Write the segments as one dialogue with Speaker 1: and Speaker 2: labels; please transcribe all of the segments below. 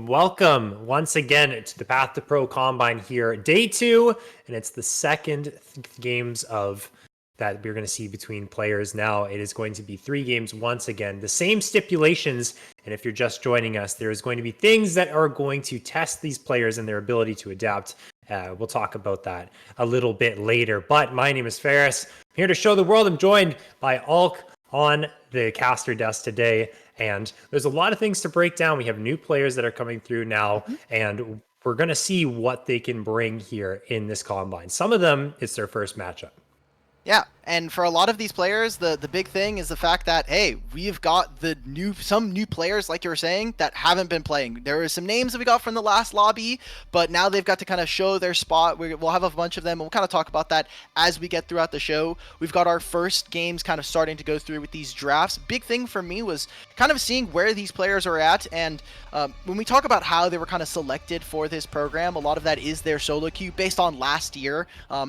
Speaker 1: Welcome once again to the Path2Pro Combine here, day 2, and it's the second games of that we're going to see between players. Now it is going to be 3 games once again, the same stipulations, and if you're just joining us, there is going to be things that are going to test these players and their ability to adapt. We'll talk about that a little bit later, but my name is Ferris. I'm here to show the world. I'm joined by Alk on the caster desk today. And there's a lot of things to break down. We have new players that are coming through now, and we're going to see what they can bring here in this combine. Some of them, it's their first matchup.
Speaker 2: Yeah, and for a lot of these players, the big thing is the fact that, hey, we've got some new players, like you were saying, that haven't been playing. There are some names that we got from the last lobby, but now they've got to kind of show their spot. We'll have a bunch of them, and we'll kind of talk about that as we get throughout the show. We've got our first games kind of starting to go through with these drafts. Big thing for me was kind of seeing where these players are at, and when we talk about how they were kind of selected for this program, a lot of that is their solo queue based on last year.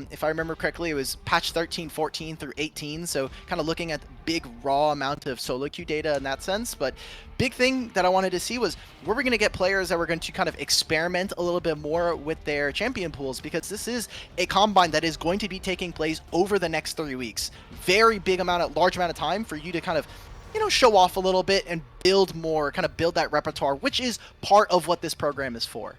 Speaker 2: If I remember correctly, it was patch 13, 14 through 18, so kind of looking at the big raw amount of solo queue data in that sense. But big thing that I wanted to see was where we're going to get players that were going to kind of experiment a little bit more with their champion pools, because this is a combine that is going to be taking place over the next 3 weeks. Very large amount of time for you to kind of show off a little bit and build more, kind of build that repertoire, which is part of what this program is for.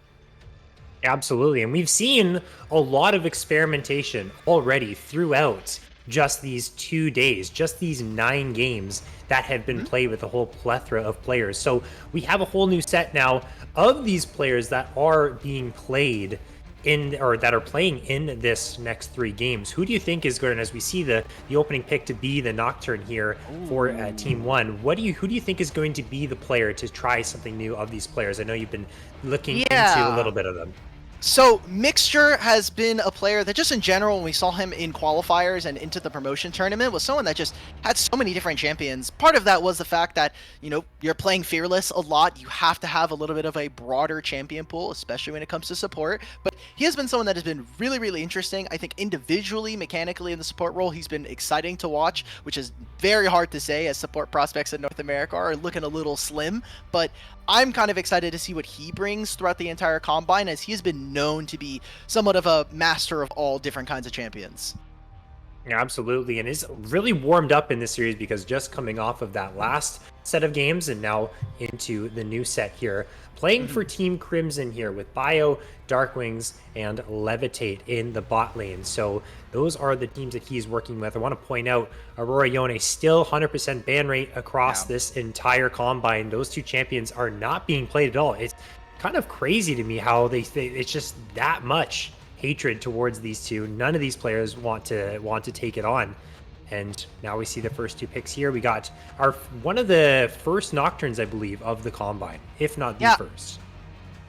Speaker 1: Absolutely. And we've seen a lot of experimentation already throughout just these 2 days, just these 9 games that have been played with a whole plethora of players. So we have a whole new set now of these players that are being played in, or that are playing in this next 3 games. Who do you think is going, as we see the opening pick to be the Nocturne here for Team 1, who do you think is going to be the player to try something new of these players? I know you've been looking into a little bit of them.
Speaker 2: So Mixture has been a player that just in general, when we saw him in qualifiers and into the promotion tournament, was someone that just had so many different champions. Part of that was the fact that, you're playing Fearless a lot. You have to have a little bit of a broader champion pool, especially when it comes to support. But he has been someone that has been really, really interesting. I think individually, mechanically in the support role, he's been exciting to watch, which is very hard to say as support prospects in North America are looking a little slim. But I'm kind of excited to see what he brings throughout the entire combine, as he has been known to be somewhat of a master of all different kinds of champions.
Speaker 1: Absolutely, and is really warmed up in this series because just coming off of that last set of games and now into the new set here, playing for Team Crimson here with Bio, Darkwings, and Levitate in the bot lane. So those are the teams that he's working with. I want to point out Aurora Yone still 100% ban rate across this entire combine. Those 2 champions are not being played at all. It's kind of crazy to me how it's just that much hatred towards these 2. None of these players want to take it on. And now we see the first 2 picks here. We got one of the first Nocturnes, I believe, of the combine, if not the first.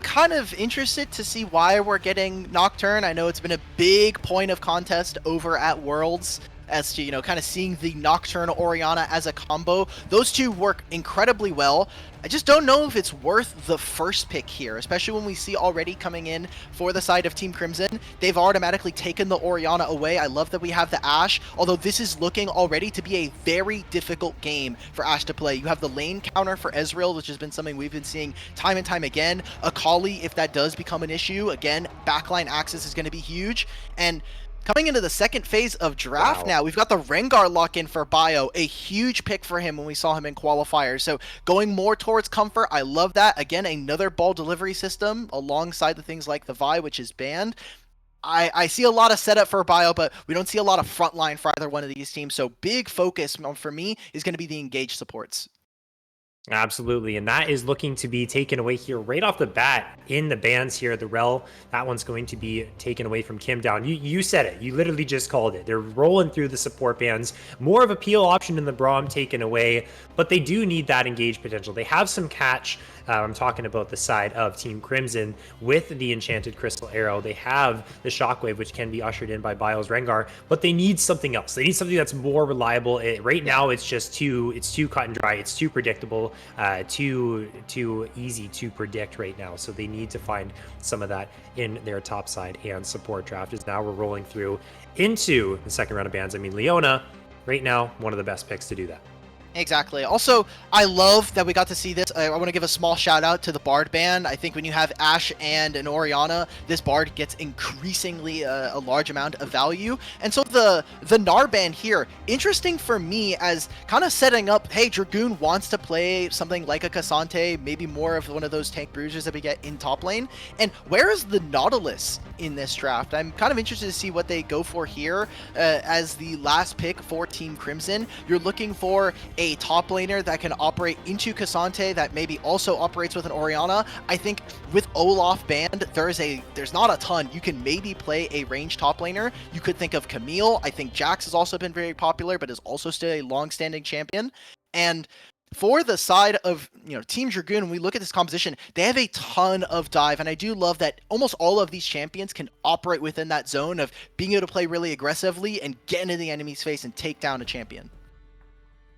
Speaker 2: Kind of interested to see why we're getting Nocturne. I know it's been a big point of contest over at Worlds as to, kind of seeing the Nocturne Orianna as a combo. Those 2 work incredibly well. I just don't know if it's worth the first pick here, especially when we see already coming in for the side of Team Crimson, they've automatically taken the Orianna away. I love that we have the Ashe, although this is looking already to be a very difficult game for Ashe to play. You have the lane counter for Ezreal, which has been something we've been seeing time and time again. Akali, if that does become an issue, again, backline access is going to be huge. And coming into the second phase of draft now, we've got the Rengar lock-in for Bio, a huge pick for him when we saw him in qualifiers. So going more towards comfort, I love that. Again, another ball delivery system alongside the things like the Vi, which is banned. I see a lot of setup for Bio, but we don't see a lot of frontline for either one of these teams. So big focus for me is going to be the engaged supports.
Speaker 1: Absolutely, and that is looking to be taken away here right off the bat in the bans here. The Rel, that one's going to be taken away from Kim Down. You said it. You literally just called it. They're rolling through the support bans. More of a peel option than the Braum taken away, but they do need that engaged potential. They have some catch. I'm talking about the side of Team Crimson with the Enchanted Crystal Arrow. They have the Shockwave, which can be ushered in by Bio's Rengar, but they need something else. They need something that's more reliable. Right now, it's too cut and dry. It's too predictable, too easy to predict right now. So they need to find some of that in their top side and support draft. As now we're rolling through into the second round of bans. I mean, Leona, right now, one of the best picks to do that.
Speaker 2: Exactly. Also, I love that we got to see this. I want to give a small shout out to the Bard ban. I think when you have Ashe and an Orianna, this Bard gets increasingly a large amount of value. And so the Gnar ban here, interesting for me as kind of setting up, hey, Dragoon wants to play something like a Cassante, maybe more of one of those tank bruisers that we get in top lane. And where is the Nautilus in this draft? I'm kind of interested to see what they go for here as the last pick for Team Crimson. You're looking for a top laner that can operate into Cassante that maybe also operates with an Orianna. I think with Olaf banned, there's not a ton. You can maybe play a ranged top laner. You could think of Camille. I think Jax has also been very popular, but is also still a long-standing champion. And for the side of, Team Dragoon, when we look at this composition, they have a ton of dive, and I do love that almost all of these champions can operate within that zone of being able to play really aggressively and get into the enemy's face and take down a champion.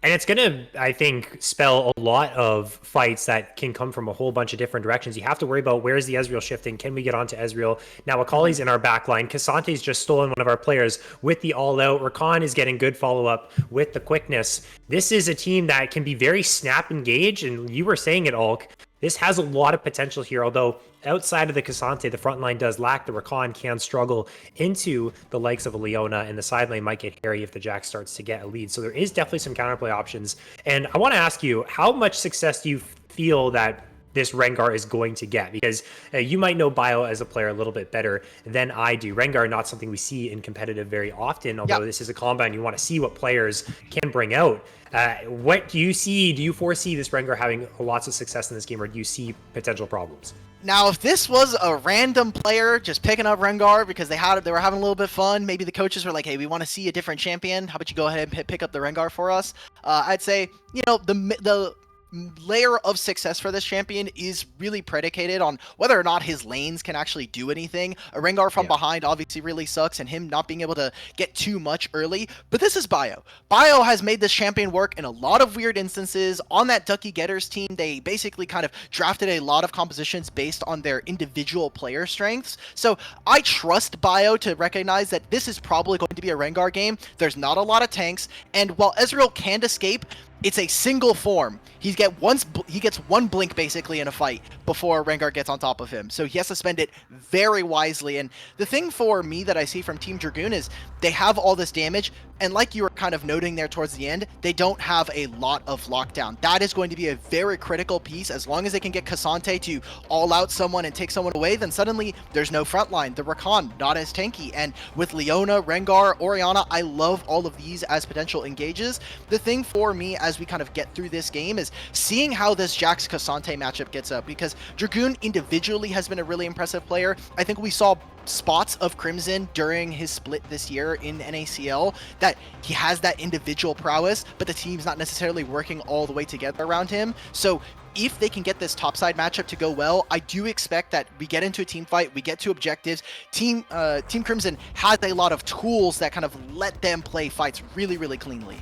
Speaker 1: And it's going to, I think, spell a lot of fights that can come from a whole bunch of different directions. You have to worry about where's the Ezreal shifting? Can we get onto Ezreal? Now, Akali's in our backline. Kassante's just stolen one of our players with the all-out. Rakan is getting good follow-up with the quickness. This is a team that can be very snap-engaged, and you were saying it, Ulk. This has a lot of potential here, although outside of the Cassante, the front line does lack. The Rakan can struggle into the likes of a Leona, and the side lane might get hairy if the Jax starts to get a lead. So there is definitely some counterplay options. And I want to ask you, how much success do you feel that this Rengar is going to get? Because you might know Bio as a player a little bit better than I do. Rengar, not something we see in competitive very often, although this is a Combine. You want to see what players can bring out. What do you see? Do you foresee this Rengar having lots of success in this game, or do you see potential problems?
Speaker 2: Now, if this was a random player just picking up Rengar because they were having a little bit of fun, maybe the coaches were like, hey, we want to see a different champion. How about you go ahead and pick up the Rengar for us? I'd say, the layer of success for this champion is really predicated on whether or not his lanes can actually do anything. A Rengar from behind obviously really sucks, and him not being able to get too much early. But this is Bio. Bio has made this champion work in a lot of weird instances. On that Ducky Getters team, they basically kind of drafted a lot of compositions based on their individual player strengths. So I trust Bio to recognize that this is probably going to be a Rengar game. There's not a lot of tanks, and while Ezreal can't escape, it's a single form. He gets one blink basically in a fight before Rengar gets on top of him. So he has to spend it very wisely. And the thing for me that I see from Team Dragoon is they have all this damage, and like you were kind of noting there towards the end, they don't have a lot of lockdown. That is going to be a very critical piece. As long as they can get Cassante to all out someone and take someone away, then suddenly there's no front line. The Rakan, not as tanky. And with Leona, Rengar, Orianna, I love all of these as potential engages. The thing for me as we kind of get through this game is seeing how this Jax Cassante matchup gets up, because Dragoon individually has been a really impressive player. I think we saw spots of Crimson during his split this year in NACL that he has that individual prowess, but the team's not necessarily working all the way together around him. So if they can get this topside matchup to go well, I do expect that we get into a team fight, we get to objectives. Team Crimson has a lot of tools that kind of let them play fights really, really cleanly.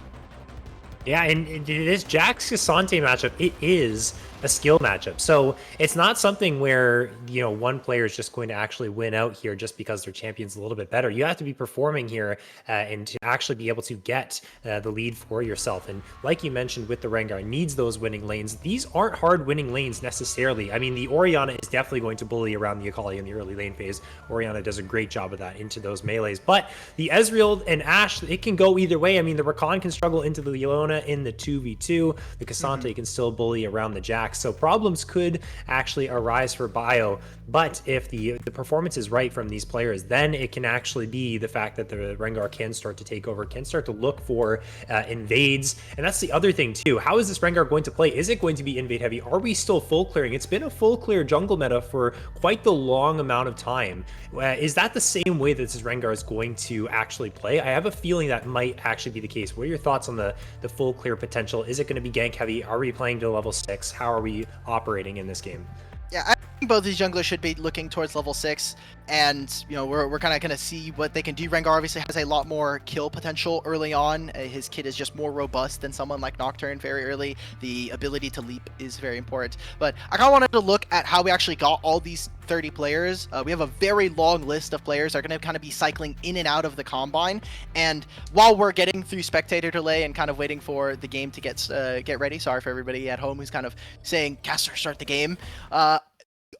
Speaker 1: Yeah, and this Jax Cassante matchup, it is a skill matchup. So it's not something where, one player is just going to actually win out here just because their champion's a little bit better. You have to be performing here and to actually be able to get the lead for yourself. And like you mentioned with the Rengar, needs those winning lanes. These aren't hard winning lanes necessarily. I mean, the Orianna is definitely going to bully around the Akali in the early lane phase. Orianna does a great job of that into those melees. But the Ezreal and Ashe, it can go either way. I mean, the Rakan can struggle into the Leona in the 2v2. The Cassante can still bully around the Jax. So problems could actually arise for Bio, but if the performance is right from these players, then it can actually be the fact that the Rengar can start to take over, can start to look for invades. And that's the other thing too. How is this Rengar going to play? Is it going to be invade heavy? Are we still full clearing? It's been a full clear jungle meta for quite the long amount of time. Is that the same way that this Rengar is going to actually play? I have a feeling that might actually be the case. What are your thoughts on the full clear potential? Is it going to be gank heavy? Are we playing to level 6? How are we operating in this game?
Speaker 2: Yeah, both these junglers should be looking towards level 6, and we're kind of going to see what they can do. Rengar obviously has a lot more kill potential early on. His kit is just more robust than someone like Nocturne very early. The ability to leap is very important. But I kind of wanted to look at how we actually got all these 30 players. We have a very long list of players that are going to kind of be cycling in and out of the Combine, and while we're getting through spectator delay and kind of waiting for the game to get ready, sorry for everybody at home who's kind of saying, "Caster, start the game."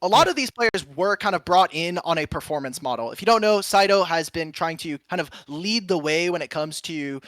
Speaker 2: A lot of these players were kind of brought in on a performance model. If you don't know, Saito has been trying to kind of lead the way when it comes to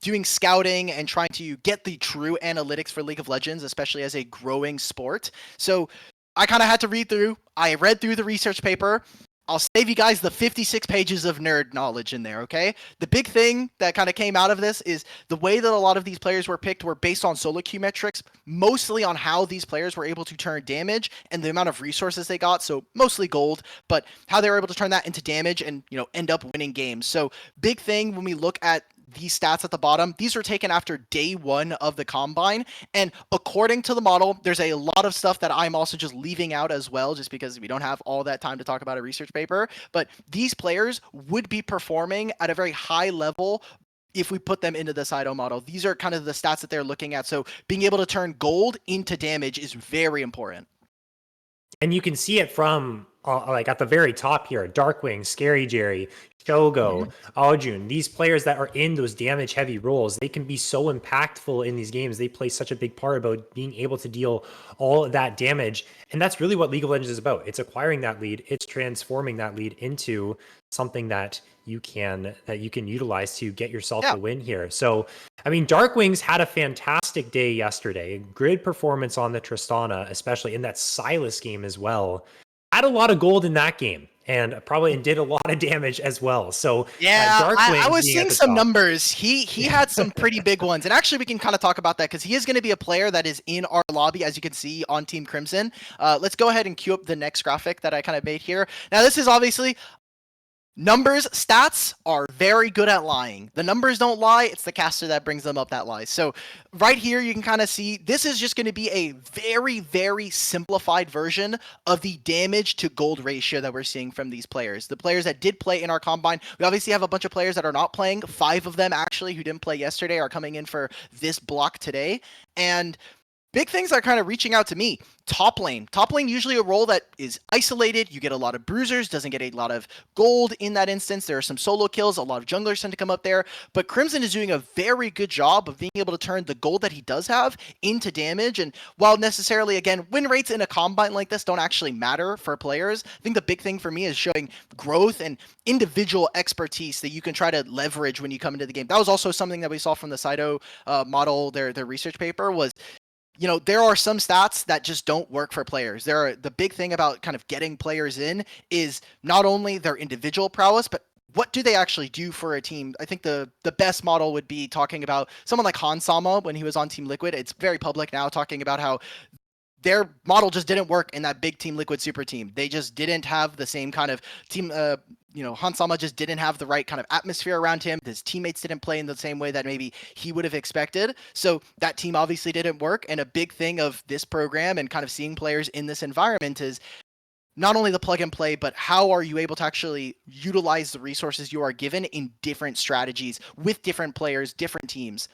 Speaker 2: doing scouting and trying to get the true analytics for League of Legends, especially as a growing sport. So I kind of had to read through. I read through the research paper. I'll save you guys the 56 pages of nerd knowledge in there, okay? The big thing that kind of came out of this is the way that a lot of these players were picked were based on solo queue metrics, mostly on how these players were able to turn damage and the amount of resources they got, so mostly gold, but how they were able to turn that into damage and, end up winning games. So big thing when we look at these stats at the bottom, these are taken after day 1 of the Combine, and according to the model, there's a lot of stuff that I'm also just leaving out as well, just because we don't have all that time to talk about a research paper, but these players would be performing at a very high level if we put them into the Saito model. These are kind of the stats that they're looking at, so being able to turn gold into damage is very important.
Speaker 1: And you can see it from like at the very top here, Darkwing, Scary Jerry, Shogo, Aljun, these players that are in those damage heavy roles, they can be so impactful in these games. They play such a big part about being able to deal all of that damage. And that's really what League of Legends is about. It's acquiring that lead. It's transforming that lead into something that you can utilize to get yourself a win here. So, I mean, Darkwings had a fantastic day yesterday. Grid performance on the Tristana, especially in that Silas game as well. Had a lot of gold in that game and probably did a lot of damage as well. So
Speaker 2: yeah, I was seeing some numbers. He had some pretty big ones, and actually we can kind of talk about that because he is going to be a player that is in our lobby, as you can see on Team Crimson. Let's go ahead and queue up the next graphic that I kind of made here. Now this is obviously numbers. Stats are very good at lying. The numbers don't lie. It's the caster that brings them up that lies. So right here, you can kind of see this is just going to be a very, very simplified version of the damage to gold ratio that we're seeing from these players. The players that did play in our Combine, we obviously have a bunch of players that are not playing. 5 of them actually who didn't play yesterday are coming in for this block today. And big things are kind of reaching out to me. Top lane. Top lane usually a role that is isolated. You get a lot of bruisers, doesn't get a lot of gold in that instance. There are some solo kills. A lot of junglers tend to come up there. But Crimson is doing a very good job of being able to turn the gold that he does have into damage. And while necessarily, again, win rates in a Combine like this don't actually matter for players, I think the big thing for me is showing growth and individual expertise that you can try to leverage when you come into the game. That was also something that we saw from the Saito model, their research paper was, there are some stats that just don't work for players. The big thing about kind of getting players in is not only their individual prowess, but what do they actually do for a team? I think the best model would be talking about someone like Hansama when he was on Team Liquid. It's very public now, talking about how their model just didn't work in that big Team Liquid super team. They just didn't have the same kind of team, Hansama just didn't have the right kind of atmosphere around him. His teammates didn't play in the same way that maybe he would have expected. So that team obviously didn't work. And a big thing of this program and kind of seeing players in this environment is not only the plug and play, but how are you able to actually utilize the resources you are given in different strategies with different players, different teams.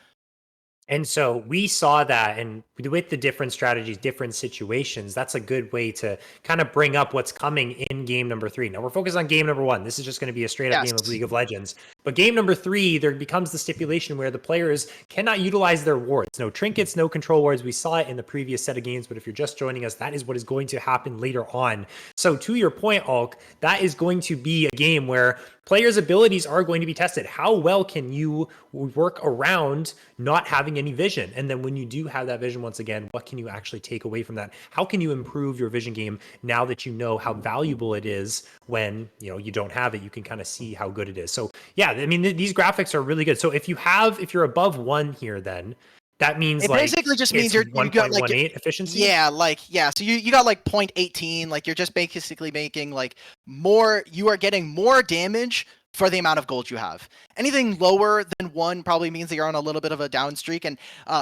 Speaker 1: And so we saw that, and with the different strategies, different situations, that's a good way to kind of bring up what's coming in game number 3. Now we're focused on game number 1. This is just going to be a straight up game of League of Legends. But game number 3, there becomes the stipulation where the players cannot utilize their wards. No trinkets, no control wards. We saw it in the previous set of games, but if you're just joining us, that is what is going to happen later on. So to your point, Alk, that is going to be a game where players' abilities are going to be tested. How well can you work around not having any vision? And then when you do have that vision, once again, what can you actually take away from that? How can you improve your vision game now that you know how valuable it is when you don't have it? You can kind of see how good it is. So yeah, I mean, these graphics are really good. So if you're above 1 here, then that means
Speaker 2: it basically just means you got like
Speaker 1: 1.18 efficiency.
Speaker 2: So you got like 0.18. Like you're just basically making like more. You are getting more damage for the amount of gold you have. Anything lower than 1 probably means that you're on a little bit of a down streak, and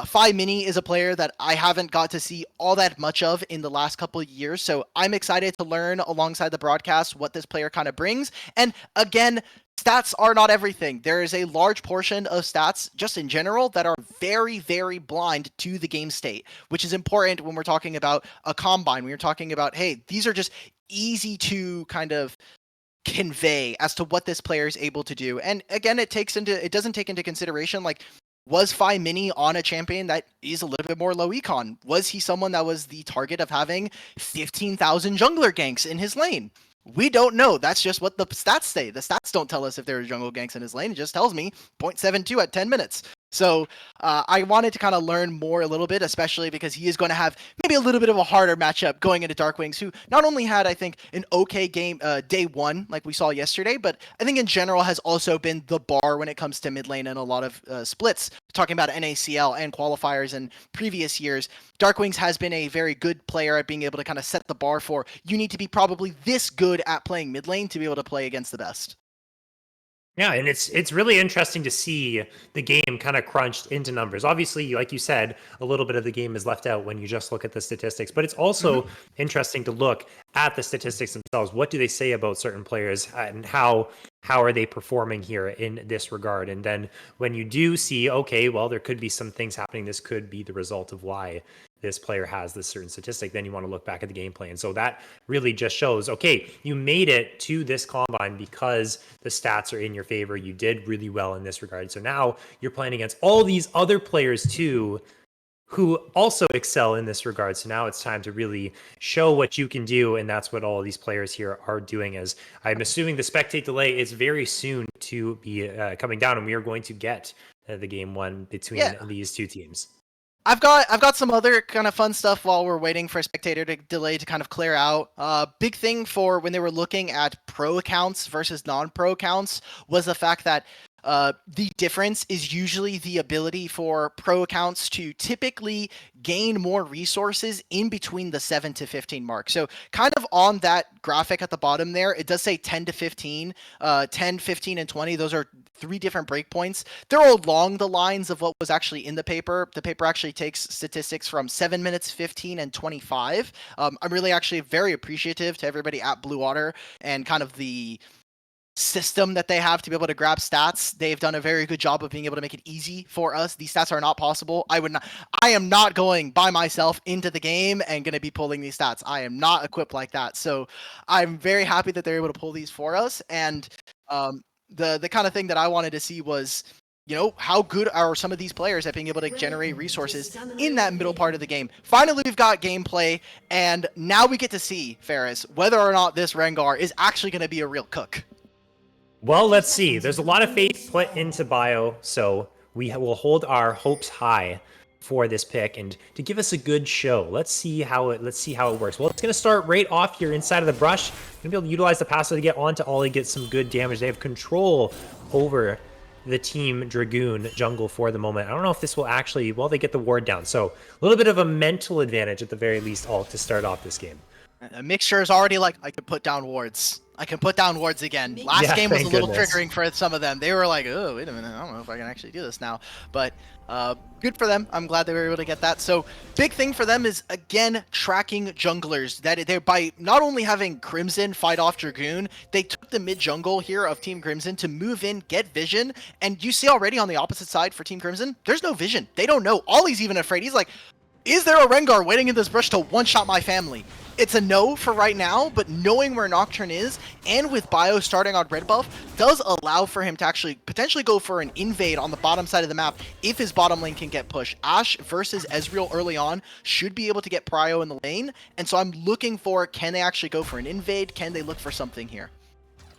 Speaker 2: Phi Mini is a player that I haven't got to see all that much of in the last couple of years, so I'm excited to learn alongside the broadcast what this player kind of brings. And again, stats are not everything. There is a large portion of stats, just in general, that are very, very blind to the game state, which is important when we're talking about a combine. When you're talking about, hey, these are just easy to kind of convey as to what this player is able to do. And again, it doesn't take into consideration, like, was Phi Mini on a champion that is a little bit more low econ? Was he someone that was the target of having 15,000 jungler ganks in his lane? We don't know. That's just what the stats say. The stats don't tell us if there are jungle ganks in his lane. It just tells me 0.72 at 10 minutes. So I wanted to kind of learn more a little bit, especially because he is going to have maybe a little bit of a harder matchup going into Dark Wings, who not only had, I think, an okay game day 1, like we saw yesterday, but I think in general has also been the bar when it comes to mid lane and a lot of splits. Talking about NACL and qualifiers in previous years, Dark Wings has been a very good player at being able to kind of set the bar for, you need to be probably this good at playing mid lane to be able to play against the best.
Speaker 1: Yeah, and it's really interesting to see the game kind of crunched into numbers. Obviously, like you said, a little bit of the game is left out when you just look at the statistics, but it's also interesting to look at the statistics themselves. What do they say about certain players, and how are they performing here in this regard? And then when you do see, okay, well, there could be some things happening. This could be the result of why this player has this certain statistic, then you want to look back at the gameplay. And so that really just shows, okay, you made it to this combine because the stats are in your favor. You did really well in this regard. So now you're playing against all these other players too, who also excel in this regard. So now it's time to really show what you can do. And that's what all of these players here are doing. As I'm assuming the spectate delay is very soon to be coming down, and we are going to get the game 1 between these two teams.
Speaker 2: I've got some other kind of fun stuff while we're waiting for spectator delay to kind of clear out. Big thing for when they were looking at pro accounts versus non-pro accounts was the fact that the difference is usually the ability for pro accounts to typically gain more resources in between the 7 to 15 mark. So kind of on that graphic at the bottom there, it does say 10 to 15, 10, 15, and 20. Those are 3 different breakpoints. They're along the lines of what was actually in the paper. The paper actually takes statistics from 7 minutes, 15, and 25. I'm really actually very appreciative to everybody at Blue Water and kind of the system that they have to be able to grab stats. They've done a very good job of being able to make it easy for us. These stats are not possible. I am not going by myself into the game and going to be pulling these stats. I am not equipped like that. So I'm very happy that they're able to pull these for us. And the kind of thing that I wanted to see was, you know, how good are some of these players at being able to generate resources in that middle part of the game. Finally, we've got gameplay, and now we get to see, Ferris, whether or not this Rengar is actually going to be a real cook.
Speaker 1: Well, let's see. There's a lot of faith put into Bio, so we will hold our hopes high for this pick and to give us a good show. Let's see how it works. Well, it's going to start right off here inside of the brush. Going to be able to utilize the passive to get onto Ollie, get some good damage. They have control over the Team Dragoon jungle for the moment. I don't know if this will actually, well, they get the ward down. So a little bit of a mental advantage at the very least, Alt, to start off this game.
Speaker 2: A mixture is already like, I can put down wards. I can put down wards again. Last game was a little triggering for some of them. They were like, oh, wait a minute, I don't know if I can actually do this now. But good for them. I'm glad they were able to get that. So big thing for them is, again, tracking junglers. That they're by not only having Crimson fight off Dragoon, they took the mid jungle here of Team Crimson to move in, get vision. And you see already on the opposite side for Team Crimson, there's no vision. They don't know. Ollie's even afraid. He's like, is there a Rengar waiting in this brush to one-shot my family? It's a no for right now, but knowing where Nocturne is, and with Bio starting on red buff, does allow for him to actually potentially go for an invade on the bottom side of the map if his bottom lane can get pushed. Ashe versus Ezreal early on should be able to get Prio in the lane, and so I'm looking for, can they actually go for an invade? Can they look for something here?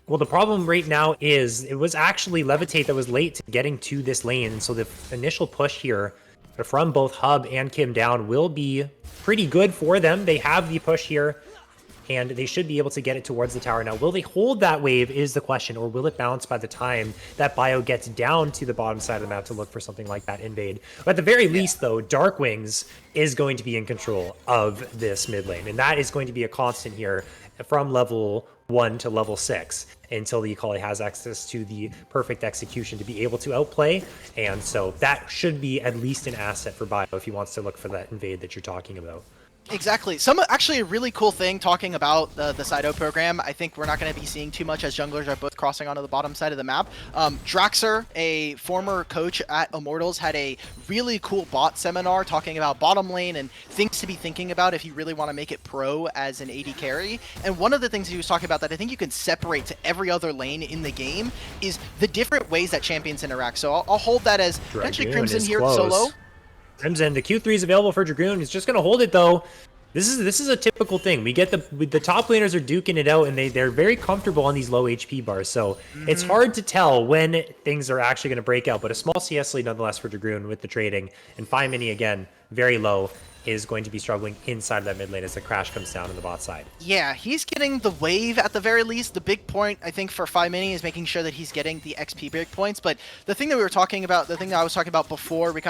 Speaker 1: Well, the problem right now is it was actually Levitate that was late to getting to this lane, and so the initial push here from both Hub and Kim down will be pretty good for them. They have the push here, and they should be able to get it towards the tower. Now, will they hold that wave is the question, or will it bounce by the time that Bio gets down to the bottom side of the map to look for something like that invade? But at the very least, though, Dark Wings is going to be in control of this mid lane, and that is going to be a constant here from level 1 to level 6. until the Akali has access to the perfect execution to be able to outplay. And so that should be at least an asset for Bio if he wants to look for that invade that you're talking about.
Speaker 2: Exactly. Actually, a really cool thing talking about the Sido program, I think we're not going to be seeing too much as junglers are both crossing onto the bottom side of the map. Draxer, a former coach at Immortals, had a really cool bot seminar talking about bottom lane and things to be thinking about if you really want to make it pro as an AD carry. And one of the things he was talking about that I think you can separate to every other lane in the game is the different ways that champions interact. So I'll hold that as potentially Crimson here solo.
Speaker 1: Crimson, the Q3 is available for Dragoon. He's just going to hold it, though. This is a typical thing. We get the top laners are duking it out, and they're very comfortable on these low HP bars. So it's hard to tell when things are actually going to break out. But a small CS lead nonetheless for Dragoon with the trading. And 5 mini, again, very low, is going to be struggling inside of that mid lane as the crash comes down on the bot side.
Speaker 2: Yeah, he's getting the wave at the very least. The big point, I think, for 5 mini is making sure that he's getting the XP break points. But the thing that we were talking about, the thing that I was talking about before, we're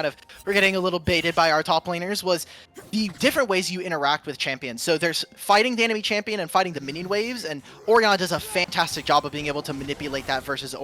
Speaker 2: getting a little baited by our top laners, was the different ways you interact with champions. So there's fighting the enemy champion and fighting the minion waves, and Orianna does a fantastic job of being able to manipulate that versus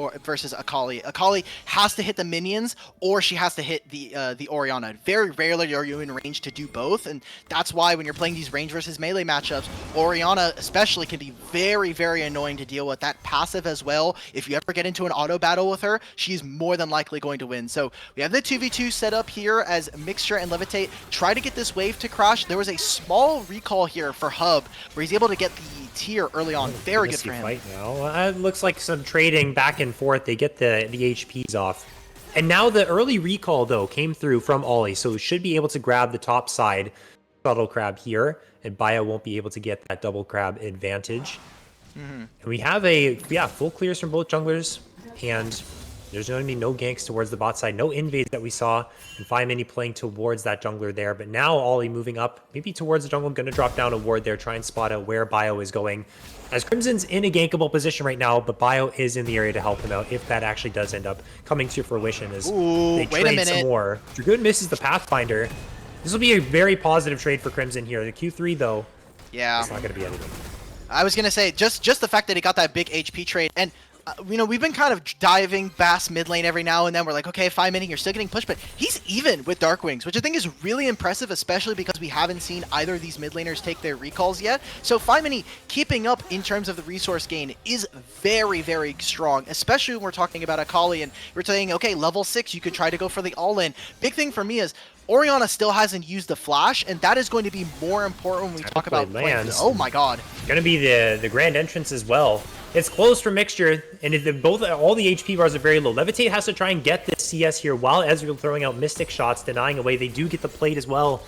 Speaker 2: Akali. Akali has to hit the minions, or she has to hit the Orianna. Very rarely are you in range to do both. And that's why when you're playing these range versus melee matchups, Orianna especially can be very, very annoying to deal with. That passive as well, if you ever get into an auto battle with her, she's more than likely going to win. So we have the 2v2 set up here as Mixture and Levitate try to get this wave to crash. There was a small recall here for Hub where he's able to get the tier early on. Very good for him.
Speaker 1: Fight now. It looks like some trading back and forth. They get the HPs off. And now the early recall, though, came through from Ollie, so should be able to grab the top side shuttle crab here, and Bio won't be able to get that double crab advantage. And we have full clears from both junglers, and there's going to be no ganks towards the bot side, no invades that we saw, and 5 mini playing towards that jungler there. But now Ollie moving up, maybe towards the jungle, going to drop down a ward there, try and spot out where Bio is going. As Crimson's in a gankable position right now, but Bio is in the area to help him out if that actually does end up coming to fruition as they trade some more. Dragoon misses the Pathfinder. This will be a very positive trade for Crimson here. The Q3, though, it's not going to be anything.
Speaker 2: I was going to say, just the fact that he got that big HP trade, and we've been kind of diving Bass mid lane every now and then. We're like, okay, 5 mini, you're still getting pushed, but he's even with Dark Wings, which I think is really impressive, especially because we haven't seen either of these mid laners take their recalls yet. So 5 mini keeping up in terms of the resource gain is very, very strong, especially when we're talking about Akali and we're saying, okay, level 6, you could try to go for the all-in. Big thing for me is Orianna still hasn't used the flash, and that is going to be more important when we talk about
Speaker 1: lands.
Speaker 2: Oh my god.
Speaker 1: Going to be the grand entrance as well. It's close for Mixture, and all the HP bars are very low. Levitate has to try and get this CS here while Ezreal throwing out Mystic shots, denying away. They do get the plate as well.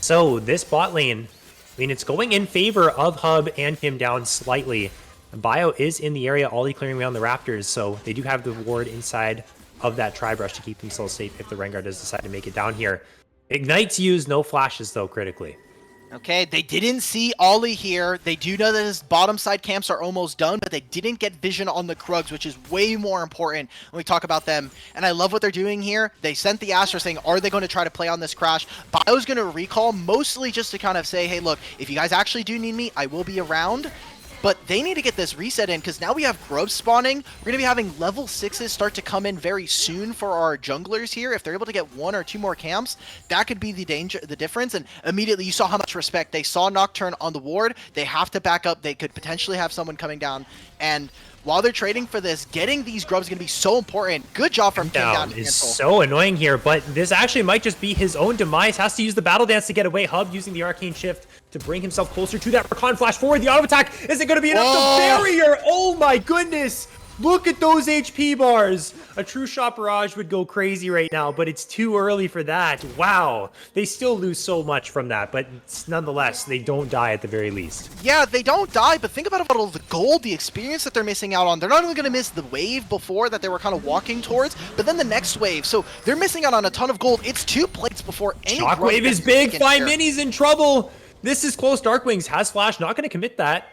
Speaker 1: So this bot lane, I mean, it's going in favor of Hub and him down slightly. Bio is in the area, Ollie clearing around the Raptors, so they do have the ward inside of that Tri-Brush to keep themselves safe if the Rengar does decide to make it down here. Ignite's used, no flashes though, critically.
Speaker 2: Okay, they didn't see Ollie here. They do know that his bottom side camps are almost done, but they didn't get vision on the Krugs, which is way more important when we talk about them. And I love what they're doing here. They sent the Astra saying, are they going to try to play on this crash? Bio's going to recall, mostly just to kind of say, hey, look, if you guys actually do need me, I will be around. But they need to get this reset in because now we have growth spawning. We're going to be having level 6s start to come in very soon for our junglers here. If they're able to get 1 or 2 more camps, that could be the difference. And immediately you saw how much respect. They saw Nocturne on the ward. They have to back up. They could potentially have someone coming down. And while they're trading for this, getting these grubs is going to be so important. Good job from King down to
Speaker 1: is so annoying here, but this actually might just be his own demise. Has to use the Battle Dance to get away. Hub using the Arcane Shift to bring himself closer to that Recon Flash forward. The auto attack, is it going to be enough to barrier? Oh my goodness. Look at those HP bars. A true shot barrage would go crazy right now, but it's too early for that. Wow. They still lose so much from that, but nonetheless, they don't die at the very least.
Speaker 2: Yeah, they don't die, but think about all the gold, the experience that they're missing out on. They're not only going to miss the wave before that they were kind of walking towards, but then the next wave. So they're missing out on a ton of gold. It's 2 plates before any
Speaker 1: Shockwave is big. 5 minis in trouble. This is close. Darkwings has flash. Not going to commit that.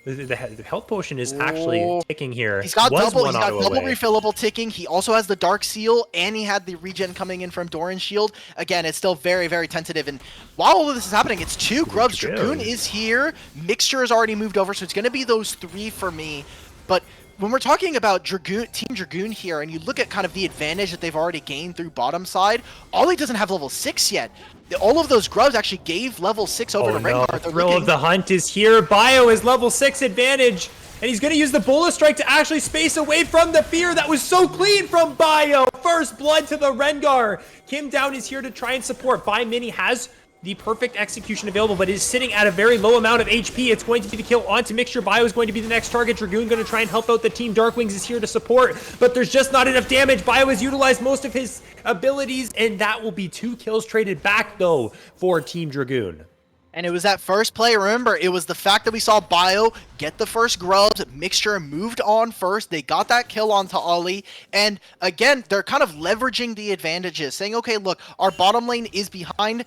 Speaker 1: The health potion is actually ticking here.
Speaker 2: He's got double refillable ticking. He also has the Dark Seal, and he had the regen coming in from Doran's Shield. Again, it's still very, very tentative. And while all of this is happening, it's 2 grubs. Dragoon is here. Mixture has already moved over, so it's going to be those 3 for me. But when we're talking about Team Dragoon here, and you look at kind of the advantage that they've already gained through bottom side, Ollie doesn't have level 6 yet. All of those grubs actually gave level 6 over to Rengar.
Speaker 1: Thrill of the Hunt is here. Bio is level 6 advantage, and he's going to use the Bullet Strike to actually space away from the fear. That was so clean from Bio. First blood to the Rengar. Kim Down is here to try and support. Mini has the perfect execution available, but is sitting at a very low amount of HP. It's going to be the kill onto Mixture. Bio is going to be the next target. Dragoon going to try and help out the team. Darkwings is here to support, but there's just not enough damage. Bio has utilized most of his abilities, and that will be 2 kills traded back, though, for Team Dragoon.
Speaker 2: And it was that first play. Remember, it was the fact that we saw Bio get the first grubs. Mixture moved on first. They got that kill onto Ollie. And again, they're kind of leveraging the advantages, saying, okay, look, our bottom lane is behind.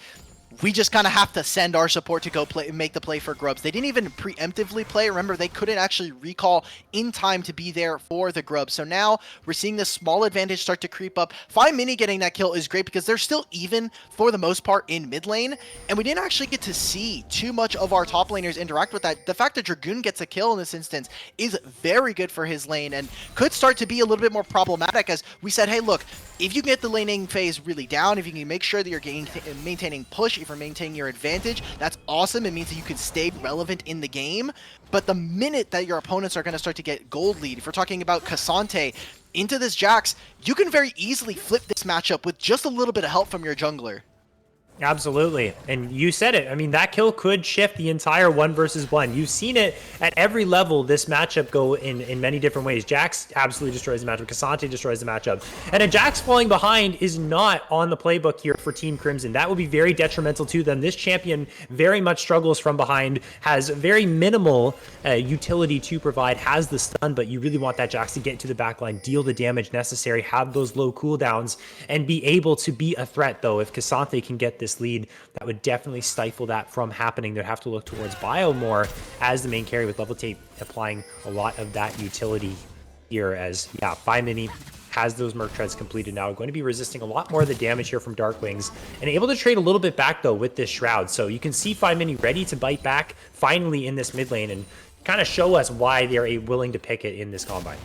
Speaker 2: We just kind of have to send our support to go make the play for grubs. They didn't even preemptively play. Remember, they couldn't actually recall in time to be there for the grubs. So now we're seeing this small advantage start to creep up. Mini getting that kill is great because they're still even for the most part in mid lane. And we didn't actually get to see too much of our top laners interact with that. The fact that Dragoon gets a kill in this instance is very good for his lane and could start to be a little bit more problematic, as we said, hey, look, if you get the laning phase really down, if you can make sure that you're maintaining push, if you're maintaining your advantage, that's awesome. It means that you can stay relevant in the game. But the minute that your opponents are going to start to get gold lead, if we're talking about Cassante into this Jax, you can very easily flip this matchup with just a little bit of help from your jungler.
Speaker 1: Absolutely. And you said it. I mean, that kill could shift the entire 1 versus 1. You've seen it at every level, this matchup go in many different ways. Jax absolutely destroys the matchup. Cassante destroys the matchup. And a Jax falling behind is not on the playbook here for Team Crimson. That would be very detrimental to them. This champion very much struggles from behind, has very minimal utility to provide, has the stun, but you really want that Jax to get to the backline, deal the damage necessary, have those low cooldowns, and be able to be a threat, though. If Cassante can get this lead, that would definitely stifle that from happening. They'd have to look towards Bio more as the main carry, with Level Tape applying a lot of that utility here, as Mini has those Merc Treads completed now, going to be resisting a lot more of the damage here from Darkwings, and able to trade a little bit back though with this Shroud. So you can see Mini ready to bite back finally in this mid lane and kind of show us why they're willing to pick it in this Combine.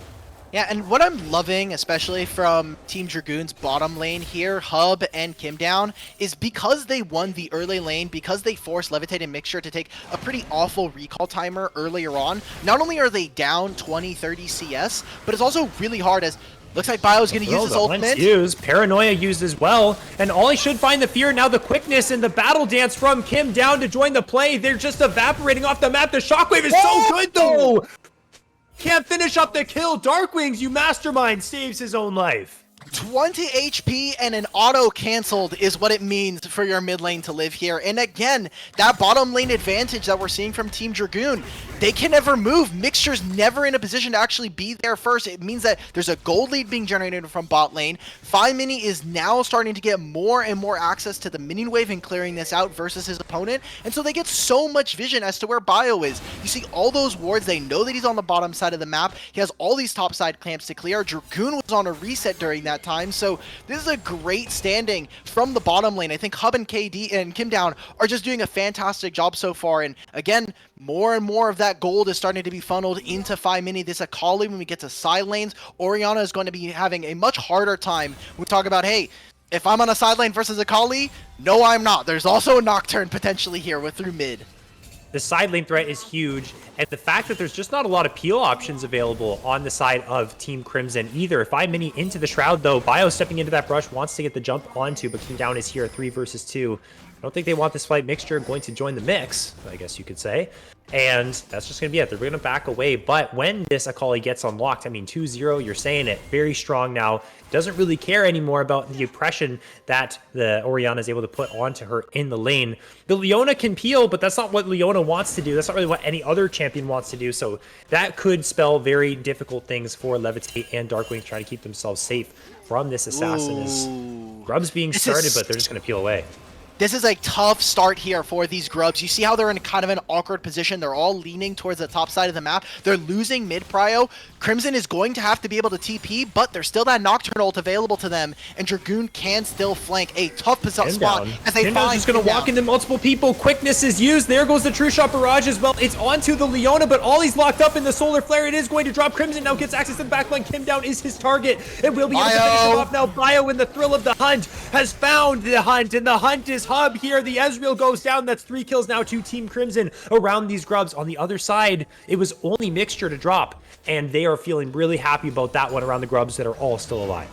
Speaker 2: Yeah, and what I'm loving, especially from Team Dragoon's bottom lane here, Hub and Kim Down, is because they won the early lane, because they forced Levitate and Mixture to take a pretty awful recall timer earlier on. Not only are they down 20-30 CS, but it's also really hard, as looks like Bio's going to use his ultimate.
Speaker 1: Paranoia used as well, and Ollie should find the fear. Now the quickness and the battle dance from Kim Down to join the play. They're just evaporating off the map. The shockwave is so good though. Can't finish up the kill. Darkwings, you mastermind, saves his own life.
Speaker 2: 20 HP and an auto canceled is what it means for your mid lane to live here. And again, that bottom lane advantage that we're seeing from Team Dragoon, they can never move. Mixture's never in a position to actually be there first. It means that there's a gold lead being generated from bot lane. Mini is now starting to get more and more access to the minion wave and clearing this out versus his opponent. And so they get so much vision as to where Bio is. You see all those wards. They know that he's on the bottom side of the map. He has all these top side clamps to clear. Dragoon was on a reset during that time. So this is a great standing from the bottom lane. I think Hub and KD and Kim Down are just doing a fantastic job so far. And again, more and more of that gold is starting to be funneled into Mini. This Akali, when we get to side lanes, Orianna is going to be having a much harder time. We talk about, hey, if I'm on a side lane versus Akali, no, I'm not. There's also a Nocturne potentially here through mid.
Speaker 1: The side lane threat is huge, and the fact that there's just not a lot of peel options available on the side of Team Crimson either. Mini into the Shroud, though. Bio stepping into that brush, wants to get the jump onto, but Kim Down is here, 3 versus 2. I don't think they want this fight. Mixture going to join the mix, I guess you could say. And that's just going to be it. They're going to back away. But when this Akali gets unlocked, I mean, 2-0, you're saying it, very strong now. Doesn't really care anymore about the oppression that the Orianna is able to put onto her in the lane. The Leona can peel, but that's not what Leona wants to do. That's not really what any other champion wants to do. So that could spell very difficult things for Levitate and Darkwing trying to keep themselves safe from this assassin. As Grub's being started, but they're just going to peel away.
Speaker 2: This is a tough start here for these grubs. You see how they're in kind of an awkward position. They're all leaning towards the top side of the map. They're losing mid prio. Crimson is going to have to be able to TP, but there's still that Nocturne ult available to them, and Dragoon can still flank a tough spot as they find
Speaker 1: just going to walk into multiple people. Quickness is used. There goes the True Shot Barrage as well. It's onto the Leona, but Ollie's locked up in the Solar Flare. It is going to drop. Crimson now gets access to the backline. Kim down is his target. It will be able to finish him off now. Bio, in the thrill of the hunt, has found the hunt, and the hunt is hub here. The Ezreal goes down. That's 3 kills now to Team Crimson around these grubs. On the other side, it was only Mixture to drop, and they are feeling really happy about that one around the grubs that are all still alive.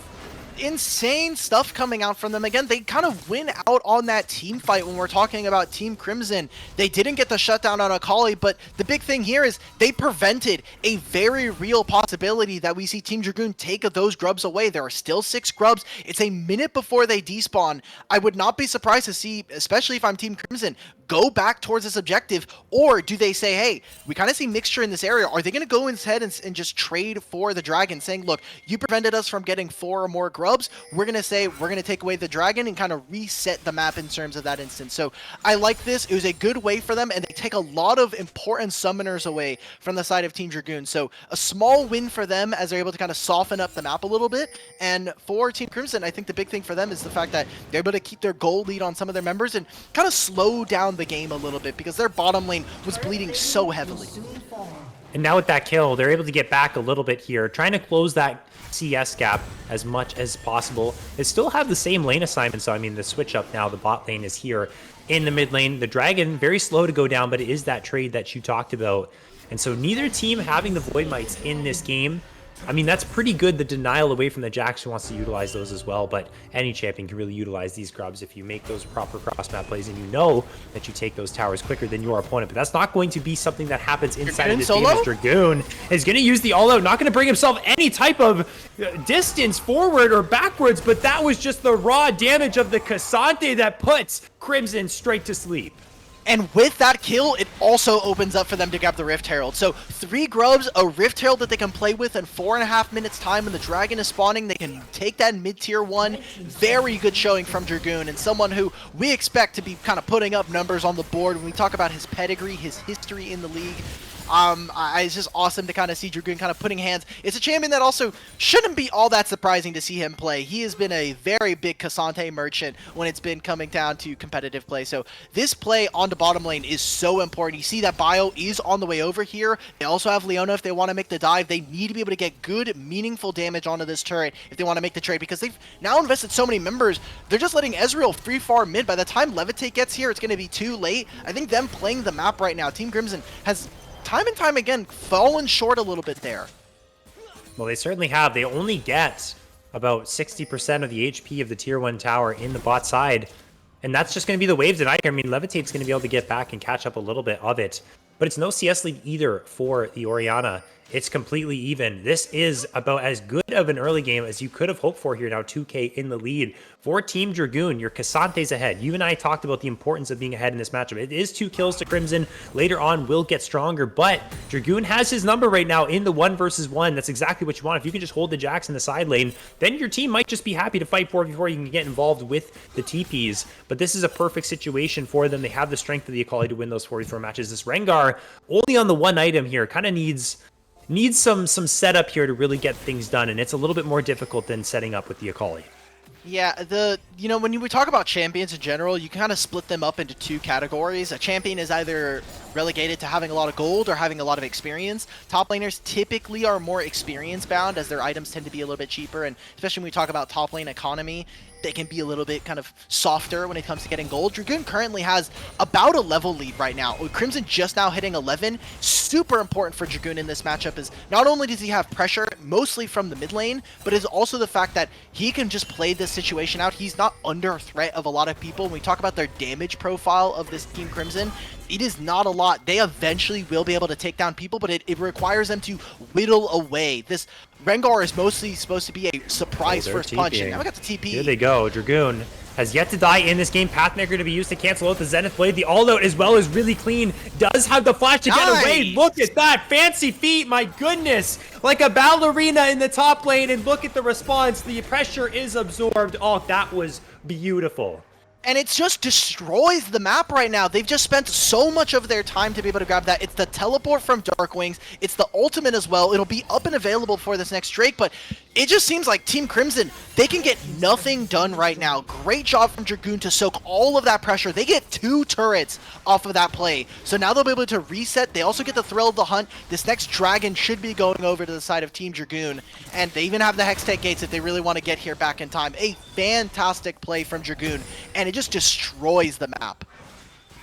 Speaker 2: Insane stuff coming out from them. Again, they kind of win out on that team fight when we're talking about Team Crimson. They didn't get the shutdown on Akali, but the big thing here is they prevented a very real possibility that we see Team Dragoon take those grubs away. There are still 6 grubs. It's a minute before they despawn. I would not be surprised to see, especially if I'm Team Crimson, go back towards this objective, or do they say, hey, we kind of see Mixture in this area. Are they going to go instead and just trade for the dragon, saying, look, you prevented us from getting 4 or more grubs. We're going to say we're going to take away the dragon and kind of reset the map in terms of that instance. So I like this. It was a good way for them, and they take a lot of important summoners away from the side of Team Dragoon. So a small win for them as they're able to kind of soften up the map a little bit. And for Team Crimson, I think the big thing for them is the fact that they're able to keep their gold lead on some of their members and kind of slow down the game a little bit because their bottom lane was bleeding so heavily.
Speaker 1: And now with that kill, they're able to get back a little bit here, trying to close that CS gap as much as possible. They still have the same lane assignment, so I mean the switch up now, the bot lane is here in the mid lane. The dragon, very slow to go down, but it is that trade that you talked about. And so neither team having the Void Mites in this game, I mean, that's pretty good, the denial away from the Jax who wants to utilize those as well, but any champion can really utilize these grubs if you make those proper cross-map plays and you know that you take those towers quicker than your opponent. But that's not going to be something that happens inside of this game, as Dragoon is going to use the all-out, not going to bring himself any type of distance forward or backwards, but that was just the raw damage of the Cassante that puts Crimson straight to sleep.
Speaker 2: And with that kill, it also opens up for them to grab the Rift Herald. So 3 grubs, a Rift Herald that they can play with in 4.5 minutes time when the dragon is spawning. They can take that mid-tier 1. Very good showing from Dragoon, and someone who we expect to be kind of putting up numbers on the board when we talk about his pedigree, his history in the league. It's just awesome to kind of see Dragoon kind of putting hands. It's a champion that also shouldn't be all that surprising to see him play. He has been a very big Cassante merchant when it's been coming down to competitive play. So this play on the bottom lane is so important. You see that Bio is on the way over here. They also have Leona if they want to make the dive. They need to be able to get good, meaningful damage onto this turret if they want to make the trade, because they've now invested so many members. They're just letting Ezreal free farm mid. By the time Levitate gets here, it's going to be too late. I think them playing the map right now, Team Crimson has time and time again fallen short a little bit there.
Speaker 1: Well, they certainly have. They only get about 60% of the HP of the tier 1 tower in the bot side, and that's just going to be the wave tonight. I mean, Levitate's going to be able to get back and catch up a little bit of it, but it's no CS lead either for the Orianna. It's completely even. This is about as good of an early game as you could have hoped for here. Now 2K in the lead for Team Dragoon. Your Cassante's ahead. You and I talked about the importance of being ahead in this matchup. It is 2 kills to Crimson. Later on will get stronger, but Dragoon has his number right now in the 1 versus 1. That's exactly what you want. If you can just hold the Jax in the side lane, then your team might just be happy to fight 4 before you can get involved with the TPs. But this is a perfect situation for them. They have the strength of the Akali to win those 44 matches. This Rengar, only on the 1 item here, kind of needs some setup here to really get things done, and it's a little bit more difficult than setting up with the Akali.
Speaker 2: Yeah, when we talk about champions in general, you kind of split them up into 2 categories. A champion is either relegated to having a lot of gold or having a lot of experience. Top laners typically are more experience bound, as their items tend to be a little bit cheaper, and especially when we talk about top lane economy, they can be a little bit kind of softer when it comes to getting gold. Dragoon currently has about a level lead right now, with Crimson just now hitting 11. Super important for Dragoon in this matchup is not only does he have pressure, mostly from the mid lane, but is also the fact that he can just play this situation out. He's not under threat of a lot of people. When we talk about their damage profile of this Team Crimson, it is not a lot. They eventually will be able to take down people, but it requires them to whittle away. This Rengar is mostly supposed to be a surprise first punch, and now we got the TP.
Speaker 1: Here they go. Dragoon has yet to die in this game. Pathmaker to be used to cancel out the Zenith Blade. The all-out as well is really clean. Does have the flash to get away. Look at that. Fancy feet. My goodness. Like a ballerina in the top lane. And look at the response. The pressure is absorbed. Oh, that was beautiful.
Speaker 2: And it just destroys the map right now. They've just spent so much of their time to be able to grab that. It's the teleport from Dark Wings. It's the ultimate as well. It'll be up and available for this next Drake, but it just seems like Team Crimson, they can get nothing done right now. Great job from Dragoon to soak all of that pressure. They get 2 turrets off of that play. So now they'll be able to reset. They also get the thrill of the hunt. This next Dragon should be going over to the side of Team Dragoon. And they even have the Hextech gates if they really want to get here back in time. A fantastic play from Dragoon. And it just destroys the map.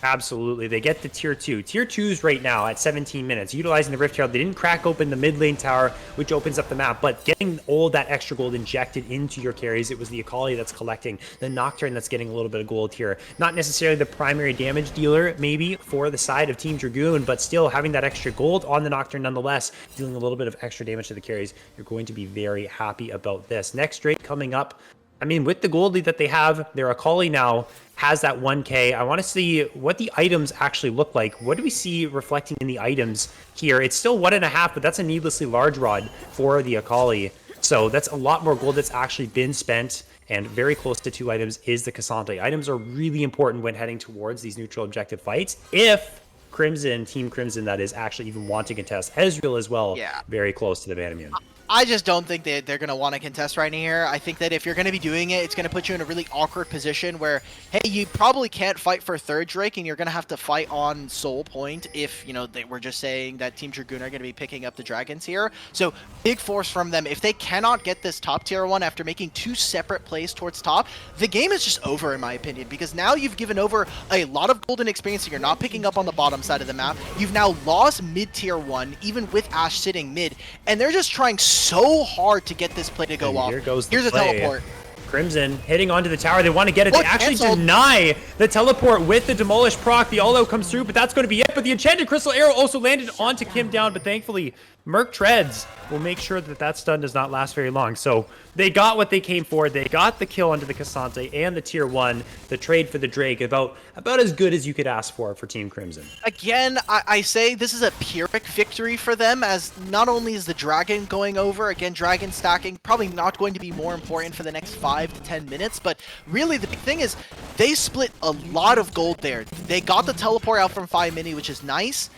Speaker 1: Absolutely. They get the tier 2. Tier 2s right now at 17 minutes, utilizing the Rift Herald. They didn't crack open the mid lane tower, which opens up the map, but getting all that extra gold injected into your carries. It was the Akali that's collecting, the Nocturne that's getting a little bit of gold here. Not necessarily the primary damage dealer, maybe, for the side of Team Dragoon, but still having that extra gold on the Nocturne nonetheless, dealing a little bit of extra damage to the carries. You're going to be very happy about this. Next Drake coming up. I mean, with the gold lead that they have, their Akali now has that 1k. I want to see what the items actually look like. What do we see reflecting in the items here? It's still 1.5, but that's a needlessly large rod for the Akali. So that's a lot more gold that's actually been spent, and very close to 2 items is the Cassandra. Items are really important when heading towards these neutral objective fights. If Crimson, Team Crimson, that is, actually even want to contest. Ezreal as well, very close to the Vanamune.
Speaker 2: I just don't think they're going to want to contest right here. I think that if you're going to be doing it, it's going to put you in a really awkward position where, hey, you probably can't fight for 3rd Drake, and you're going to have to fight on Soul Point if, you know, they were just saying that Team Dragoon are going to be picking up the dragons here. So, big force from them. If they cannot get this top tier 1 after making 2 separate plays towards top, the game is just over, in my opinion, because now you've given over a lot of golden experience, and you're not picking up on the bottom side of the map. You've now lost mid tier 1, even with Ashe sitting mid, and they're just trying so hard to get this play to go off. Here's a teleport.
Speaker 1: Crimson hitting onto the tower. They want to get it. They actually deny the teleport with the Demolish proc. The all-out comes through, but that's going to be it. But the Enchanted Crystal Arrow also landed onto Kim down, but thankfully Merc Treads will make sure that that stun does not last very long. So they got what they came for. They got the kill onto the Cassandra and the tier 1. The trade for the Drake, about as good as you could ask for Team Crimson.
Speaker 2: Again, I say this is a Pyrrhic victory for them, as not only is the Dragon going over, again, Dragon stacking, probably not going to be more important for the next 5 to 10 minutes, but really the big thing is they split a lot of gold there. They got the teleport out from 5 mini, which is nice.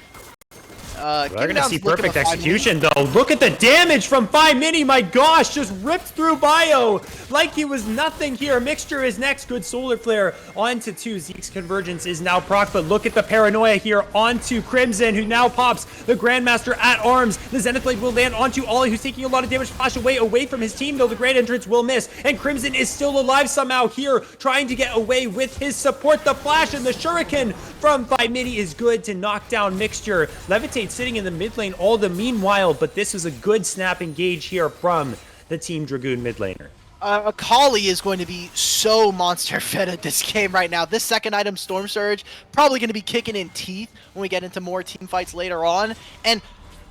Speaker 1: We're going to see perfect execution, though. Look at the damage from 5 mini. My gosh, just ripped through Bio like he was nothing here. Mixture is next. Good solar flare onto 2. Zeke's convergence is now proc, but look at the paranoia here onto Crimson, who now pops the Grandmaster at arms. The Zenith Blade will land onto Ollie, who's taking a lot of damage. Flash away from his team, though the Grand Entrance will miss. And Crimson is still alive somehow here, trying to get away with his support. The flash and the shuriken from 5 mini is good to knock down Mixture. Levitate sitting in the mid lane all the meanwhile, but this is a good snap engage here from the Team Dragoon mid laner.
Speaker 2: Akali is going to be so monster fed at this game right now. This second item, Storm Surge, probably going to be kicking in teeth when we get into more team fights later on. And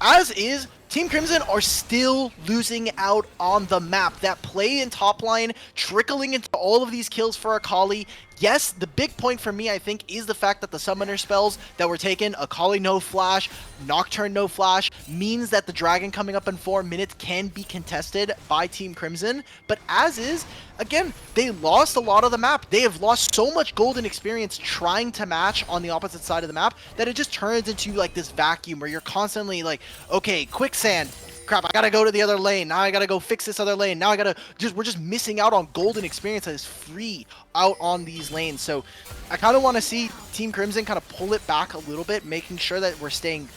Speaker 2: as is, Team Crimson are still losing out on the map. That play in top line, trickling into all of these kills for Akali. Yes, the big point for me, I think, is the fact that the summoner spells that were taken, Akali no flash, Nocturne no flash, means that the Dragon coming up in 4 minutes can be contested by Team Crimson. But as is, again, they lost a lot of the map. They have lost so much golden experience trying to match on the opposite side of the map that it just turns into like this vacuum where you're constantly like, okay, quicksand. Crap, I gotta go to the other lane. Now I gotta go fix this other lane. Now I gotta we're just missing out on golden experience that is free out on these lanes. So I kind of want to see Team Crimson kind of pull it back a little bit, making sure that we're staying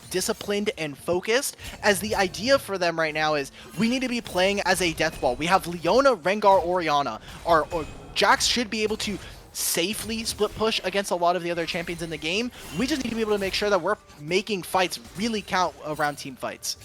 Speaker 2: disciplined and focused, as the idea for them right now is we need to be playing as a death ball. We have Leona, Rengar, Orianna. Or Jax should be able to safely split push against a lot of the other champions in the game. We just need to be able to make sure that we're making fights really count around team fights.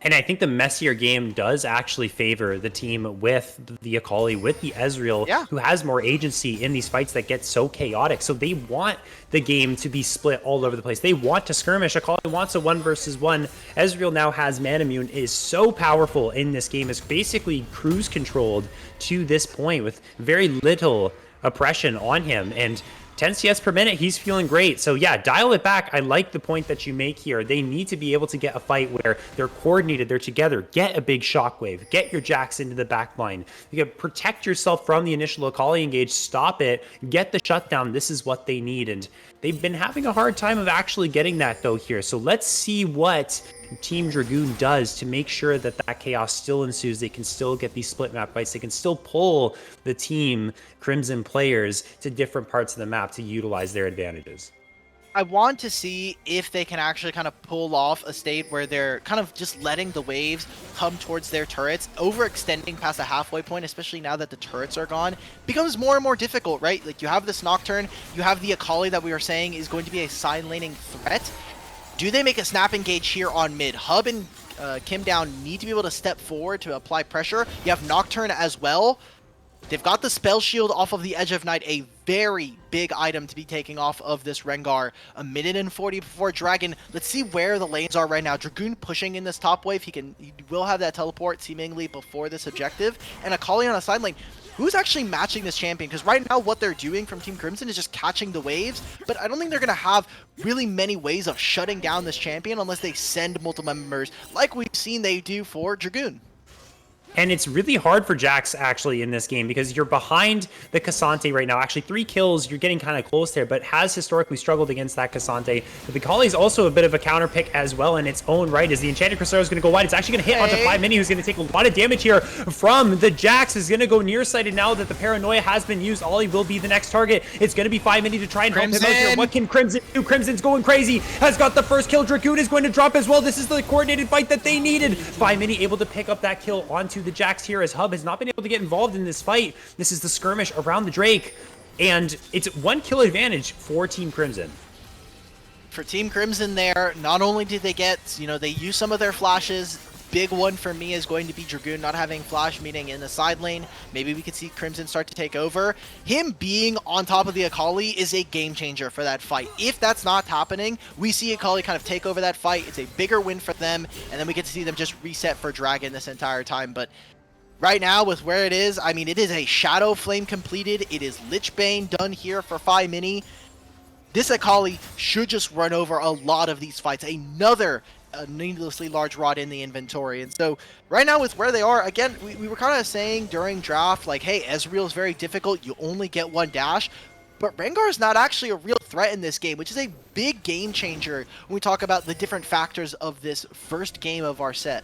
Speaker 1: And I think the messier game does actually favor the team with the Akali, with the Ezreal, who has more agency in these fights that get so chaotic. So they want the game to be split all over the place. They want to skirmish. Akali wants a 1 versus 1. Ezreal now has Manamune, is so powerful in this game. Is basically cruise controlled to this point with very little oppression on him. And 10 CS per minute, he's feeling great. So yeah, dial it back. I like the point that you make here. They need to be able to get a fight where they're coordinated, they're together. Get a big shockwave, get your Jax into the back line. You can protect yourself from the initial Akali engage, stop it, get the shutdown. This is what they need. And they've been having a hard time of actually getting that though here. So let's see what Team Dragoon does to make sure that that chaos still ensues. They can still get these split map fights. They can still pull the Team Crimson players to different parts of the map to utilize their advantages.
Speaker 2: I want to see if they can actually kind of pull off a state where they're kind of just letting the waves come towards their turrets. Overextending past the halfway point, especially now that the turrets are gone, becomes more and more difficult, right? Like, you have this Nocturne, you have the Akali that we were saying is going to be a side laning threat. Do they make a snap engage here on mid? Hub and Kim Down need to be able to step forward to apply pressure. You have Nocturne as well. They've got the spell shield off of the Edge of Night, a very big item to be taking off of this Rengar. A minute and 40 before Dragon. Let's see where the lanes are right now. Dragoon pushing in this top wave. He will have that teleport seemingly before this objective. And Akali on a side lane. Who's actually matching this champion? Because right now what they're doing from Team Crimson is just catching the waves, but I don't think they're going to have really many ways of shutting down this champion unless they send multiple members like we've seen they do for Dragoon.
Speaker 1: And it's really hard for Jax actually in this game because you're behind the Cassante right now. Actually, 3 kills, you're getting kind of close there, but has historically struggled against that Cassante. But the Akali is also a bit of a counter pick as well in its own right. As the Enchanted Crystal is going to go wide, it's actually going to hit onto 5 Mini, who's going to take a lot of damage here from the Jax. Is going to go nearsighted now that the Paranoia has been used. Ollie will be the next target. It's going to be 5 Mini to try and help him out here. What can Crimson do? Crimson's going crazy. Has got the first kill. Dragoon is going to drop as well. This is the coordinated fight that they needed. 5 Mini able to pick up that kill onto the Jax here as Hub has not been able to get involved in this fight. This is the skirmish around the Drake, and it's 1 kill advantage for Team Crimson.
Speaker 2: For Team Crimson there, not only did they get, they use some of their flashes. Big one for me is going to be Dragoon not having flash, meaning in the side lane. Maybe we could see Crimson start to take over. Him being on top of the Akali is a game changer for that fight. If that's not happening, we see Akali kind of take over that fight. It's a bigger win for them, and then we get to see them just reset for Dragon this entire time. But right now, with where it is, I mean, it is a Shadow Flame completed. It is Lich Bane done here for 5 Mini. This Akali should just run over a lot of these fights. Another needlessly large rod in the inventory. And so right now with where they are, again, we were kind of saying during draft, like, hey, Ezreal is very difficult. You only get 1 dash. But Rengar is not actually a real threat in this game, which is a big game changer when we talk about the different factors of this first game of our set.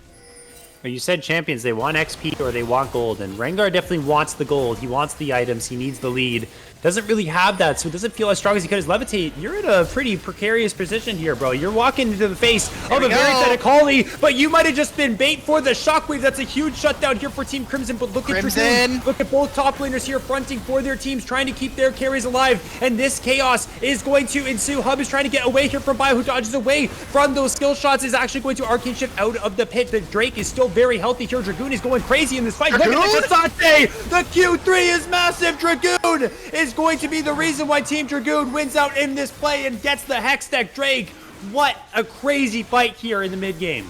Speaker 1: You said champions, they want XP or they want gold, and Rengar definitely wants the gold. He wants the items, he needs the lead. Doesn't really have that, so it doesn't feel as strong as he could as Levitate. You're in a pretty precarious position here, bro. You're walking into the face of a very dead Akali, but you might have just been bait for the shockwave. That's a huge shutdown here for Team Crimson, but look at Dragoon. Look at both top laners here fronting for their teams, trying to keep their carries alive, and this chaos is going to ensue. Hub is trying to get away here from Bio, who dodges away from those skill shots, is actually going to Arcane Shift out of the pit. The Drake is still very healthy here. Dragoon is going crazy in this fight.
Speaker 2: Dragoon?
Speaker 1: Look at the Cassante! The Q3 is massive! Dragoon is going to be the reason why Team Dragoon wins out in this play and gets the Hextech Drake. What a crazy fight here in the mid game.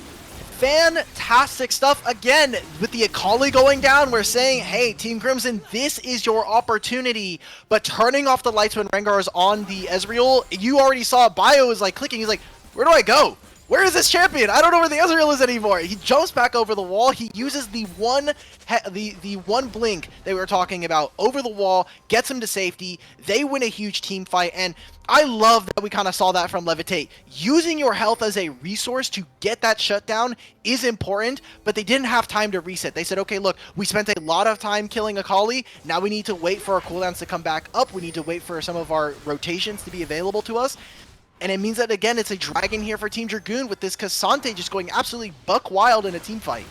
Speaker 2: Fantastic stuff. Again, with the Akali going down, we're saying, hey, Team Crimson, this is your opportunity. But turning off the lights when Rengar is on the Ezreal, you already saw Bio is like clicking. He's like, where do I go? Where is this champion? I don't know where the Ezreal is anymore. He jumps back over the wall. He uses the one blink they were talking about over the wall, gets him to safety. They win a huge team fight, and I love that we kind of saw that from Levitate. Using your health as a resource to get that shutdown is important, but they didn't have time to reset. They said, okay, look, we spent a lot of time killing Akali. Now we need to wait for our cooldowns to come back up. We need to wait for some of our rotations to be available to us. And it means that, again, it's a Dragon here for Team Dragoon with this Cassante just going absolutely buck wild in a team fight.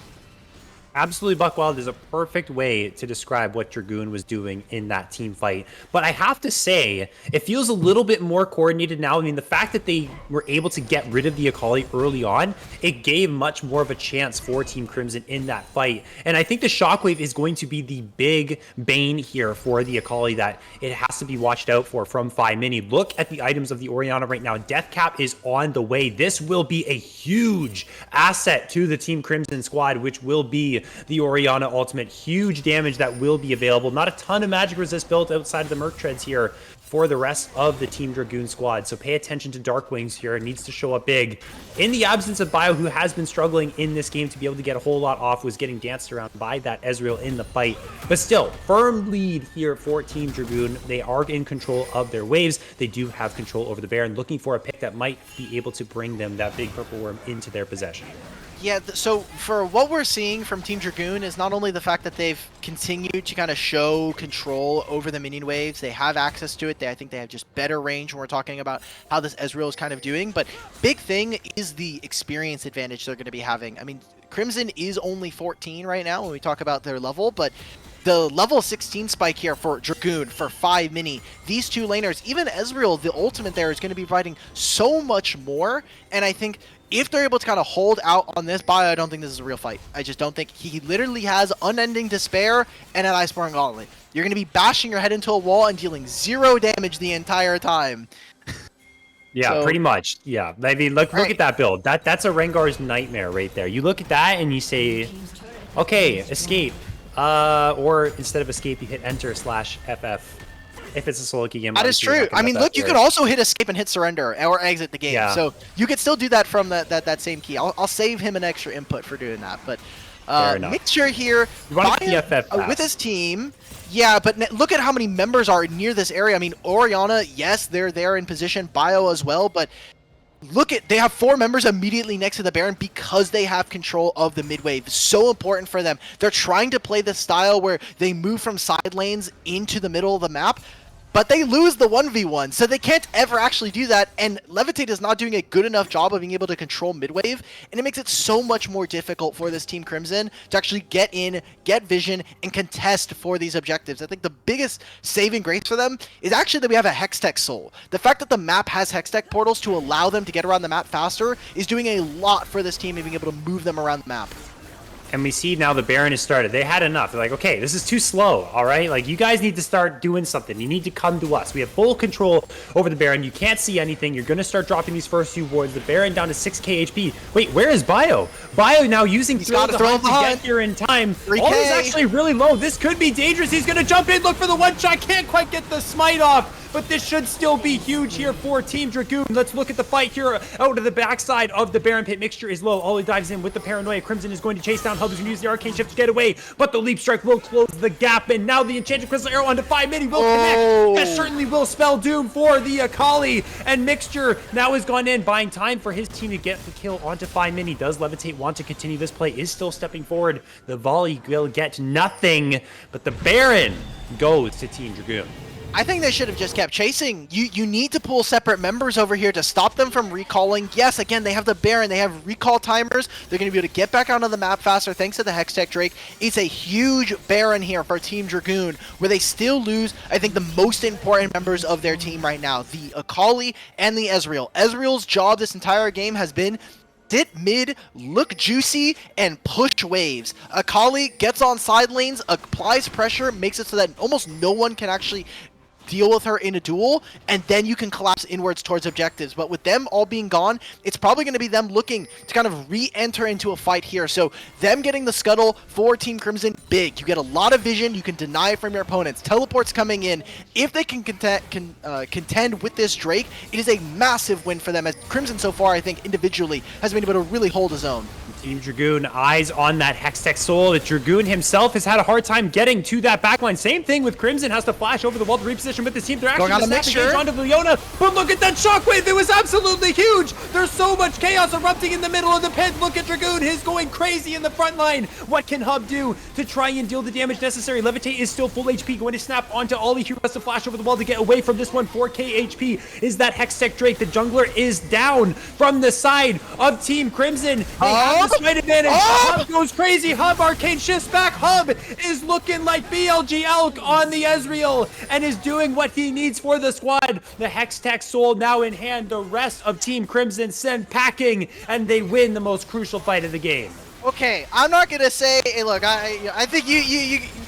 Speaker 1: Absolutely buck wild is a perfect way to describe what Dragoon was doing in that team fight. But I have to say, it feels a little bit more coordinated now. I mean, the fact that they were able to get rid of the Akali early on, it gave much more of a chance for Team Crimson in that fight. And I think the Shockwave is going to be the big bane here for the Akali that it has to be watched out for from 5 Mini. Look at the items of the Orianna right now. Death Cap is on the way. This will be a huge asset to the Team Crimson squad, which will be using the Orianna ultimate. Huge damage that will be available. Not a ton of magic resist built outside of the Merc Treads here for the rest of the Team Dragoon squad. So pay attention to Dark Wings here. It needs to show up big. In the absence of Bio, who has been struggling in this game to be able to get a whole lot off, was getting danced around by that Ezreal in the fight. But still, firm lead here for Team Dragoon. They are in control of their waves. They do have control over the Baron, looking for a pick that might be able to bring them that big purple worm into their possession.
Speaker 2: Yeah, so for what we're seeing from Team Dragoon is not only the fact that they've continued to kind of show control over the minion waves, they have access to it, I think they have just better range when we're talking about how this Ezreal is kind of doing, but big thing is the experience advantage they're going to be having. I mean, Crimson is only 14 right now when we talk about their level, but the level 16 spike here for Dragoon, for 5 mini, these two laners, even Ezreal, the ultimate there is going to be providing so much more, and I think if they're able to kind of hold out on this Bio, I don't think this is a real fight. I just don't think. He literally has unending despair and an Iceborne Gauntlet. You're going to be bashing your head into a wall and dealing 0 damage the entire time.
Speaker 1: Yeah, so, pretty much. Yeah, I mean, look at that build. That's a Rengar's nightmare right there. You look at that and you say, okay, escape. Or instead of escape, you hit enter/FF. If it's a solo queue game.
Speaker 2: That is true. I mean, look, you could also hit escape and hit surrender or exit the game. Yeah. So you could still do that from that same key. I'll save him an extra input for doing that. But Mixture here with his team. Yeah, but look at how many members are near this area. I mean, Orianna, yes, they're there in position. Bio as well, but look at, they have 4 members immediately next to the Baron because they have control of the mid wave. So important for them. They're trying to play the style where they move from side lanes into the middle of the map, but they lose the 1v1, so they can't ever actually do that, and Levitate is not doing a good enough job of being able to control midwave, and it makes it so much more difficult for this Team Crimson to actually get in, get vision, and contest for these objectives. I think the biggest saving grace for them is actually that we have a Hextech Soul. The fact that the map has Hextech portals to allow them to get around the map faster is doing a lot for this team and being able to move them around the map.
Speaker 1: And we see now the Baron has started. They had enough. They're like, okay, this is too slow, all right? Like, you guys need to start doing something. You need to come to us. We have full control over the Baron. You can't see anything. You're going to start dropping these first few wards. The Baron down to 6k HP. Wait, where is Bio? Bio now using Thrill to get here in time. All is actually really low. This could be dangerous. He's going to jump in, look for the one shot. Can't quite get the smite off. But this should still be huge here for Team Dragoon. Let's look at the fight here out of the backside of the Baron Pit. Mixture is low. Ollie dives in with the Paranoia. Crimson is going to chase down Hub. He's going to use the Arcane Shift to get away. But the Leap Strike will close the gap. And now the Enchanted Crystal Arrow onto 5 mid. He will connect. That certainly will spell doom for the Akali. And Mixture now has gone in, buying time for his team to get the kill onto 5 mid. He does Levitate want to continue this play. Is still stepping forward. The volley will get nothing. But the Baron goes to Team Dragoon.
Speaker 2: I think they should have just kept chasing. You need to pull separate members over here to stop them from recalling. Yes, again, they have the Baron. They have recall timers. They're going to be able to get back onto the map faster thanks to the Hextech Drake. It's a huge Baron here for Team Dragoon, where they still lose, I think, the most important members of their team right now, the Akali and the Ezreal. Ezreal's job this entire game has been sit mid, look juicy, and push waves. Akali gets on side lanes, applies pressure, makes it so that almost no one can actually deal with her in a duel, and then you can collapse inwards towards objectives. But with them all being gone, it's probably going to be them looking to kind of re-enter into a fight here. So them getting the scuttle for Team Crimson, big. You get a lot of vision. You can deny it from your opponents. Teleports coming in. If they can contend with this Drake, it is a massive win for them, as Crimson so far, I think, individually has been able to really hold his own.
Speaker 1: Team Dragoon eyes on that Hextech Soul. The Dragoon himself has had a hard time getting to that backline. Same thing with Crimson, has to flash over the wall to reposition with this team. They're actually going to snap the onto Leona, but look at that shockwave. It was absolutely huge. There's so much chaos erupting in the middle of the pit. Look at Dragoon. He's going crazy in the front line. What can Hub do to try and deal the damage necessary? Levitate is still full HP, going to snap onto Ollie. He has to flash over the wall to get away from this one. 4k HP is that Hextech Drake. The jungler is down from the side of Team Crimson. They have the smite advantage. Hub goes crazy. Hub arcane shifts back. Hub is looking like BLG Elk on the Ezreal and is doing what he needs for the squad. The Hextech Soul now in hand. The rest of Team Crimson send packing, and they win the most crucial fight of the game.
Speaker 2: Okay, I'm not gonna say, hey, look, I think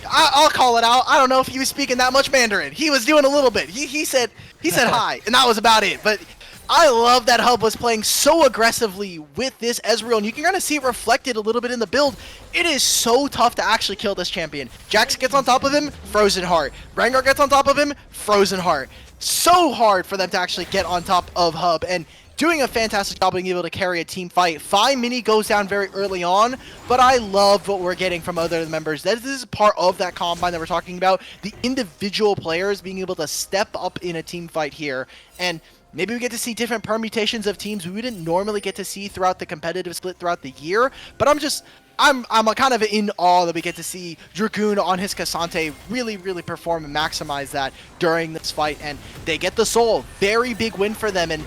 Speaker 2: I'll call it out. I don't know if he was speaking that much Mandarin. He was doing a little bit. He said hi, and that was about it. But I love that Hub was playing so aggressively with this Ezreal, and you can kind of see it reflected a little bit in the build. It is so tough to actually kill this champion. Jax gets on top of him, Frozen Heart. Rengar gets on top of him, Frozen Heart. So hard for them to actually get on top of Hub, and doing a fantastic job being able to carry a team fight. Mini goes down very early on, but I love what we're getting from other members. This is part of that Combine that we're talking about. The individual players being able to step up in a team fight here, and maybe we get to see different permutations of teams we wouldn't normally get to see throughout the competitive split throughout the year. But I'm kind of in awe that we get to see Dragoon on his Cassante really perform and maximize that during this fight. And they get the soul. Very big win for them, and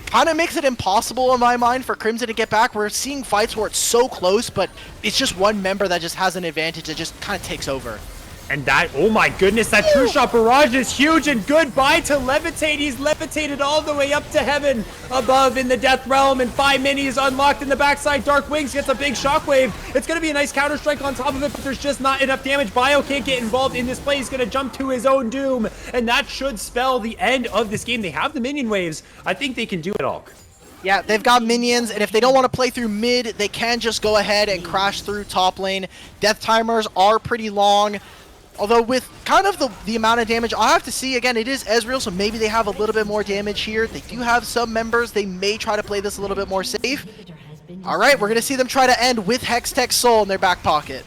Speaker 2: kind of makes it impossible in my mind for Crimson to get back. We're seeing fights where it's so close, but it's just one member that just has an advantage that just kind of takes over.
Speaker 1: And that, oh my goodness, that True Shot Barrage is huge, and goodbye to Levitate. He's levitated all the way up to heaven above in the Death Realm, and 5 minis unlocked in the backside. Dark Wings gets a big shockwave. It's going to be a nice counter strike on top of it, but there's just not enough damage. Bio can't get involved in this play. He's going to jump to his own doom, and that should spell the end of this game. They have the minion waves. I think they can do it all.
Speaker 2: Yeah, they've got minions, and if they don't want to play through mid, they can just go ahead and crash through top lane. Death timers are pretty long. Although with kind of the amount of damage, I'll have to see. Again, it is Ezreal, so maybe they have a little bit more damage here. They do have some members. They may try to play this a little bit more safe. All right, we're going to see them try to end with Hextech Soul in their back pocket.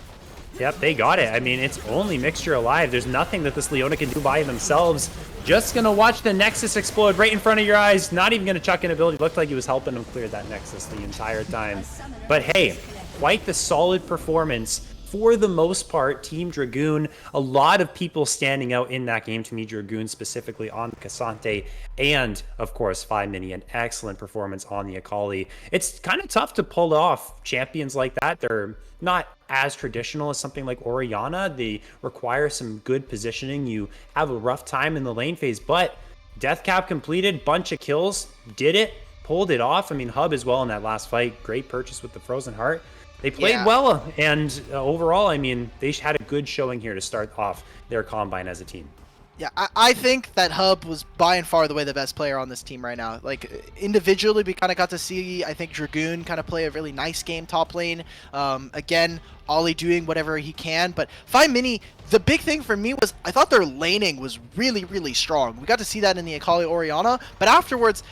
Speaker 1: Yep, they got it. I mean, it's only Mixture alive. There's nothing that this Leona can do by themselves. Just going to watch the Nexus explode right in front of your eyes. Not even going to chuck an ability. Looked like he was helping him clear that Nexus the entire time. But hey, quite the solid performance. For the most part, Team Dragoon, a lot of people standing out in that game. To me, Dragoon specifically on Cassante, and of course, 5 mini, an excellent performance on the Akali. It's kind of tough to pull off champions like that. They're not as traditional as something like Orianna. They require some good positioning. You have a rough time in the lane phase, but Death Cap completed, bunch of kills, did it, pulled it off. I mean, Hub as well in that last fight. Great purchase with the Frozen Heart. They played well, and overall, I mean, they had a good showing here to start off their Combine as a team.
Speaker 2: Yeah, I think that Hub was by and far the way the best player on this team right now. Like, individually, we kind of got to see, I think, Dragoon kind of play a really nice game top lane. Again, Ollie doing whatever he can, but 5 mini, the big thing for me was I thought their laning was really strong. We got to see that in the Akali Orianna, but afterwards,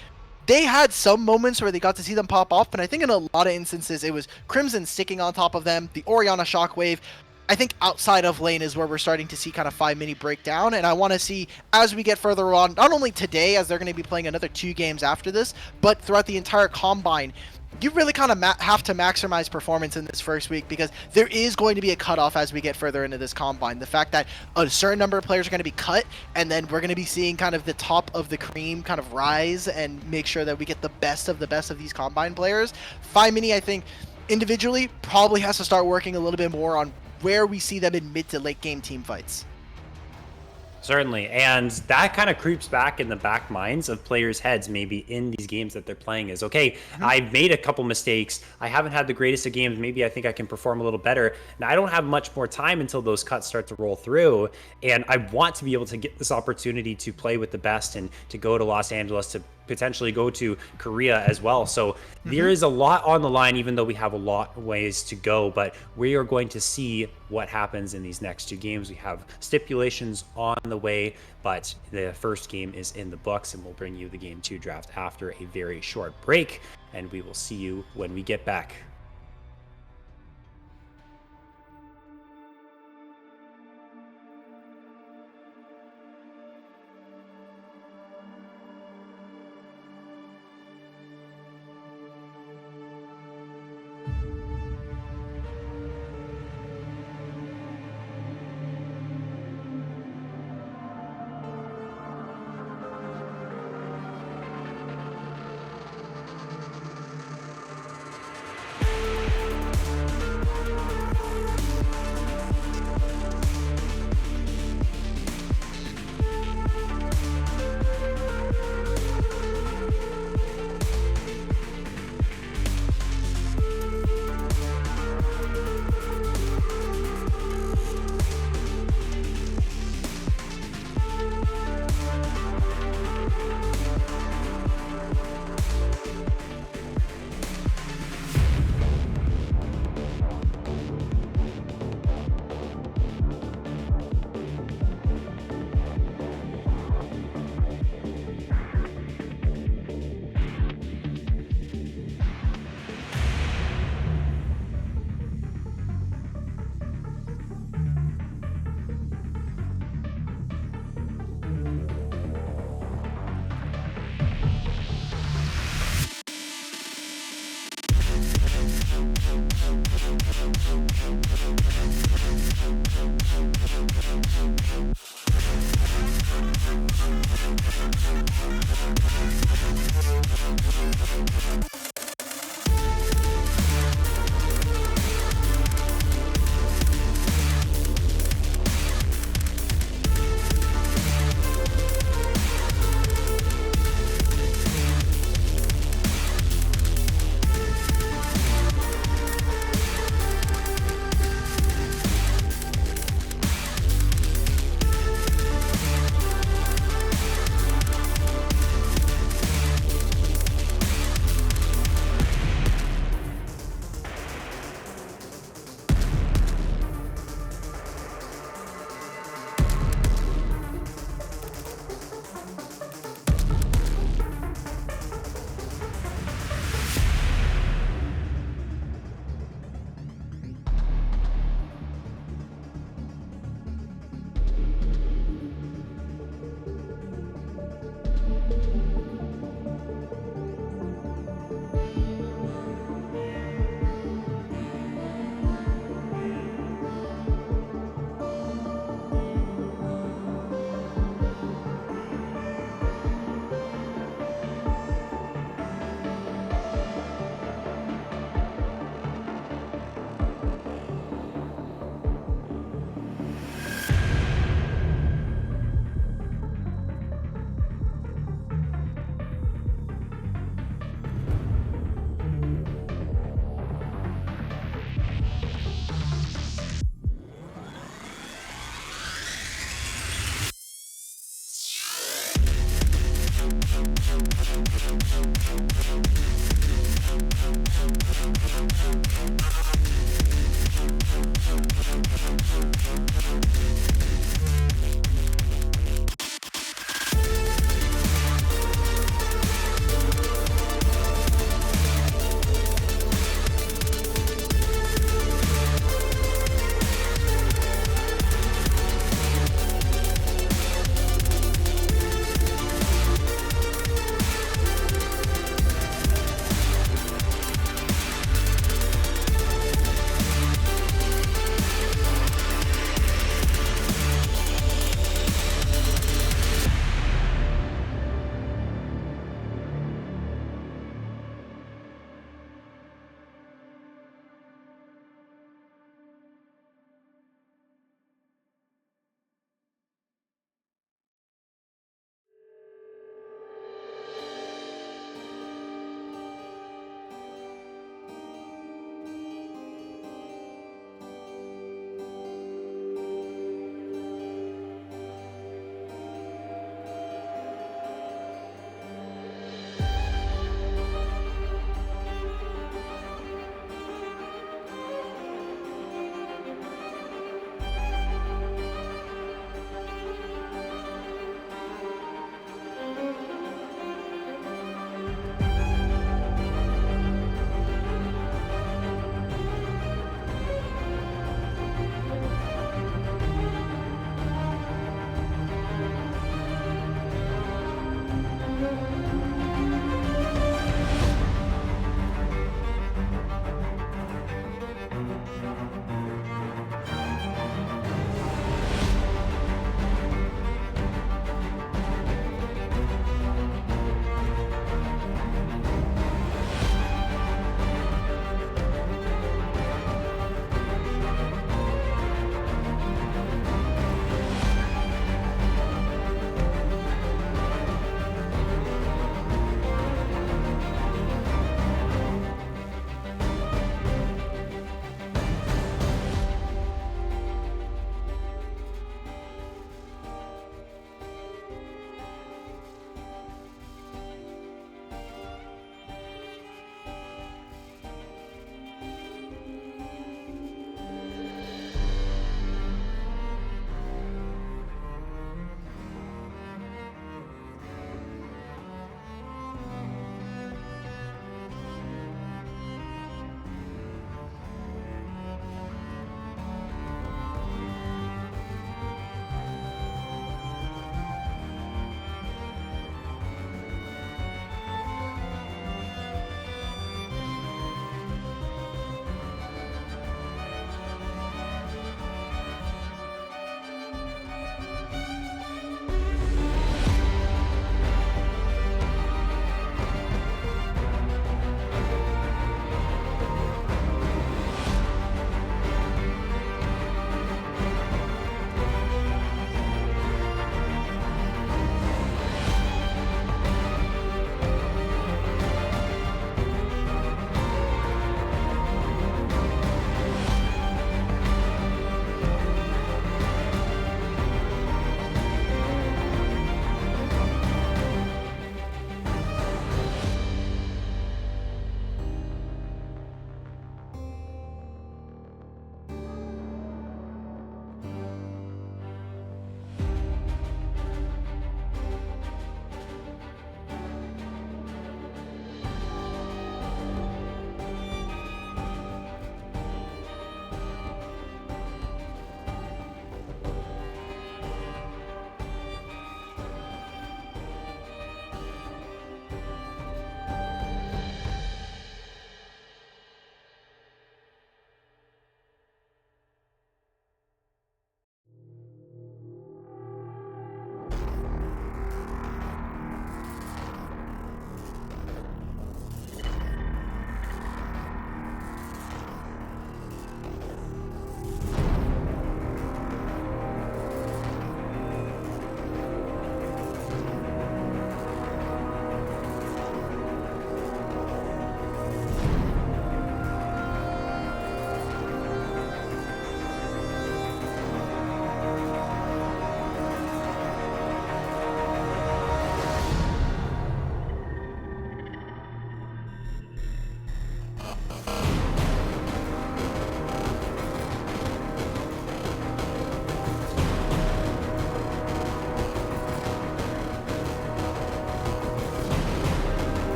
Speaker 2: they had some moments where they got to see them pop off, but I think in a lot of instances it was Crimson sticking on top of them, the Orianna shockwave. I think outside of lane is where we're starting to see kind of 5 mini breakdown, and I want to see as we get further on, not only today as they're going to be playing another 2 games after this, but throughout the entire Combine. You really kind of have to maximize performance in this first week, because there is going to be a cutoff as we get further into this Combine. The fact that a certain number of players are going to be cut, and then we're going to be seeing kind of the top of the cream kind of rise and make sure that we get the best of these Combine players. 5 mini, I think, individually probably has to start working a little bit more on where we see them in mid to late game team fights.
Speaker 1: Certainly, and that kind of creeps back in the back minds of players' heads maybe in these games that they're playing is, okay, I've made a couple mistakes, I haven't had the greatest of games, maybe I think I can perform a little better. Now, I don't have much more time until those cuts start to roll through, and I want to be able to get this opportunity to play with the best and to go to Los Angeles, to potentially go to Korea as well. So there is a lot on the line, even though we have a lot of ways to go, but we are going to see what happens in these next 2 games. We have stipulations on the way, but the first game is in the books, and we'll bring you the Game 2 draft after a very short break, and we will see you when we get back.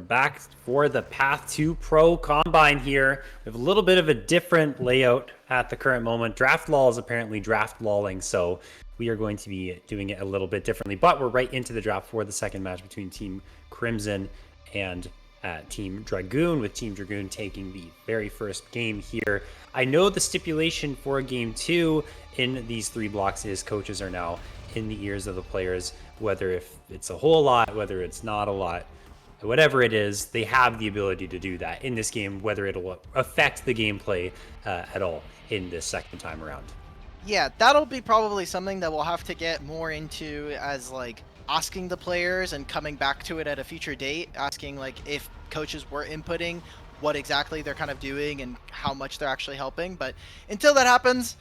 Speaker 1: We're back for the Path2Pro Combine here. We have a little bit of a different layout at the current moment. Draft lull is apparently draft lulling, so we are going to be doing it a little bit differently. But we're right into the draft for the second match between Team Crimson and Team Dragoon, with Team Dragoon taking the very first game here. I know the stipulation for game 2 in these 3 blocks is coaches are now in the ears of the players, whether if it's a whole lot, whether it's not a lot. Whatever it is, they have the ability to do that in this game, whether it'll affect the gameplay at all in this second time around.
Speaker 2: Yeah, that'll be probably something that we'll have to get more into, as like asking the players and coming back to it at a future date, asking like if coaches were inputting what exactly they're kind of doing and how much they're actually helping. But until that happens,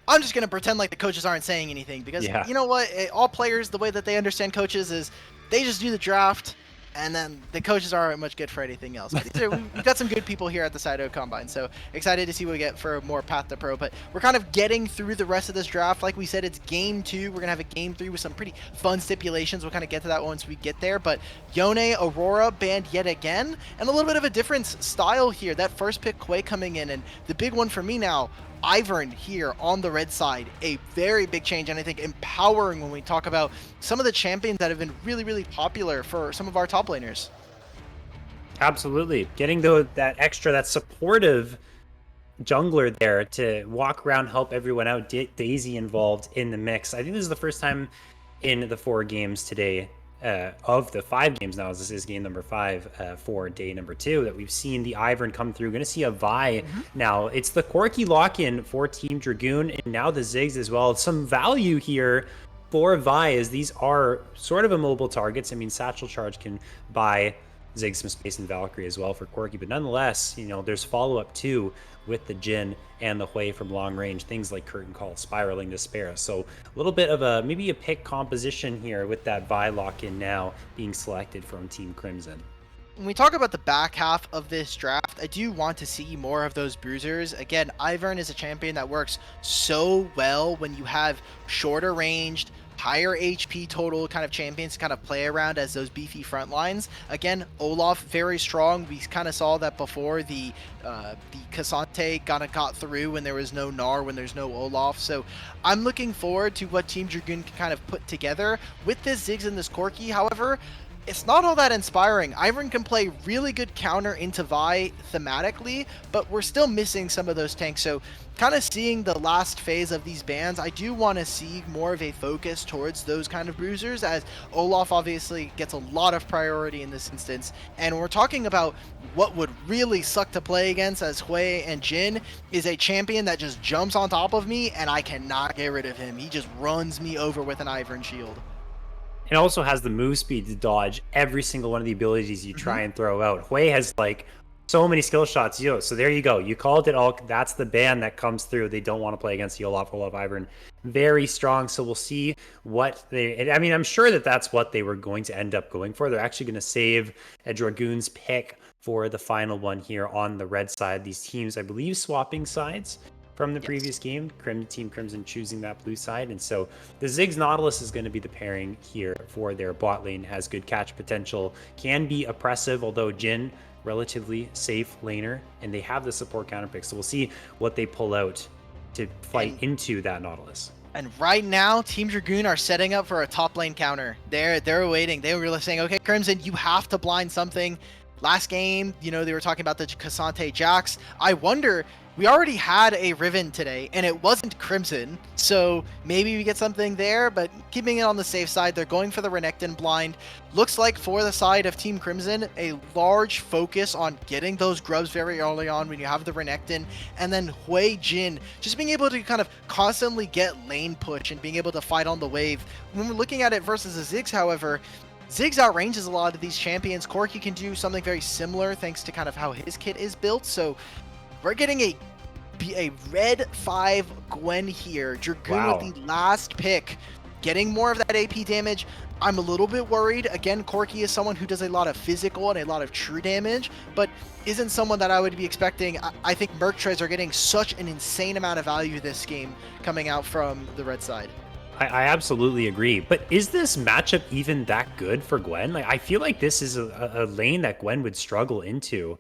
Speaker 2: I'm just going to pretend like the coaches aren't saying anything, because you know what? All players, the way that they understand coaches is they just do the draft, and then the coaches aren't much good for anything else. We've got some good people here at the Path2Pro Combine, so excited to see what we get for more Path2Pro. But we're kind of getting through the rest of this draft. Like we said, it's game 2. We're going to have a game 3 with some pretty fun stipulations. We'll kind of get to that once we get there. But Yone, Aurora banned yet again, and a little bit of a different style here. That first pick, Quay, coming in, and the big one for me now, Ivern here on the red side, a very big change, and I think empowering when we talk about some of the champions that have been really, really popular for some of our top laners.
Speaker 1: Absolutely. Getting that supportive jungler there to walk around, help everyone out, Daisy involved in the mix. I think this is the first time in the 4 games today, of the 5 games now, as this is game number 5 for day number 2, that we've seen the Ivern come through. Going to see a Vi now. It's the Corki lock-in for Team Dragoon, and now the Ziggs as well. Some value here for Vi, as these are sort of immobile targets. I mean, Satchel Charge can buy Ziggs some space and Valkyrie as well for Corki, but nonetheless, you know, there's follow-up too with the Jhin and the Hui from long range, things like Curtain Call, Spiraling Despair. So a little bit of maybe a pick composition here with that Vi lock-in now being selected from Team Crimson.
Speaker 2: When we talk about the back half of this draft, I do want to see more of those bruisers. Again, Ivern is a champion that works so well when you have shorter ranged, higher HP total kind of champions to kind of play around as those beefy front lines. Again, Olaf very strong. We kind of saw that before the Cassante got through when there was no Gnar, when there's no Olaf. So I'm looking forward to what Team Dragoon can kind of put together with this Ziggs and this Corki. However, it's not all that inspiring. Ivern can play really good counter into Vi thematically, but we're still missing some of those tanks. So kind of seeing the last phase of these bans, I do want to see more of a focus towards those kind of bruisers, as Olaf obviously gets a lot of priority in this instance. And we're talking about what would really suck to play against, as Hui and Jhin is a champion that just jumps on top of me and I cannot get rid of him. He just runs me over with an Ivern shield.
Speaker 1: It also has the move speed to dodge every single one of the abilities you try and throw out. Hui has like so many skill shots. So there you go. You called it all. That's the ban that comes through. They don't want to play against the Olaf Ivern. Very strong. So we'll see what I mean, I'm sure that that's what they were going to end up going for. They're actually going to save a Dragoon's pick for the final one here on the red side. These teams, I believe, swapping sides from the previous game. Team Crimson choosing that blue side, and so the Ziggs Nautilus is going to be the pairing here for their bot lane. Has good catch potential, can be oppressive, although Jhin relatively safe laner, and they have the support counter pick, so we'll see what they pull out to fight into that Nautilus.
Speaker 2: And right now, Team Dragoon are setting up for a top lane counter. They're waiting. They were really saying, okay, Crimson, you have to blind something. Last game, you know, they were talking about the Cassante Jax. I wonder, we already had a Riven today, and it wasn't Crimson, so maybe we get something there, but keeping it on the safe side, they're going for the Renekton blind. Looks like for the side of Team Crimson, a large focus on getting those grubs very early on when you have the Renekton, and then Hui Jhin, just being able to kind of constantly get lane push and being able to fight on the wave. When we're looking at it versus the Ziggs, however, Ziggs outranges a lot of these champions. Corki can do something very similar thanks to kind of how his kit is built, so we're getting a red 5 Gwen here. Dragoon with the last pick, getting more of that AP damage. I'm a little bit worried. Again, Corki is someone who does a lot of physical and a lot of true damage, but isn't someone that I would be expecting. I think Merc Treads are getting such an insane amount of value this game coming out from the red side.
Speaker 1: I absolutely agree. But is this matchup even that good for Gwen? Like, I feel like this is a lane that Gwen would struggle into.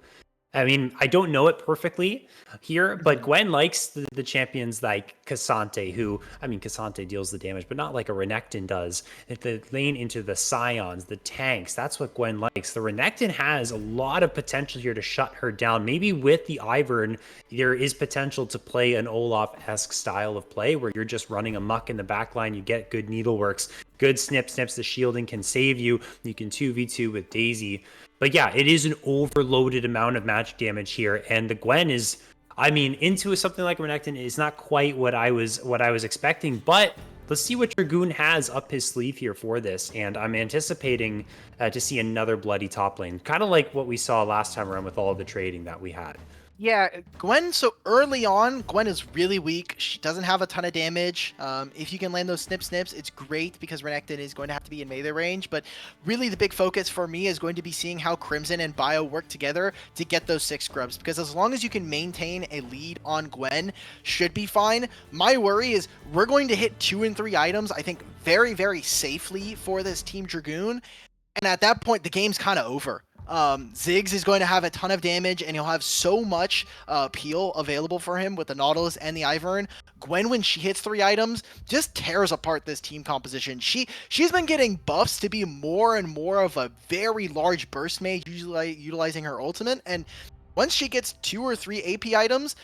Speaker 1: I mean, I don't know it perfectly here, but Gwen likes the champions like Cassante, who, I mean, Cassante deals the damage, but not like a Renekton does. If the lane into the Scions, the tanks, that's what Gwen likes. The Renekton has a lot of potential here to shut her down. Maybe with the Ivern, there is potential to play an Olaf-esque style of play where you're just running amok in the backline, you get good needleworks, good snips, the shielding can save you. You can 2v2 with Daisy. But yeah, it is an overloaded amount of magic damage here, and the Gwen is, I mean, into something like Renekton is not quite what I was expecting. But let's see what Dragoon has up his sleeve here for this, and I'm anticipating to see another bloody top lane, kind of like what we saw last time around with all of the trading that we had.
Speaker 2: Yeah, Gwen, so early on, Gwen is really weak. She doesn't have a ton of damage. If you can land those snips, it's great because Renekton is going to have to be in melee range. But really the big focus for me is going to be seeing how Crimson and Bio work together to get those 6 scrubs. Because as long as you can maintain a lead on Gwen, should be fine. My worry is we're going to hit 2 and 3 items, I think, very, very safely for this Team Dragoon. And at that point, the game's kind of over. Ziggs is going to have a ton of damage, and he'll have so much peel available for him with the Nautilus and the Ivern. Gwen, when she hits 3 items, just tears apart this team composition. She's been getting buffs to be more and more of a very large burst mage, usually utilizing her ultimate. And once she gets 2 or 3 AP items,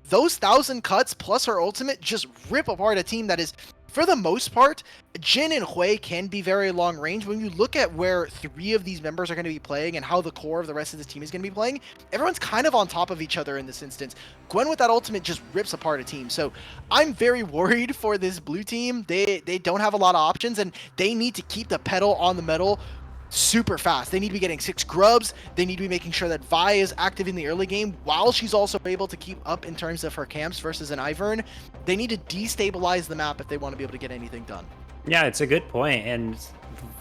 Speaker 2: those 1,000 cuts plus her ultimate just rip apart a team that is, for the most part, Jin and Hui can be very long range. When you look at where 3 of these members are going to be playing and how the core of the rest of this team is going to be playing, everyone's kind of on top of each other in this instance. Gwen with that ultimate just rips apart a team. So I'm very worried for this blue team. They don't have a lot of options, and they need to keep the pedal on the metal super fast. They need to be getting 6 grubs. They need to be making sure that Vi is active in the early game while she's also able to keep up in terms of her camps versus an Ivern. They need to destabilize the map if they want to be able to get anything done.
Speaker 1: Yeah, it's a good point. And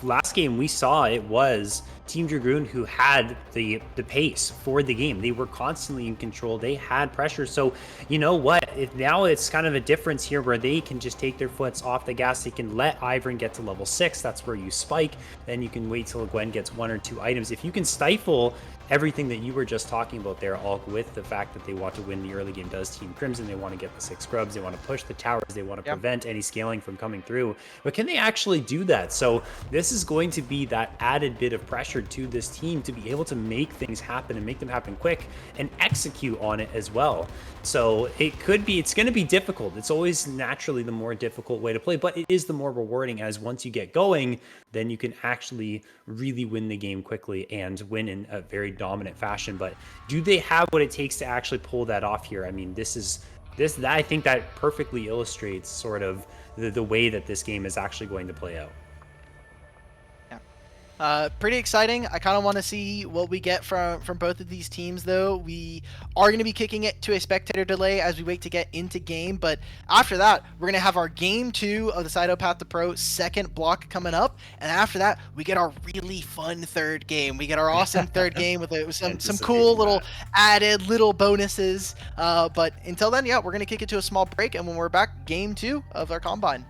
Speaker 1: last game we saw it was Team Dragoon who had the pace for the game. They were constantly in control. They had pressure. So you know what? Now it's kind of a difference here where they can just take their foots off the gas. They can let Ivern get to level 6. That's where you spike. Then you can wait till Gwen gets 1 or 2 items. If you can stifle everything that you were just talking about there, all with the fact that they want to win the early game, does Team Crimson. They want to get the 6 scrubs. They want to push the towers. They want to prevent any scaling from coming through. But can they actually do that? So this is going to be that added bit of pressure to this team to be able to make things happen and make them happen quick and execute on it as well. So it's going to be difficult. It's always naturally the more difficult way to play, but it is the more rewarding, as once you get going, then you can actually really win the game quickly and win in a very dominant fashion. But do they have what it takes to actually pull that off here? I mean, I think that perfectly illustrates sort of the way that this game is actually going to play out.
Speaker 2: Pretty exciting. I kind of want to see what we get from both of these teams, though. We are going to be kicking it to a spectator delay as we wait to get into game. But after that, we're going to have our game 2 of the Saito Path2Pro second block coming up. And after that, we get our really fun third game. We get our awesome third game with some cool little added little bonuses. But until then, yeah, we're going to kick it to a small break. And when we're back, game 2 of our Combine.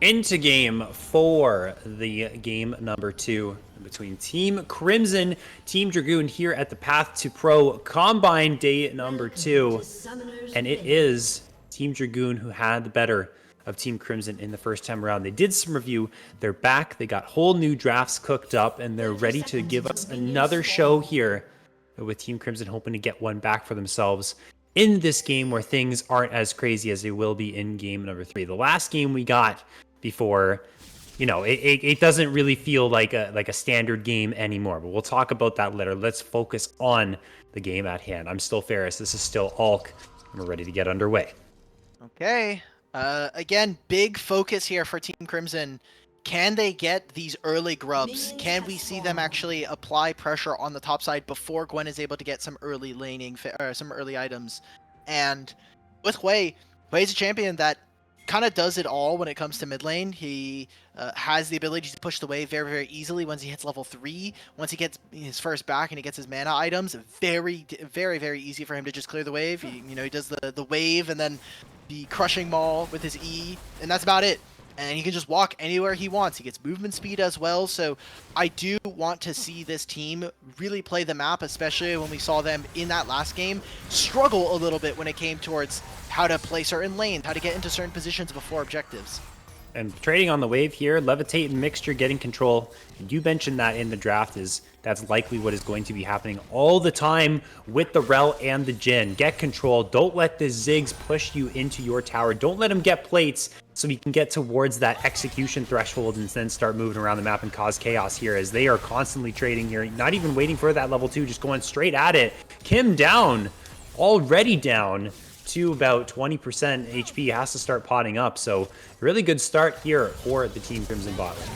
Speaker 1: Into game 4, the game number 2 between Team Crimson, Team Dragoon here at the Path2Pro Combine day number 2. And it is Team Dragoon who had the better of Team Crimson in the first time around. They did some review. They're back. They got whole new drafts cooked up, and they're ready to give us another show here with Team Crimson hoping to get one back for themselves in this game where things aren't as crazy as they will be in game number 3. The last game we got before, you know, it doesn't really feel like a standard game anymore, but we'll talk about that later. Let's focus on the game at hand. I'm still Ferris. This is still Alk. We're ready to get underway.
Speaker 2: Okay. Again, big focus here for Team Crimson. Can they get these early grubs? Can we see them actually apply pressure on the top side before Gwen is able to get some early laning, some early items? And with Wei, Wei's a champion that kind of does it all when it comes to mid lane. He has the ability to push the wave very, very easily once he hits level 3. Once he gets his first back and he gets his mana items, very, very easy for him to just clear the wave. He does the wave and then the crushing maul with his E, and that's about it. And he can just walk anywhere he wants. He gets movement speed as well. So I do want to see this team really play the map, especially when we saw them in that last game struggle a little bit when it came towards how to play certain lanes, how to get into certain positions before objectives.
Speaker 1: And trading on the wave here, Levitate and Mixture getting control. You mentioned that in the draft that's likely what is going to be happening all the time with the Rel and the Jhin. Get control. Don't let the Ziggs push you into your tower. Don't let him get plates so he can get towards that execution threshold and then start moving around the map and cause chaos here as they are constantly trading here. Not even waiting for that level 2, just going straight at it. Kim down, already down to about 20% HP, has to start potting up. So really good start here for the Team Crimson bot lane.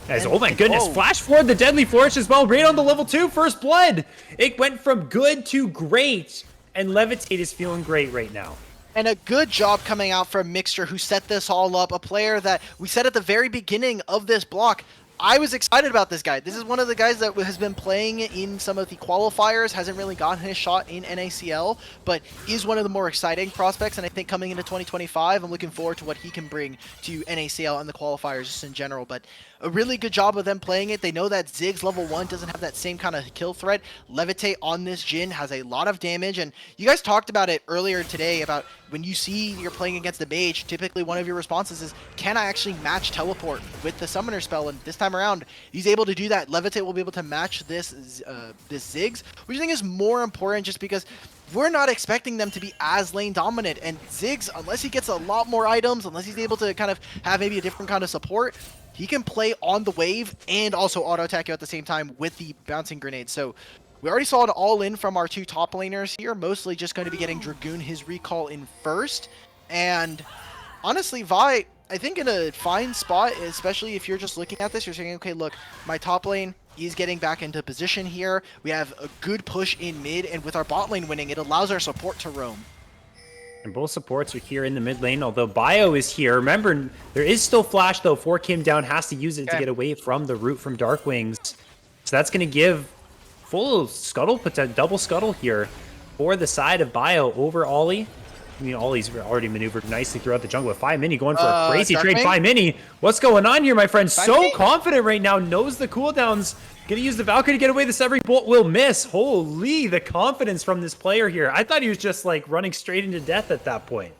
Speaker 1: As, oh my goodness, flash forward the Deadly Flourish as well, right on the level 2, first blood. It went from good to great, and Levitate is feeling great right now.
Speaker 2: And a good job coming out from Mixture, who set this all up. A player that we said at the very beginning of this block, I was excited about this guy. This is one of the guys that has been playing in some of the qualifiers, hasn't really gotten his shot in NACL, but is one of the more exciting prospects. And I think coming into 2025, I'm looking forward to what he can bring to NACL and the qualifiers just in general. But a really good job of them playing it. They know that Ziggs level 1 doesn't have that same kind of kill threat. Levitate on this Jhin has a lot of damage, and you guys talked about it earlier today about when you see you're playing against the mage, typically one of your responses is, can I actually match teleport with the summoner spell? And this time around, he's able to do that. Levitate will be able to match this Ziggs, which I think is more important just because we're not expecting them to be as lane dominant. And Ziggs, unless he gets a lot more items, unless he's able to kind of have maybe a different kind of support, he can play on the wave and also auto-attack you at the same time with the bouncing grenade. So we already saw it all in from our 2 top laners here, mostly just going to be getting Dragoon his recall in first. And honestly, Vi, I think in a fine spot, especially if you're just looking at this, you're saying, okay, look, my top lane is getting back into position here. We have a good push in mid, and with our bot lane winning, it allows our support to roam.
Speaker 1: And both supports are here in the mid lane, although Bio is here. Remember, there is still flash, though, for Kim down. Has to use it to get away from the root from Darkwings. So that's going to give full scuttle, double scuttle here for the side of Bio over Ollie. I mean, Ollie's already maneuvered nicely throughout the jungle with 5 mini going for a crazy trade. 5 mini. What's going on here, my friend? So confident right now, knows the cooldowns. Gonna use the Valkyrie to get away. The Severing Bolt will miss. Holy, the confidence from this player here. I thought he was just like running straight into death at that point.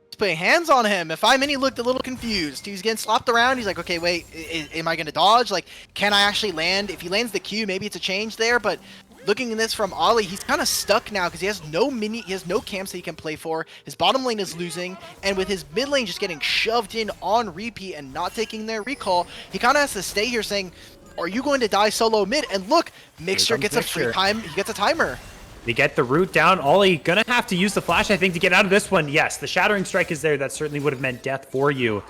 Speaker 2: He's putting hands on him. If Mini looked a little confused, he's getting slapped around. He's like, okay, wait, am I gonna dodge? Like, can I actually land? If he lands the Q, maybe it's a change there, but looking at this from Ollie, he's kind of stuck now because he has no camps that he can play for. His bottom lane is losing, and with his mid lane just getting shoved in on repeat and not taking their recall, he kind of has to stay here saying, are you going to die solo mid? And look, Mixture gets a free time. He gets a timer.
Speaker 1: They get the root down. Ollie gonna have to use the flash, I think, to get out of this one. Yes, the Shattering Strike is there. That certainly would have meant death for you.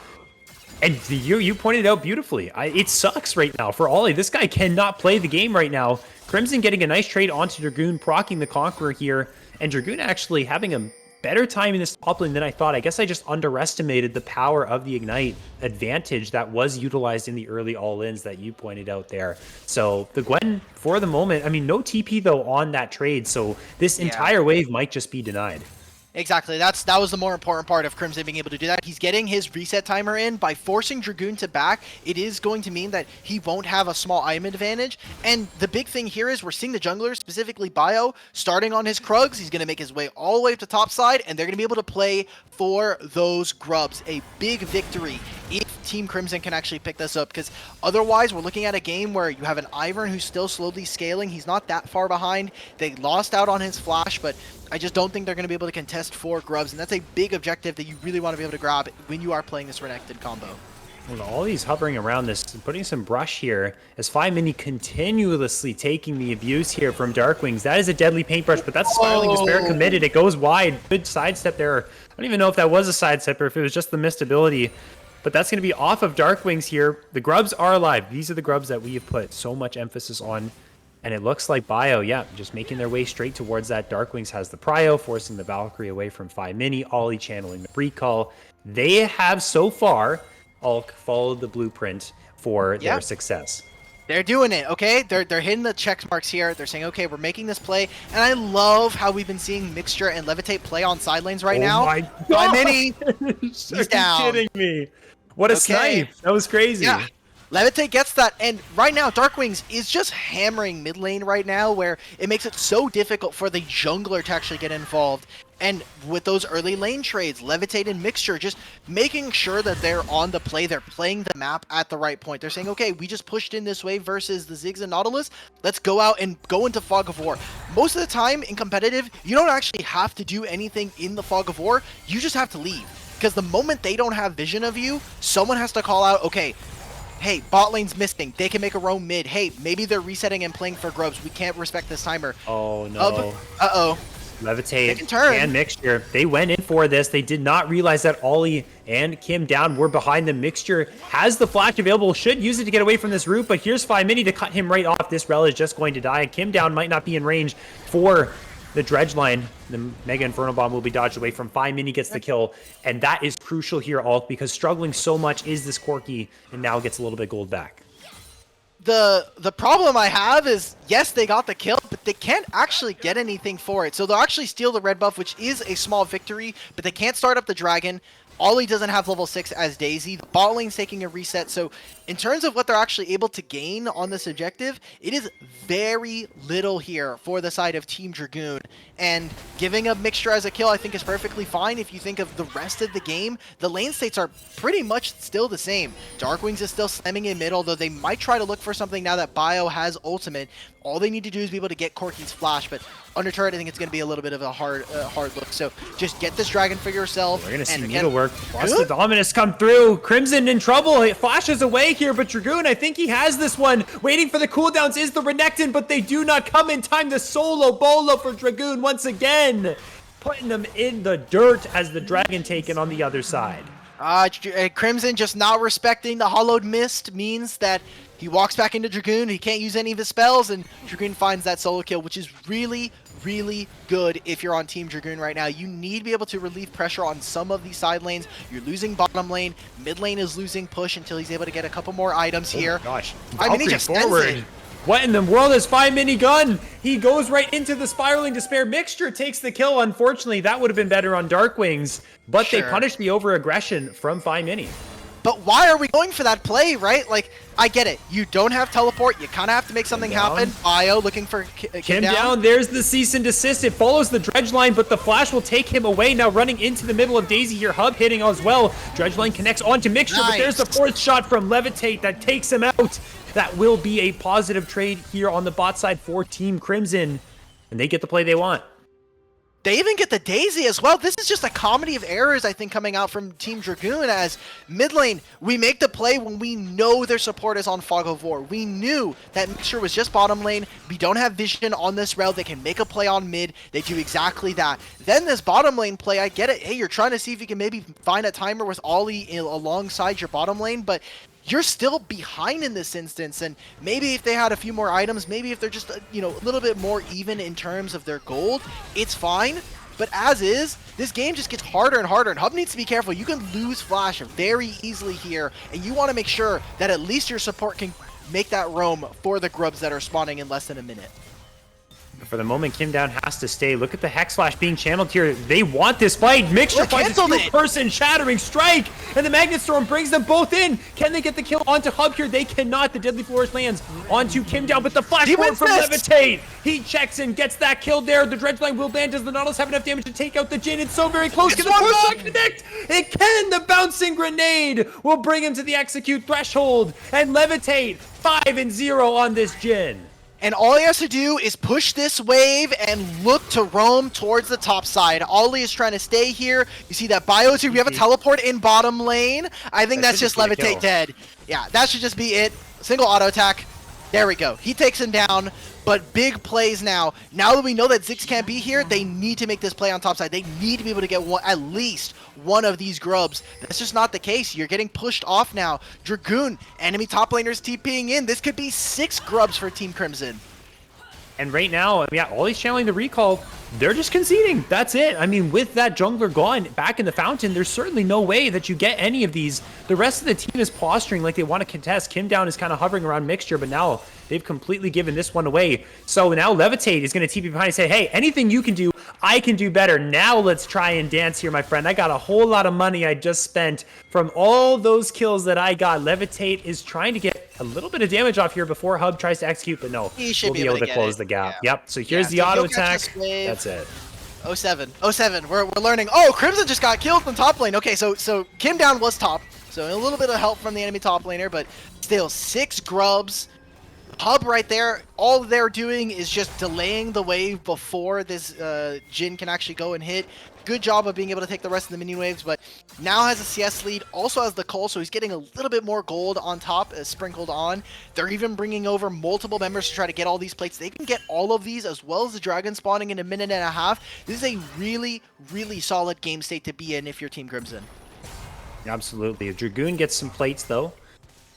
Speaker 1: And you pointed out beautifully. It sucks right now for Ollie. This guy cannot play the game right now. Crimson getting a nice trade onto Dragoon, proccing the Conqueror here. And Dragoon actually having a better time in this top lane than I thought. I guess I just underestimated the power of the Ignite advantage that was utilized in the early all-ins that you pointed out there. So the Gwen, for the moment, I mean, no TP though on that trade. So this entire wave might just be denied.
Speaker 2: Exactly. That was the more important part of Crimson being able to do that. He's getting his reset timer in. By forcing Dragoon to back, it is going to mean that he won't have a small item advantage. And the big thing here is we're seeing the jungler, specifically Bio, starting on his Krugs. He's going to make his way all the way up to top side, and they're going to be able to play for those grubs. A big victory if Team Crimson can actually pick this up, because otherwise we're looking at a game where you have an Ivern who's still slowly scaling. He's not that far behind. They lost out on his flash, but I just don't think they're going to be able to contest 4 grubs, and that's a big objective that you really want to be able to grab when you are playing this Renekton combo.
Speaker 1: Well, all these hovering around this, putting some brush here, as 5mini continuously taking the abuse here from Darkwings. That is a deadly paintbrush, but that's Spiraling Despair committed. It goes wide. Good sidestep there. I don't even know if that was a sidestep or if it was just the missed ability. But that's going to be off of Darkwings here. The grubs are alive. These are the grubs that we have put so much emphasis on. And it looks like Bio, yeah, just making their way straight towards that. Darkwings has the prio, forcing the Valkyrie away from 5mini. Ollie channeling the recall. They have so far all followed the blueprint for their success.
Speaker 2: They're doing it, okay? They're hitting the check marks here. They're saying, okay, we're making this play. And I love how we've been seeing Mixture and Levitate play on side lanes right now.
Speaker 1: Oh my god!
Speaker 2: 5mini, he's down.
Speaker 1: Are you kidding me? What a snipe! That was crazy.
Speaker 2: Yeah. Levitate gets that, and right now Darkwings is just hammering mid lane right now, where it makes it so difficult for the jungler to actually get involved. And with those early lane trades, Levitate and Mixture just making sure that they're on the play, they're playing the map at the right point. They're saying, okay, we just pushed in this way versus the Ziggs and Nautilus, let's go out and go into Fog of War. Most of the time in competitive, you don't actually have to do anything in the Fog of War, you just have to leave. Because the moment they don't have vision of you, someone has to call out, okay, hey, bot lane's missing. They can make a roam mid. Hey, maybe they're resetting and playing for grubs. We can't respect this timer.
Speaker 1: Oh, no.
Speaker 2: Uh-oh.
Speaker 1: Levitate and Mixture. They went in for this. They did not realize that Ollie and Kim down were behind the Mixture. Has the flash available. Should use it to get away from this root, but here's 5mini to cut him right off. This Rel is just going to die. Kim down might not be in range for the dredge line. The Mega Inferno Bomb will be dodged away from 5mini, gets the kill, and that is crucial here, Alt, because struggling so much is this Corki, and now gets a little bit gold back.
Speaker 2: The problem I have is, yes, they got the kill, but they can't actually get anything for it. So they'll actually steal the red buff, which is a small victory, but they can't start up the dragon. Ollie doesn't have level 6 as Daisy. The bot lane's taking a reset. So in terms of what they're actually able to gain on this objective, it is very little here for the side of Team Dragoon. And giving a Mixture as a kill, I think, is perfectly fine. If you think of the rest of the game, the lane states are pretty much still the same. Darkwings is still slamming in mid, although they might try to look for something now that Bio has ultimate. All they need to do is be able to get Corki's flash, but under turret, I think it's going to be a little bit of a hard look. So just get this dragon for yourself.
Speaker 1: We're going to see needlework. Plus the Dominus come through. Crimson in trouble. It flashes away here, but Dragoon, I think he has this one. Waiting for the cooldowns is the Renekton, but they do not come in time. The solo bolo for Dragoon once again, putting them in the dirt as the dragon taken on the other side.
Speaker 2: Crimson just not respecting the Hollowed Mist means that he walks back into Dragoon, he can't use any of his spells, and Dragoon finds that solo kill, which is really, really good if you're on Team Dragoon right now. You need to be able to relieve pressure on some of these side lanes. You're losing bottom lane, mid lane is losing push until he's able to get a couple more items here.
Speaker 1: Gosh,
Speaker 2: Valkyrie just forward.
Speaker 1: What in the world is 5mini gun? He goes right into the Spiraling Despair. Mixture takes the kill. Unfortunately, that would have been better on Darkwings, but they punish the over-aggression from 5mini.
Speaker 2: But why are we going for that play, right? Like, I get it. You don't have teleport. You kind of have to make something happen. Bio looking for Kim down. There's
Speaker 1: the cease and desist. It follows the dredge line, but the flash will take him away. Now running into the middle of Daisy here. Hub hitting as well. Dredge line connects onto Mixture, but there's the fourth shot from Levitate that takes him out. That will be a positive trade here on the bot side for Team Crimson, and they get the play they want.
Speaker 2: They even get the Daisy as well. This is just a comedy of errors, I think, coming out from Team Dragoon. As mid lane, we make the play when we know their support is on Fog of War. We knew that Mixture was just bottom lane. We don't have vision on this rail. They can make a play on mid. They do exactly that. Then this bottom lane play, I get it. Hey, you're trying to see if you can maybe find a timer with Ollie alongside your bottom lane, but you're still behind in this instance, and maybe if they had a few more items, maybe if they're just, a little bit more even in terms of their gold, it's fine. But as is, this game just gets harder and harder, and Hub needs to be careful. You can lose Flash very easily here, and you want to make sure that at least your support can make that roam for the grubs that are spawning in less than a minute.
Speaker 1: for the moment, Kim Down has to stay. Look at the Hex Slash being channeled here. They want this fight. Mixture finds a two-person shattering strike, and the Magnet Storm brings them both in. Can they get the kill onto Hub here? They cannot. The Deadly Flourish lands onto Kim Down, but the flash forward from Levitate. He checks in, gets that kill there. The Dredgeline will land. Does the Nautilus have enough damage to take out the Jin? It's so very close. Can the push not connect? It can. The bouncing grenade will bring him to the execute threshold, and Levitate 5-0 on this Jin.
Speaker 2: And all he has to do is push this wave and look to roam towards the top side. Ollie is trying to stay here. You see that Bio too. We have a teleport in bottom lane. I think that's just Levitate dead. Yeah, that should just be it. Single auto attack. There we go. He takes him down. But big plays now. Now that we know that Ziggs can't be here, they need to make this play on top side. They need to be able to get at least one of these grubs. That's just not the case. You're getting pushed off now. Dragoon, enemy top laners TPing in. This could be 6 grubs for Team Crimson.
Speaker 1: And right now, yeah, Ollie's channeling the recall. They're just conceding. That's it. I mean, with that jungler gone back in the fountain, there's certainly no way that you get any of these. The rest of the team is posturing like they want to contest. Kim Down is kind of hovering around Mixture, but now they've completely given this one away. So now Levitate is going to TP behind and say, hey, anything you can do, I can do better. Now let's try and dance here, my friend. I got a whole lot of money I just spent from all those kills that I got. Levitate is trying to get a little bit of damage off here before Hub tries to execute, but no, we'll be able to close the gap. Yeah. Yep, so here's the auto attack. That's it.
Speaker 2: 07. We're learning. Oh, Crimson just got killed in top lane. Okay, so Kim Down was top. So a little bit of help from the enemy top laner, but still 6 grubs. Hub right there, all they're doing is just delaying the wave before this Jin can actually go and hit. Good job of being able to take the rest of the minion waves, but now has a CS lead, also has the Cull, so he's getting a little bit more gold on top, sprinkled on. They're even bringing over multiple members to try to get all these plates. They can get all of these, as well as the Dragon spawning in a minute and a half. This is a really, really solid game state to be in if you're Team Crimson.
Speaker 1: Absolutely. If Dragoon gets some plates, though,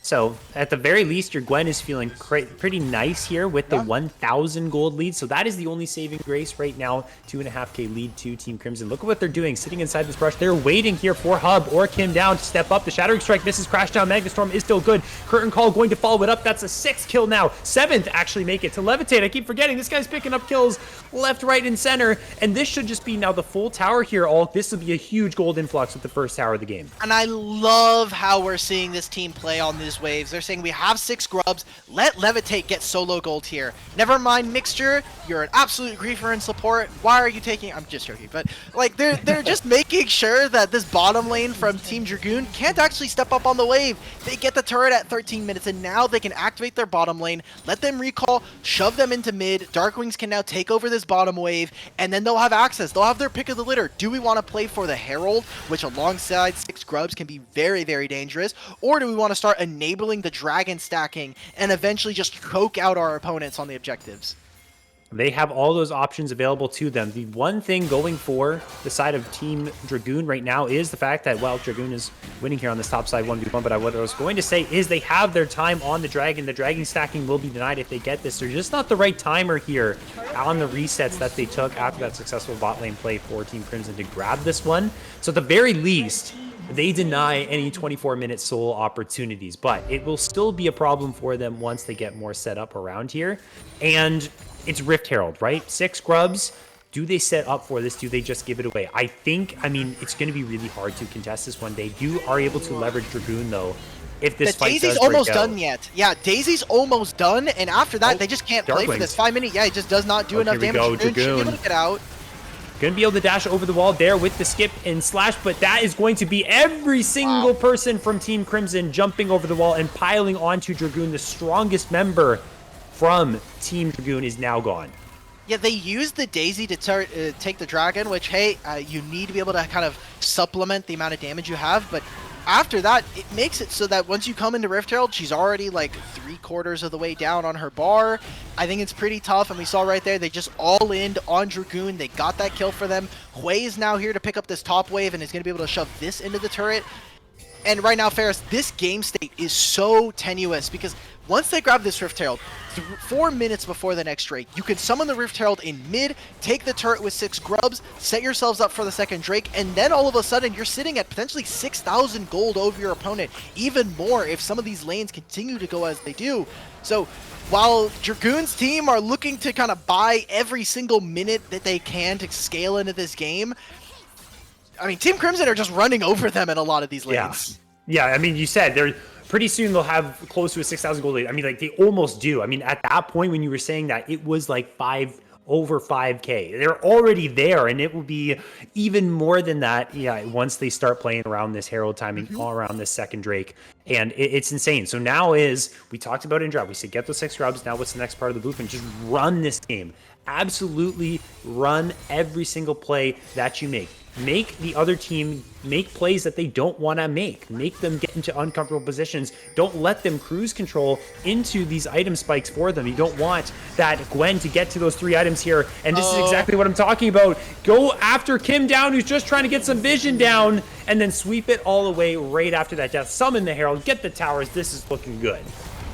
Speaker 1: so at the very least, your Gwen is feeling pretty nice here with the 1,000 gold lead. So that is the only saving grace right now. 2.5k lead to Team Crimson. Look at what they're doing, sitting inside this brush. They're waiting here for Hub or Kim Down to step up. The Shattering Strike misses, Crash Down. Magnet Storm is still good. Curtain Call going to follow it up. That's a 6th kill now. 7th actually make it to Levitate. I keep forgetting this guy's picking up kills left, right, and center. And this should just be now the full tower here. This will be a huge gold influx with the first tower of the game.
Speaker 2: And I love how we're seeing this team play on this waves. They're saying we have 6 grubs. Let Levitate get solo gold here. Never mind Mixture. You're an absolute griefer in support. Why are you taking? I'm just joking, but like they're just making sure that this bottom lane from Team Dragoon can't actually step up on the wave. They get the turret at 13 minutes, and now they can activate their bottom lane, let them recall, shove them into mid. Darkwings can now take over this bottom wave, and then they'll have access. They'll have their pick of the litter. Do we want to play for the Herald, which alongside 6 grubs can be very, very dangerous, or do we want to start enabling the Dragon stacking and eventually just choke out our opponents on the objectives?
Speaker 1: They have all those options available to them. The one thing going for the side of Team Dragoon right now is the fact that, well, Dragoon is winning here on this top side 1v1, but what I was going to say is they have their time on the Dragon. The Dragon stacking will be denied if they get this. They're just not the right timer here on the resets that they took after that successful bot lane play for Team Crimson to grab this one. So at the very least, they deny any 24-minute solo opportunities, but it will still be a problem for them once they get more set up around here. And it's Rift Herald, right? 6 grubs. Do they set up for this? Do they just give it away? I mean, it's going to be really hard to contest this one. They are able to leverage Dragoon, though, if this fight
Speaker 2: Daisy's
Speaker 1: does
Speaker 2: almost
Speaker 1: break out.
Speaker 2: done yet. Yeah, Daisy's almost done, and after that, they just can't play for this 5 minute. Yeah, it just does not do enough damage. Dragoon should be able to get out.
Speaker 1: Going to be able to dash over the wall there with the skip and slash, but that is going to be every single person from Team Crimson jumping over the wall and piling onto Dragoon. The strongest member from Team Dragoon is now gone.
Speaker 2: Yeah, they used the Daisy to take the Dragon, which, hey, you need to be able to kind of supplement the amount of damage you have, but after that, it makes it so that once you come into Rift Herald, she's already like 3/4 of the way down on her bar. I think it's pretty tough, and we saw right there, they just all-in on Dragoon. They got that kill for them. Hui is now here to pick up this top wave and is going to be able to shove this into the turret. And right now, Ferris, this game state is so tenuous because once they grab this Rift Herald, 4 minutes before the next Drake, you can summon the Rift Herald in mid, take the turret with 6 grubs, set yourselves up for the second Drake, and then all of a sudden you're sitting at potentially 6,000 gold over your opponent, even more if some of these lanes continue to go as they do. So while Dragoon's team are looking to kind of buy every single minute that they can to scale into this game, I mean, Team Crimson are just running over them in a lot of these lanes.
Speaker 1: Yeah, I mean, you said they're pretty soon they'll have close to a 6,000 gold lead. I mean, like they almost do. I mean, at that point when you were saying that, it was like over 5K. They're already there, and it will be even more than that. Yeah, once they start playing around this Herald timing, all around this second Drake, and it's insane. So now we talked about it in draft. We said get those 6 grubs. Now what's the next part of the blueprint? Just run this game. Absolutely run every single play that you make. Make the other team make plays that they don't want to make. Make them get into uncomfortable positions. Don't let them cruise control into these item spikes for them. You don't want that Gwen to get to those 3 items here. And this is exactly what I'm talking about. Go after Kim down, who's just trying to get some vision down, and then sweep it all away right after that death. Summon the Herald, get the towers. This is looking good.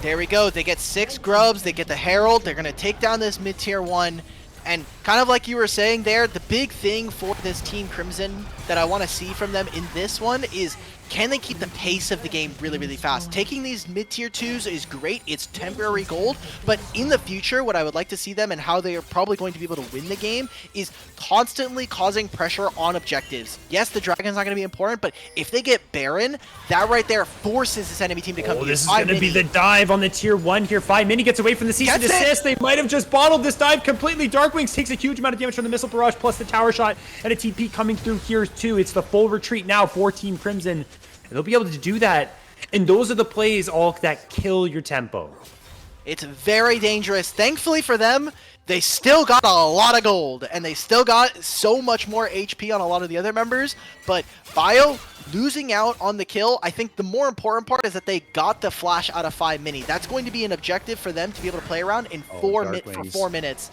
Speaker 2: There we go. They get 6 grubs. They get the Herald. They're going to take down this mid-tier 1. And kind of like you were saying there, the big thing for this Team Crimson that I want to see from them in this one is, can they keep the pace of the game really, really fast? Taking these mid-tier 2s is great. It's temporary gold. But in the future, what I would like to see them and how they are probably going to be able to win the game is constantly causing pressure on objectives. Yes, the Dragon's not going to be important, but if they get Baron, that right there forces this enemy team to come to you.
Speaker 1: This is going to be the dive on the tier 1 here. 5 Mini gets away from the cease and desist. They might have just bottled this dive completely. Darkwings takes a huge amount of damage from the missile barrage plus the tower shot, and a TP coming through here too. It's the full retreat now for Team Crimson. And they'll be able to do that, and those are the plays all that kill your tempo.
Speaker 2: It's very dangerous. Thankfully for them, they still got a lot of gold, and they still got so much more HP on a lot of the other members, but Bio losing out on the kill, I think the more important part is that they got the flash out of 5 Mini. That's going to be an objective for them to be able to play around in 4 minutes.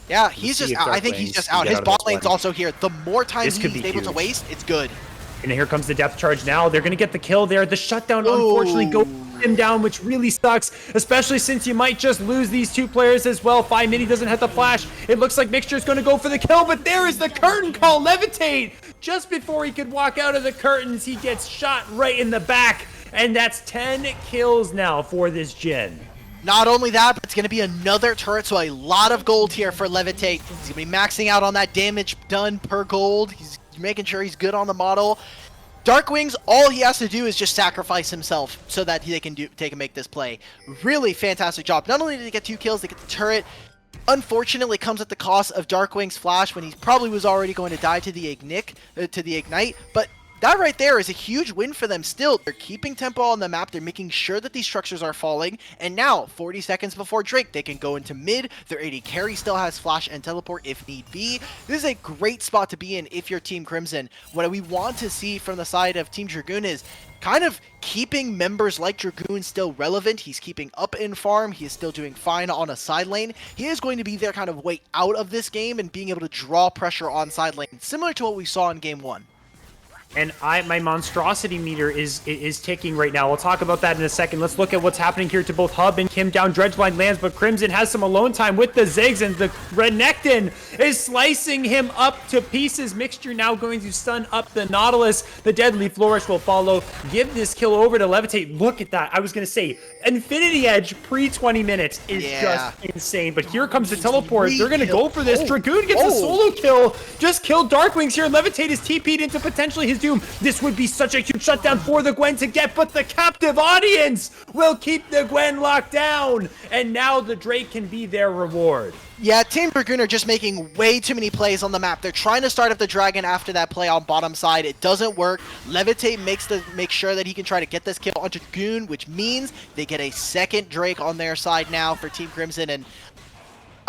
Speaker 2: Yeah, he's just out. I think he's just out. His bot lane's also here. The more time he's able to waste, it's good.
Speaker 1: And here comes the depth charge now. They're going to get the kill there. The shutdown, unfortunately, goes him down, which really sucks, especially since you might just lose these 2 players as well. 5 Mini doesn't have the flash. It looks like Mixture is going to go for the kill, but there is the curtain call. Levitate! Just before he could walk out of the curtains, he gets shot right in the back. And that's 10 kills now for this Jhin.
Speaker 2: Not only that, but it's going to be another turret, so a lot of gold here for Levitate. He's going to be maxing out on that damage done per gold. He's making sure he's good on the model. Darkwings, all he has to do is just sacrifice himself so that they can make this play. Really fantastic job. Not only did he get 2 kills, they get the turret. Unfortunately, it comes at the cost of Darkwing's flash when he probably was already going to die to the ignite, but that right there is a huge win for them still. They're keeping tempo on the map. They're making sure that these structures are falling. And now, 40 seconds before Drake, they can go into mid. Their AD carry still has flash and teleport if need be. This is a great spot to be in if you're Team Crimson. What we want to see from the side of Team Dragoon is kind of keeping members like Dragoon still relevant. He's keeping up in farm. He is still doing fine on a side lane. He is going to be their kind of way out of this game and being able to draw pressure on side lane, similar to what we saw in Game 1.
Speaker 1: And my monstrosity meter is ticking right now. We'll talk about that in a second. Let's look at what's happening here to both Hub and Kim down. Dredgeline lands, but Crimson has some alone time with the Ziggs, and the Renekton is slicing him up to pieces. Mixture now going to stun up the Nautilus. The Deadly Flourish will follow. Give this kill over to Levitate. Look at that. I was going to say, Infinity Edge pre-20 minutes is just insane. But here comes the teleport. They're going to go for this. Dragoon gets a solo kill. Just killed Darkwings here. Levitate is TP'd into potentially his doom. This would be such a huge shutdown for the Gwen to get, but the captive audience will keep the Gwen locked down, and now the Drake can be their reward.
Speaker 2: Yeah, Team Dragoon are just making way too many plays on the map. They're trying to start up the Dragon after that play on bottom side. It doesn't work. Levitate makes sure that he can try to get this kill on Dragoon, which means they get a second Drake on their side now for Team Crimson, and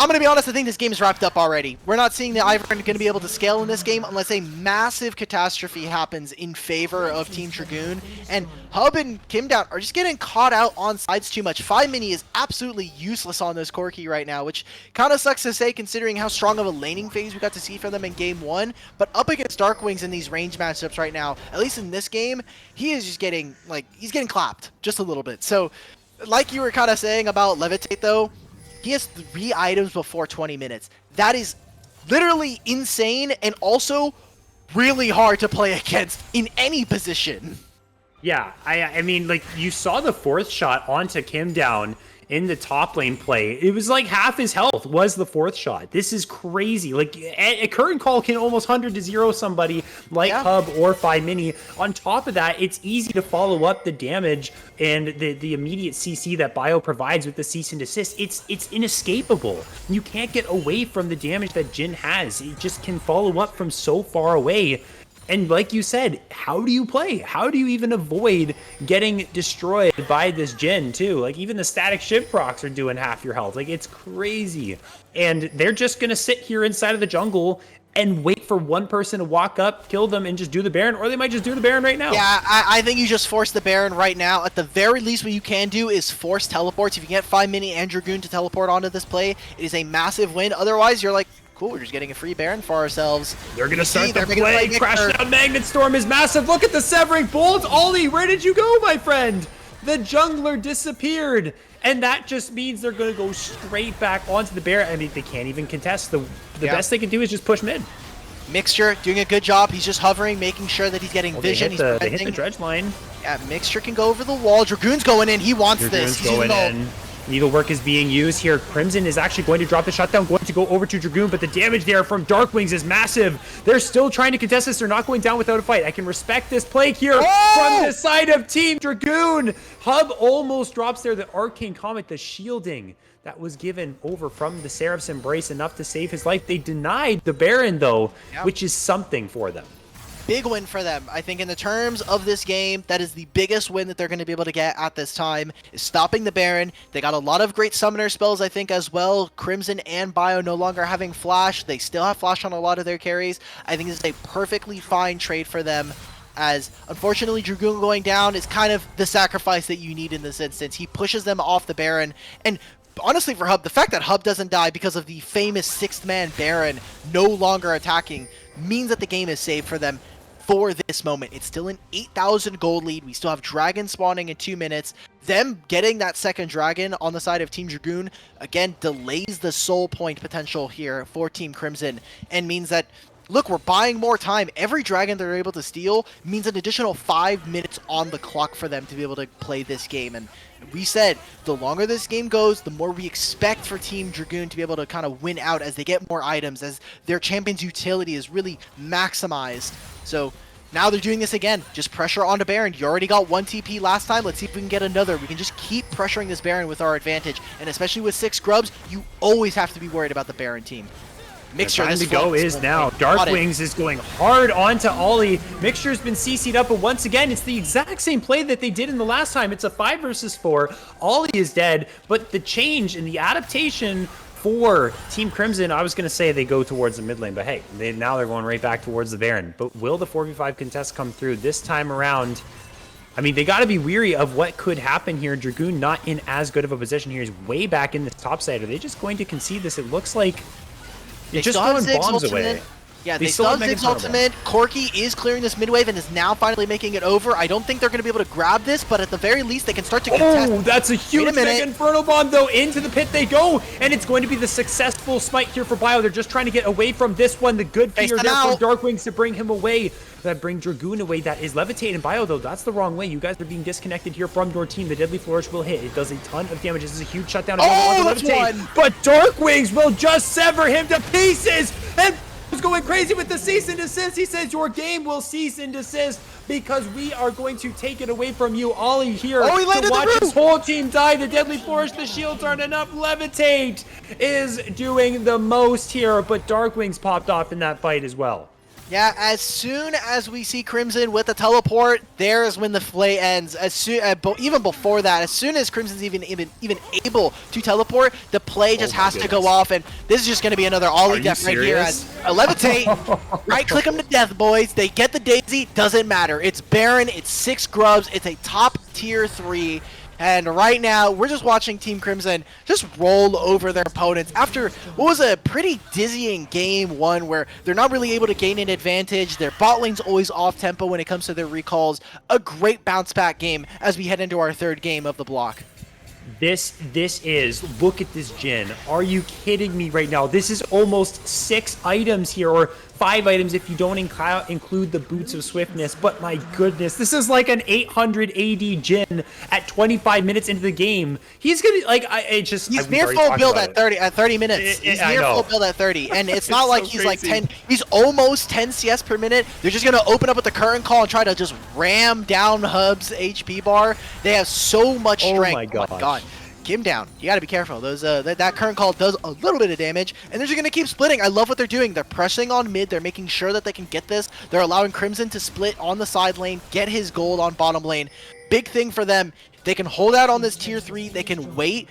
Speaker 2: I'm going to be honest, I think this game is wrapped up already. We're not seeing the Ivern going to be able to scale in this game unless a massive catastrophe happens in favor of Team Dragoon. And Hub and Kimdown are just getting caught out on sides too much. 5 Mini is absolutely useless on this Corki right now, which kind of sucks to say considering how strong of a laning phase we got to see from them in Game 1. But up against Darkwings in these range matchups right now, at least in this game, he is just getting, he's getting clapped just a little bit. So, like you were kind of saying about Levitate though, he has 3 items before 20 minutes. That is literally insane and also really hard to play against in any position.
Speaker 1: Yeah, I mean, like, you saw the 4th shot onto Kim down in the top lane play. It was like half his health was the 4th shot. This is crazy. Like, a current call can almost 100-0 somebody like Hub or 5 Mini. On top of that, it's easy to follow up the damage and the immediate CC that Bio provides with the cease and desist. It's inescapable. You can't get away from the damage that Jhin has. It just can follow up from so far away. And like you said, how do you play? How do you even avoid getting destroyed by this Jhin too? Like, even the static shift procs are doing half your health. Like, it's crazy. And they're just going to sit here inside of the jungle and wait for one person to walk up, kill them, and just do the Baron, or they might just do the Baron right now.
Speaker 2: Yeah, I think you just force the Baron right now. At the very least, what you can do is force teleports. If you get 5 Mini and Dragoon to teleport onto this play, it is a massive win. Otherwise, you're like, cool, we're just getting a free Baron for ourselves.
Speaker 1: They're going to start the play. Crash down Magnet Storm is massive. Look at the Severing Bolt. Ollie, where did you go, my friend? The jungler disappeared. And that just means they're going to go straight back onto the Baron. I mean, they can't even contest. The best they can do is just push mid.
Speaker 2: Mixture doing a good job. He's just hovering, making sure that he's getting vision.
Speaker 1: They hit the dredge line.
Speaker 2: Yeah, Mixture can go over the wall. Dragoon's going in. He wants this.
Speaker 1: He's going in. Needlework is being used here. Crimson is actually going to drop the shutdown, going to go over to Dragoon, but the damage there from Darkwings is massive. They're still trying to contest this. They're not going down without a fight. I can respect this play here from the side of Team Dragoon. Hub almost drops there. The Arcane Comet, the shielding that was given over from the Seraph's Embrace, enough to save his life. They denied the Baron, though, which is something for them.
Speaker 2: Big win for them. I think in the terms of this game, that is the biggest win that they're going to be able to get at this time, is stopping the Baron. They got a lot of great summoner spells, I think, as well. Crimson and Bio no longer having Flash. They still have Flash on a lot of their carries. I think this is a perfectly fine trade for them, as unfortunately Dragoon going down is kind of the sacrifice that you need in this instance. He pushes them off the Baron, and honestly for Hub, the fact that Hub doesn't die because of the famous 6th man Baron no longer attacking means that the game is saved for them. For this moment, it's still an 8,000 gold lead. We still have Dragon spawning in 2 minutes. Them getting that second Dragon on the side of Team Dragoon, again, delays the soul point potential here for Team Crimson, and means that, look, we're buying more time. Every Dragon they're able to steal means an additional 5 minutes on the clock for them to be able to play this game. And we said, the longer this game goes, the more we expect for Team Dragoon to be able to kind of win out as they get more items, as their champion's utility is really maximized. So now they're doing this again. Just pressure onto Baron. You already got 1 TP last time. Let's see if we can get another. We can just keep pressuring this Baron with our advantage. And especially with 6 grubs, you always have to be worried about the Baron team. Mixture,
Speaker 1: time to go is now. Darkwings is going hard onto Ollie. Mixture's been CC'd up, but once again, it's the exact same play that they did in the last time. It's a 5 versus 4. Ollie is dead, but the change in the adaptation for Team Crimson, I was going to say they go towards the mid lane, but hey, now they're going right back towards the Baron. But will the 4v5 contest come through this time around? I mean, they got to be weary of what could happen here. Dragoon not in as good of a position here. He's way back in the top side. Are they just going to concede this? It looks like they're just throwing bombs away.
Speaker 2: Yeah, they still have Zig's ultimate. Corki is clearing this mid wave and is now finally making it over. I don't think they're going to be able to grab this, but at the very least, they can start to contest.
Speaker 1: Oh, that's a huge big Inferno Bomb, though. Into the pit they go, and it's going to be the successful smite here for Bio. They're just trying to get away from this one. The good fear there from Darkwings to bring him away. That bring Dragoon away. That is Levitate and Bio, though. That's the wrong way. You guys are being disconnected here from your team. The Deadly Flourish will hit. It does a ton of damage. This is a huge shutdown.
Speaker 2: That's one.
Speaker 1: But Darkwings will just sever him to pieces, and was going crazy with the cease and desist. He says your game will cease and desist because we are going to take it away from you. Ollie here to watch his whole team die. The Deadly Flourish, the shields aren't enough. Levitate is doing the most here, but Darkwings popped off in that fight as well.
Speaker 2: Yeah, as soon as we see Crimson with the teleport, there's when the play ends. As soon, even before that, as soon as Crimson's even able to teleport, the play just has to go off, and this is just going to be another ollie death right here as a levitate. Right click them to death, boys. They get the daisy, doesn't matter. It's Baron, it's 6 grubs, it's a top tier 3. And right now, we're just watching Team Crimson just roll over their opponents after what was a pretty dizzying game 1 where they're not really able to gain an advantage. Their bot lane's always off-tempo when it comes to their recalls. A great bounce-back game as we head into our 3rd game of the block.
Speaker 1: This is, look at this Jhin. Are you kidding me right now? This is almost 6 items here, or 5 items if you don't include the Boots of Swiftness. But my goodness, this is like an 800 AD Jhin at 25 minutes into the game. He's gonna, like,
Speaker 2: he's near full build at 30 minutes. He's near full build at 30, and it's not like he's like 10. He's almost 10 CS per minute. They're just gonna open up with the current call and try to just ram down Hub's HP bar. They have so much strength.
Speaker 1: Oh my god.
Speaker 2: Keep him down. You gotta be careful. Those that current call does a little bit of damage, and they're just gonna keep splitting. I love what they're doing. They're pressing on mid. They're making sure that they can get this. They're allowing Crimson to split on the side lane, get his gold on bottom lane. Big thing for them. They can hold out on this tier 3. They can wait,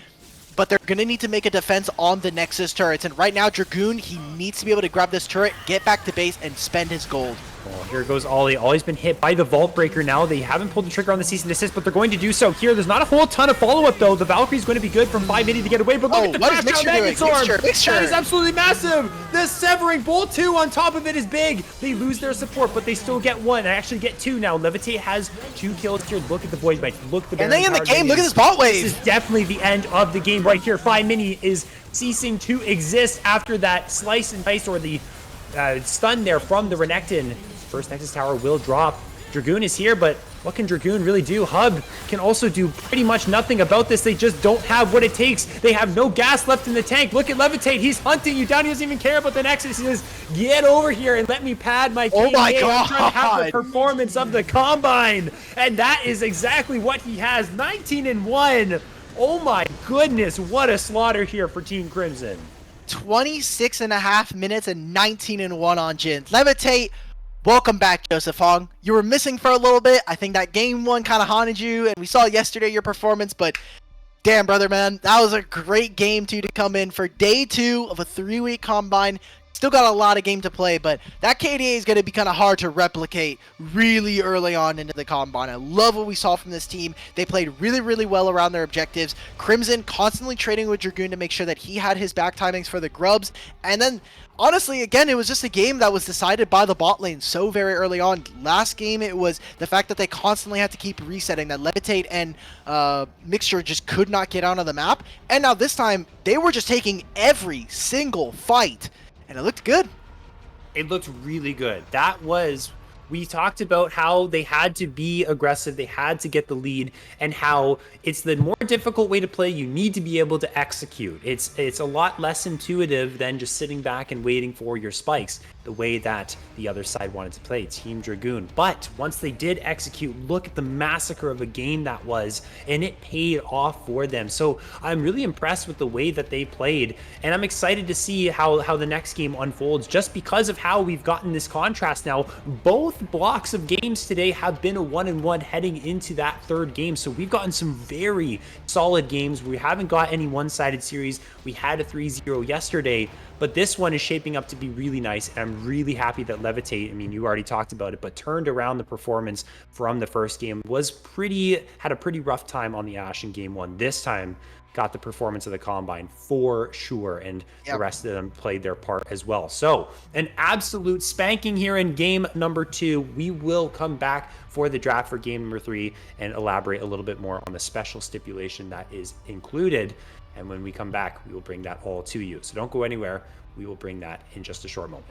Speaker 2: but they're gonna need to make a defense on the Nexus turrets. And right now, Dragoon, he needs to be able to grab this turret, get back to base, and spend his gold.
Speaker 1: Oh, here goes Ollie. Ollie's been hit by the Vault Breaker now. They haven't pulled the trigger on the cease and desist, but they're going to do so here. There's not a whole ton of follow-up, though. The Valkyrie's going to be good from 580 to get away, but look at the crash down Magnet. That is absolutely massive. The Severing Bolt 2 on top of it is big. They lose their support, but they still get 1. They actually get 2 now. Levitate has 2 kills here. Look at the Void Might. Look at the
Speaker 2: Baron. And they in the game. Look at this bot wave.
Speaker 1: This is definitely the end of the game right here. 5 Mini is ceasing to exist after that slice and dice, or the stun there from the Renekton. First Nexus Tower will drop. Dragoon is here, but what can Dragoon really do? Hub can also do pretty much nothing about this. They just don't have what it takes. They have no gas left in the tank. Look at Levitate. He's hunting you down. He doesn't even care about the Nexus. He says, get over here and let me pad my king.
Speaker 2: Oh my god.
Speaker 1: I'm trying to have the performance of the Combine. And that is exactly what he has. 19-1. Oh my goodness. What a slaughter here for Team Crimson.
Speaker 2: 26.5 minutes and 19-1 on Jhin. Levitate. Welcome back, Joseph Hong. You were missing for a little bit. I think that game 1 kind of haunted you, and we saw yesterday your performance, but damn, brother, man, that was a great game to come in for day 2 of a 3-week Combine. Still got a lot of game to play, but that KDA is going to be kind of hard to replicate really early on into the Combine. I love what we saw from this team. They played really, really well around their objectives. Crimson constantly trading with Dragoon to make sure that he had his back timings for the grubs. And then, honestly, again, it was just a game that was decided by the bot lane so very early on. Last game, it was the fact that they constantly had to keep resetting, that Levitate and Mixture just could not get out of the map. And now this time, they were just taking every single fight. And it looked good.
Speaker 1: It looked really good. That was, we talked about how they had to be aggressive, they had to get the lead, and how it's the more difficult way to play. You need to be able to execute. It's a lot less intuitive than just sitting back and waiting for your spikes, the way that the other side wanted to play, Team Dragoon. But once they did execute, look at the massacre of a game that was, and it paid off for them. So I'm really impressed with the way that they played, and I'm excited to see how the next game unfolds, just because of how we've gotten this contrast now. Both blocks of games today have been a 1-1 heading into that 3rd game, so we've gotten some very solid games. We haven't got any one-sided series. We had a 3-0 yesterday, but this one is shaping up to be really nice, and I'm really happy that Levitate, I mean, you already talked about it, but turned around the performance from the first game. Had a pretty rough time on the Ashe in game 1. This time, got the performance of the Combine for sure, and the rest of them played their part as well. So an absolute spanking here in game number 2. We will come back for the draft for game number 3 and elaborate a little bit more on the special stipulation that is included. And when we come back, we will bring that all to you. So don't go anywhere. We will bring that in just a short moment.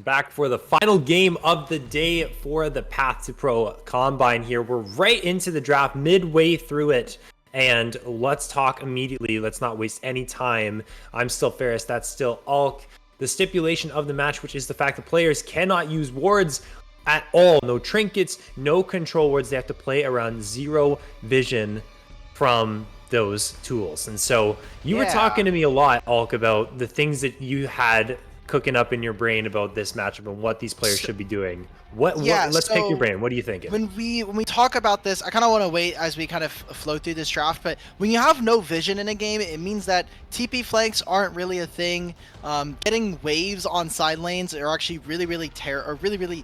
Speaker 1: Back for the final game of the day for the Path2Pro Combine here. We're right into the draft, midway through it. And let's talk immediately. Let's not waste any time. I'm still Ferris. That's still Alk. The stipulation of the match, which is the fact that players cannot use wards at all. No trinkets, no control wards. They have to play around 0 vision from those tools. And so you were talking to me a lot, Alk, about the things that you had cooking up in your brain about this matchup and what these players should be doing. Let's pick your brain. What are you thinking?
Speaker 2: When we talk about this, I kind of want to wait as we kind of flow through this draft, but when you have no vision in a game, it means that TP flanks aren't really a thing. Getting waves on side lanes are actually really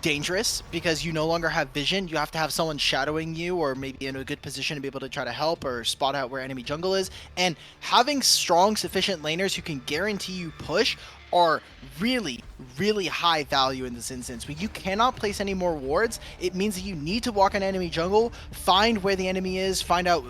Speaker 2: dangerous because you no longer have vision. You have to have someone shadowing you or maybe in a good position to be able to try to help or spot out where enemy jungle is. And having strong, sufficient laners who can guarantee you push are really high value in this instance. When you cannot place any more wards, it means that you need to walk on enemy jungle, find where the enemy is, find out,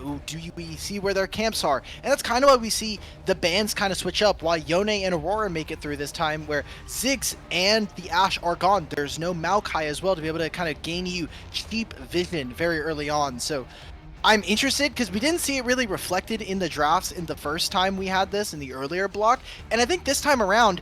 Speaker 2: we see where their camps are. And that's kind of why we see the bans kind of switch up, why Yone and Aurora make it through this time, where Ziggs and the Ashe are gone. There's no Maokai as well to be able to kind of gain you cheap vision very early on. So I'm interested because we didn't see it really reflected in the drafts in the first time we had this in the earlier block, and I think this time around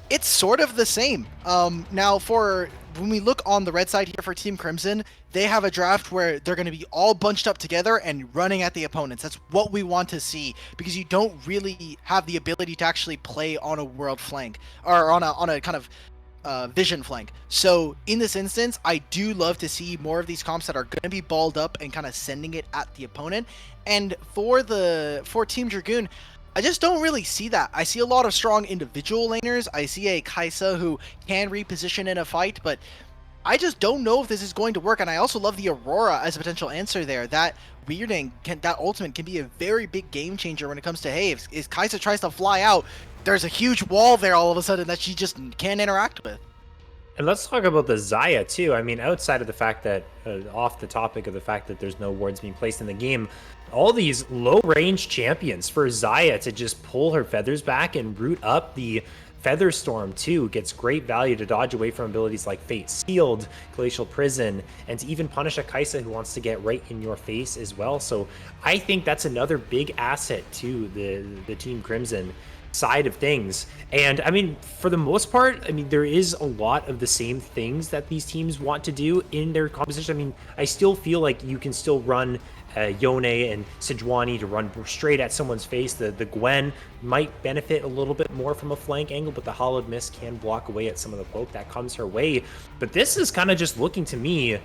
Speaker 2: it's sort of the same. Now for when we look on the red side here for Team Crimson, they have a draft where they're going to be all bunched up together and running at the opponents. That's what we want to see because you don't really have the ability to actually play on a world flank or on a kind of vision flank. So in this instance, I do love to see more of these comps that are going to be balled up and kind of sending it at the opponent. And for Team Dragoon, I just don't really see that. I see a lot of strong individual laners. I see a Kai'Sa who can reposition in a fight, but I just don't know if this is going to work. And I also love the Aurora as a potential answer there. That weirding, that ultimate can be a very big game changer when it comes to, hey, if Kai'Sa tries to fly out, there's a huge wall there all of a sudden that she just can't interact with.
Speaker 1: And let's talk about the Xayah too. I mean, outside of the fact that, off the topic of the fact that there's no wards being placed in the game, all these low-range champions for Xayah to just pull her feathers back and root up the Feather Storm too gets great value to dodge away from abilities like Fate Sealed, Glacial Prison, and to even punish a Kai'Sa who wants to get right in your face as well. So I think that's another big asset to the Team Crimson side of things. And I mean, for the most part, I mean, there is a lot of the same things that these teams want to do in their composition. I mean, I still feel like you can still run Yone and Sejuani to run straight at someone's face. The Gwen might benefit a little bit more from a flank angle, but the Hollowed Mist can block away at some of the poke that comes her way. But this is kind of just looking to me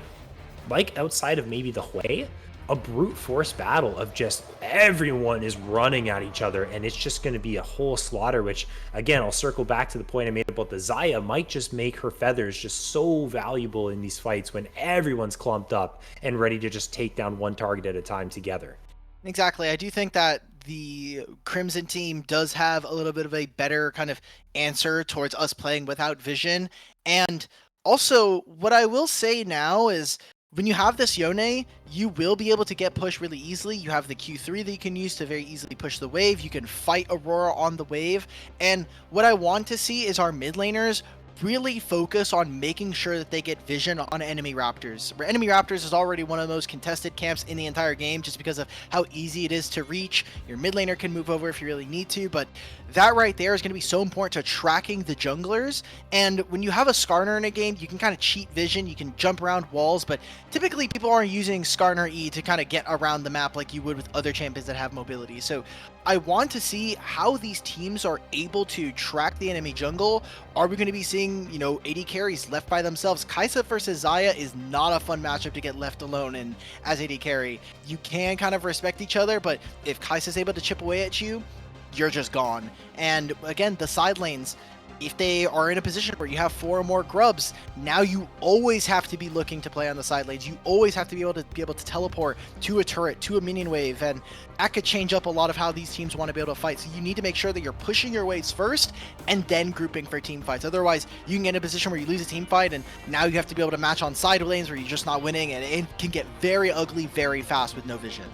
Speaker 1: like, outside of maybe the Hui, a brute force battle of just everyone is running at each other, and it's just going to be a whole slaughter, which, again, I'll circle back to the point I made about the Xayah, might just make her feathers just so valuable in these fights when everyone's clumped up and ready to just take down one target at a time together.
Speaker 2: Exactly. I do think that the Crimson team does have a little bit of a better kind of answer towards us playing without vision. And also, what I will say now is, when you have this Yone, you will be able to get pushed really easily. You have the Q3 that you can use to very easily push the wave. You can fight Aurora on the wave. And what I want to see is our mid laners really focus on making sure that they get vision on enemy Raptors. Enemy Raptors is already one of the most contested camps in the entire game just because of how easy it is to reach. Your mid laner can move over if you really need to, but that right there is going to be so important to tracking the junglers. And when you have a Skarner in a game, you can kind of cheat vision, you can jump around walls, but typically people aren't using Skarner E to kind of get around the map like you would with other champions that have mobility. So I want to see how these teams are able to track the enemy jungle. Are we going to be seeing, you know, AD carries left by themselves? Kai'Sa versus Xayah is not a fun matchup to get left alone in as AD carry. You can kind of respect each other, but if Kai'Sa's able to chip away at you, you're just gone. And again, the side lanes, if they are in a position where you have 4 or more grubs, now you always have to be looking to play on the side lanes. You always have to be able to teleport to a turret, to a minion wave, and that could change up a lot of how these teams want to be able to fight. So you need to make sure that you're pushing your waves first and then grouping for team fights. Otherwise, you can get in a position where you lose a team fight and now you have to be able to match on side lanes where you're just not winning, and it can get very ugly very fast with no vision.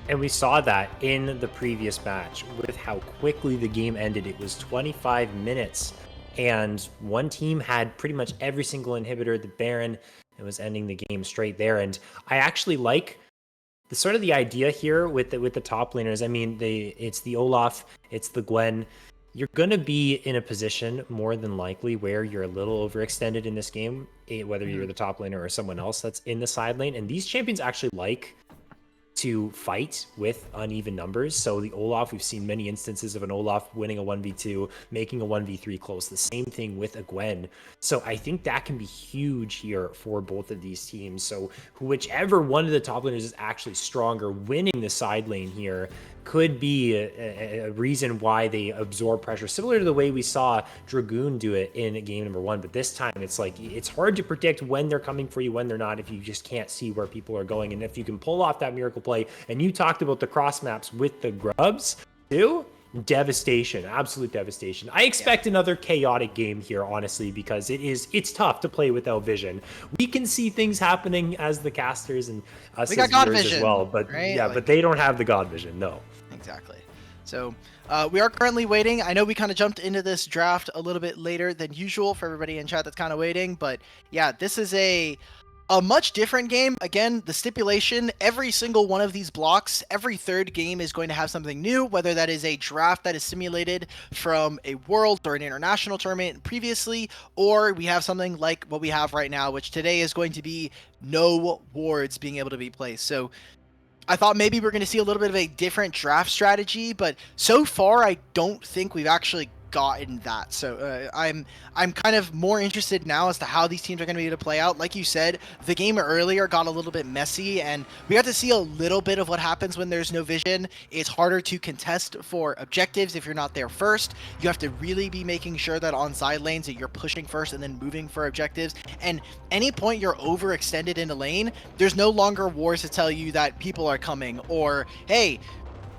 Speaker 1: And we saw that in the previous match with how quickly the game ended. It was 25 minutes. and one team had pretty much every single inhibitor, the Baron. It was ending the game straight there. And I actually like the sort of the idea here with the top laners. I mean, it's the Olaf, it's the Gwen. You're going to be in a position more than likely where you're a little overextended in this game, whether you're the top laner or someone else that's in the side lane. And these champions actually like to fight with uneven numbers. So the Olaf, we've seen many instances of an Olaf winning a 1v2, making a 1v3 close. The same thing with a Gwen. So I think that can be huge here for both of these teams. So whichever one of the top laners is actually stronger, winning the side lane here could be a reason why they absorb pressure, similar to the way we saw Dragoon do it in game number 1. But this time it's like, it's hard to predict when they're coming for you, when they're not, if you just can't see where people are going. And if you can pull off that miracle play, and you talked about the cross maps with the grubs too, devastation, absolute devastation. I expect another chaotic game here, honestly, because it's tough to play without vision. We can see things happening as the casters and us
Speaker 2: We got
Speaker 1: as
Speaker 2: God
Speaker 1: viewers
Speaker 2: vision,
Speaker 1: as well, but
Speaker 2: right?
Speaker 1: yeah, but they don't have the God vision, no.
Speaker 2: Exactly. So we are currently waiting. I know we kind of jumped into this draft a little bit later than usual for everybody in chat that's kind of waiting, but yeah, this is a much different game. Again, the stipulation, every single one of these blocks, every third game is going to have something new, whether that is a draft that is simulated from a world or an international tournament previously, or we have something like what we have right now, which today is going to be no wards being able to be placed. So I thought maybe we're going to see a little bit of a different draft strategy, but so far I don't think we've actually gotten that. So I'm kind of more interested now as to how these teams are going to be able to play out. Like you said, the game earlier got a little bit messy, and we got to see a little bit of what happens when there's no vision. It's harder to contest for objectives if you're not there first. You have to really be making sure that on side lanes that you're pushing first and then moving for objectives. And any point you're overextended in a lane, there's no longer wars to tell you that people are coming, or hey,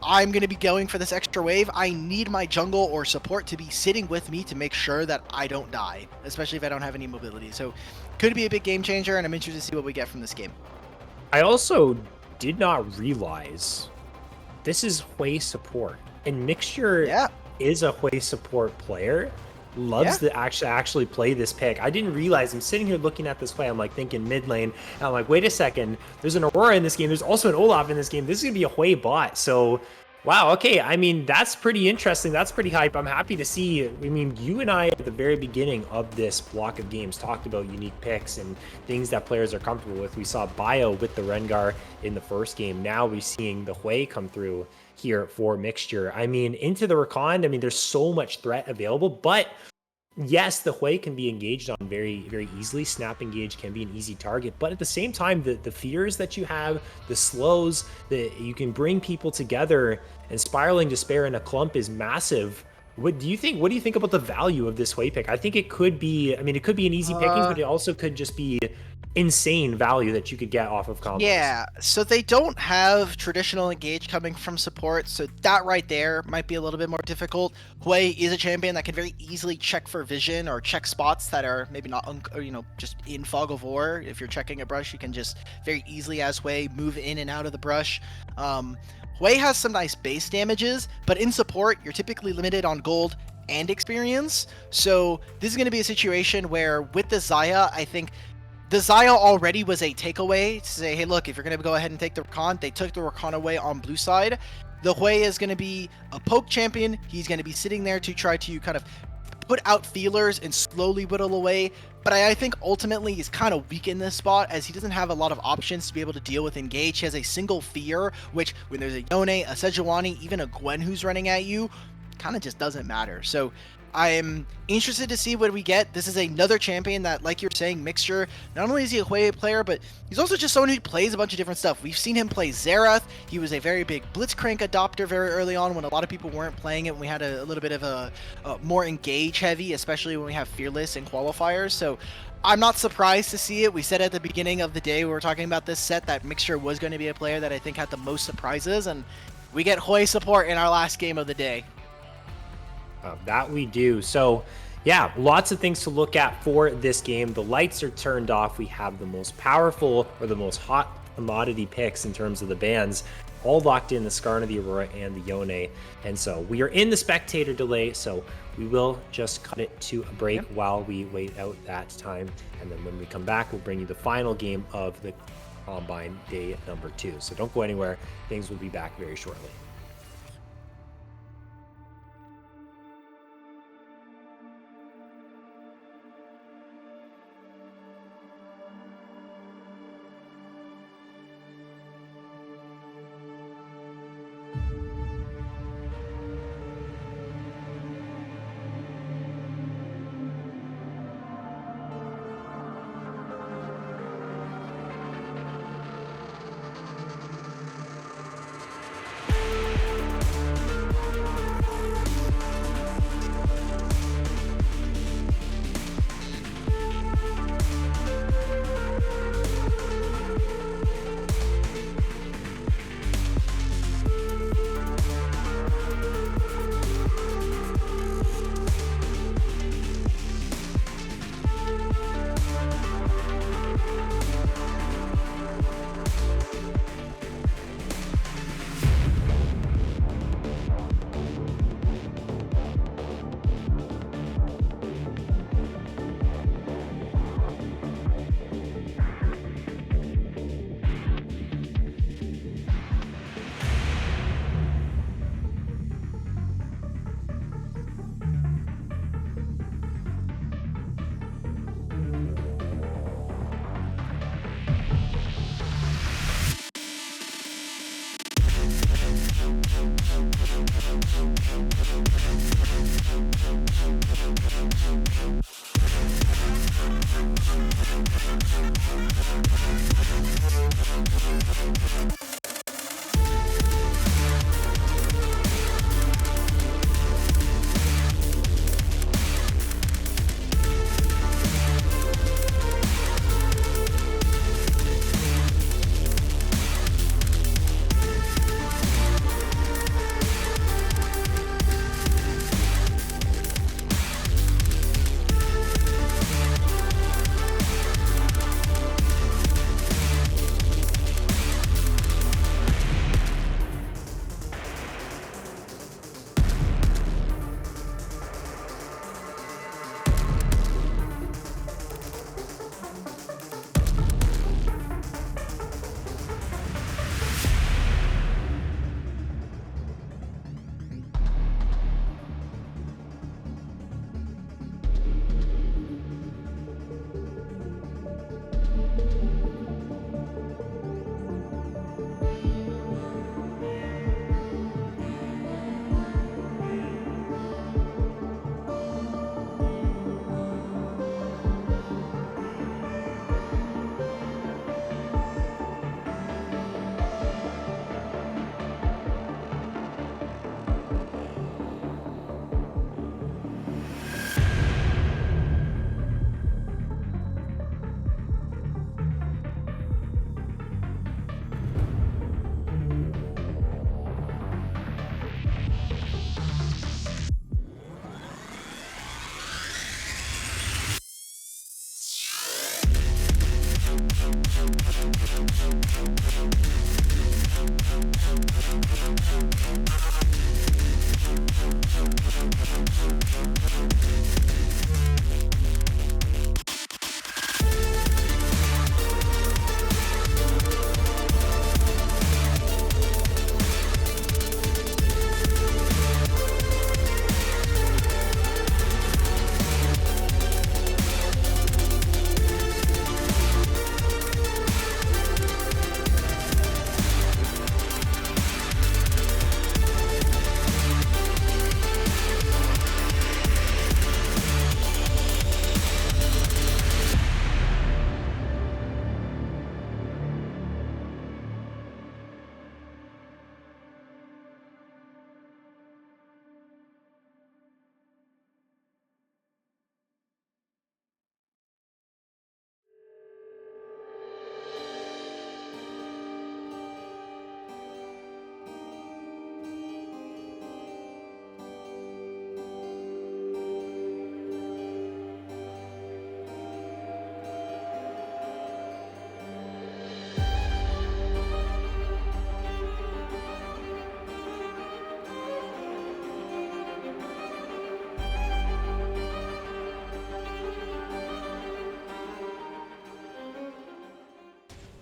Speaker 2: I'm going to be going for this extra wave. I need my jungle or support to be sitting with me to make sure that I don't die, especially if I don't have any mobility. So could be a big game changer, and I'm interested to see what we get from this game.
Speaker 1: I also did not realize this is Hui support, and Mixture is a Hui support player. Loves to actually play this pick. I didn't realize. I'm sitting here looking at this play. I'm like thinking mid lane, and I'm like, wait a second. There's an Aurora in this game. There's also an Olaf in this game. This is gonna be a Hui bot. So, wow. Okay. I mean, that's pretty interesting. That's pretty hype. I'm happy to see. I mean, you and I at the very beginning of this block of games talked about unique picks and things that players are comfortable with. We saw Bio with the Rengar in the first game. Now we're seeing the Hui come through here for Mixture. I mean, into the Rakan, I mean, there's so much threat available, but yes, the Hui can be engaged on very, very easily. Snap engage can be an easy target, but at the same time, the fears that you have, the slows, that you can bring people together, and spiraling despair in a clump is massive. What do you think? What do you think about the value of this Hui pick? I think it could be. I mean, it could be an easy pickings, but it also could just be insane value that you could get off of combos.
Speaker 2: Yeah, so they don't have traditional engage coming from support, so that right there might be a little bit more difficult. Hui is a champion that can very easily check for vision or check spots that are maybe not, just in fog of war. If you're checking a brush, you can just very easily as Hui move in and out of the brush. Hui has some nice base damages, but in support, you're typically limited on gold and experience. So this is going to be a situation where with the Xayah, I think the Xayah already was a takeaway to say, hey, look, if you're going to go ahead and take the Rakan, they took the Rakan away on blue side. The Hui is going to be a poke champion. He's going to be sitting there to try to kind of put out feelers and slowly whittle away. But I think ultimately he's kind of weak in this spot as he doesn't have a lot of options to be able to deal with engage. He has a single fear, which when there's a Yone, a Sejuani, even a Gwen who's running at you, kind of just doesn't matter. So I'm interested to see what we get. This is another champion that, like you're saying, Mixture, not only is he a Hui player, but he's also just someone who plays a bunch of different stuff. We've seen him play Xerath. He was a very big Blitzcrank adopter very early on when a lot of people weren't playing it, and we had a little bit of a more engage heavy, especially when we have Fearless and qualifiers. So I'm not surprised to see it. We said at the beginning of the day we were talking about this set that Mixture was going to be a player that I think had the most surprises, and we get Hui support in our last game of the day.
Speaker 1: That we do. So yeah, lots of things to look at for this game. The lights are turned off. We have the most powerful or the most hot commodity picks in terms of the bans all locked in, the Skarna, the Aurora, and the Yone. And so we are in the spectator delay, so we will just cut it to a break while we wait out that time. And then when we come back, we'll bring you the final game of the Combine day number 2. So don't go anywhere. Things will be back very shortly.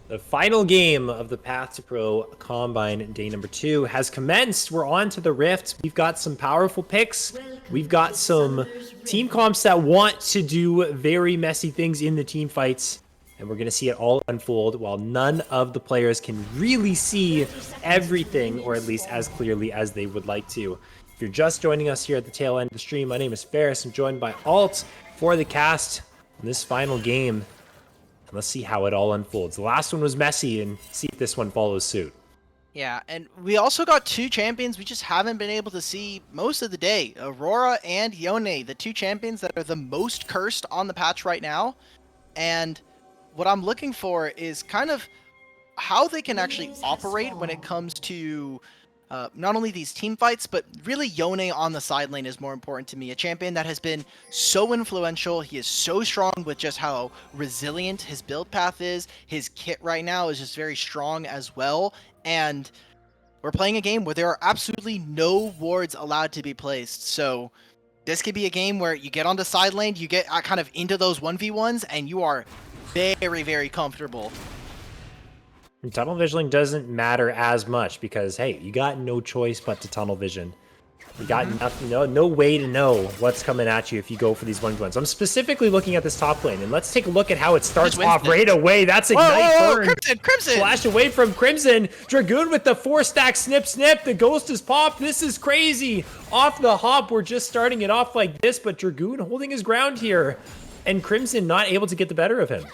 Speaker 1: The final game of the Path to Pro Combine day number 2 has commenced. We're on to the Rift. We've got some powerful picks. We've got some team comps that want to do very messy things in the team fights. And we're going to see it all unfold while none of the players can really see everything, or at least as clearly as they would like to. If you're just joining us here at the tail end of the stream, my name is Ferris. I'm joined by Alt for the cast in this final game. Let's see how it all unfolds. The last one was messy, and see if this one follows suit.
Speaker 2: Yeah, and we also got two champions we just haven't been able to see most of the day. Aurora and Yone, the two champions that are the most cursed on the patch right now. And what I'm looking for is kind of how they can actually operate when it comes to not only these team fights, but really Yone on the side lane is more important to me. A champion that has been so influential. He is so strong with just how resilient his build path is. His kit right now is just very strong as well. And we're playing a game where there are absolutely no wards allowed to be placed. So this could be a game where you get on the side lane, you get kind of into those 1v1s, and you are very, very comfortable.
Speaker 1: And tunnel visioning doesn't matter as much because, hey, you got no choice but to tunnel vision. You got nothing, no way to know what's coming at you if you go for these 1v1s. I'm specifically looking at this top lane, and let's take a look at how it starts off right away. That's Ignite burn.
Speaker 2: Crimson!
Speaker 1: Flash away from Crimson. Dragoon with the 4-stack snip. The Ghost is popped. This is crazy. Off the hop, we're just starting it off like this, but Dragoon holding his ground here, and Crimson not able to get the better of him.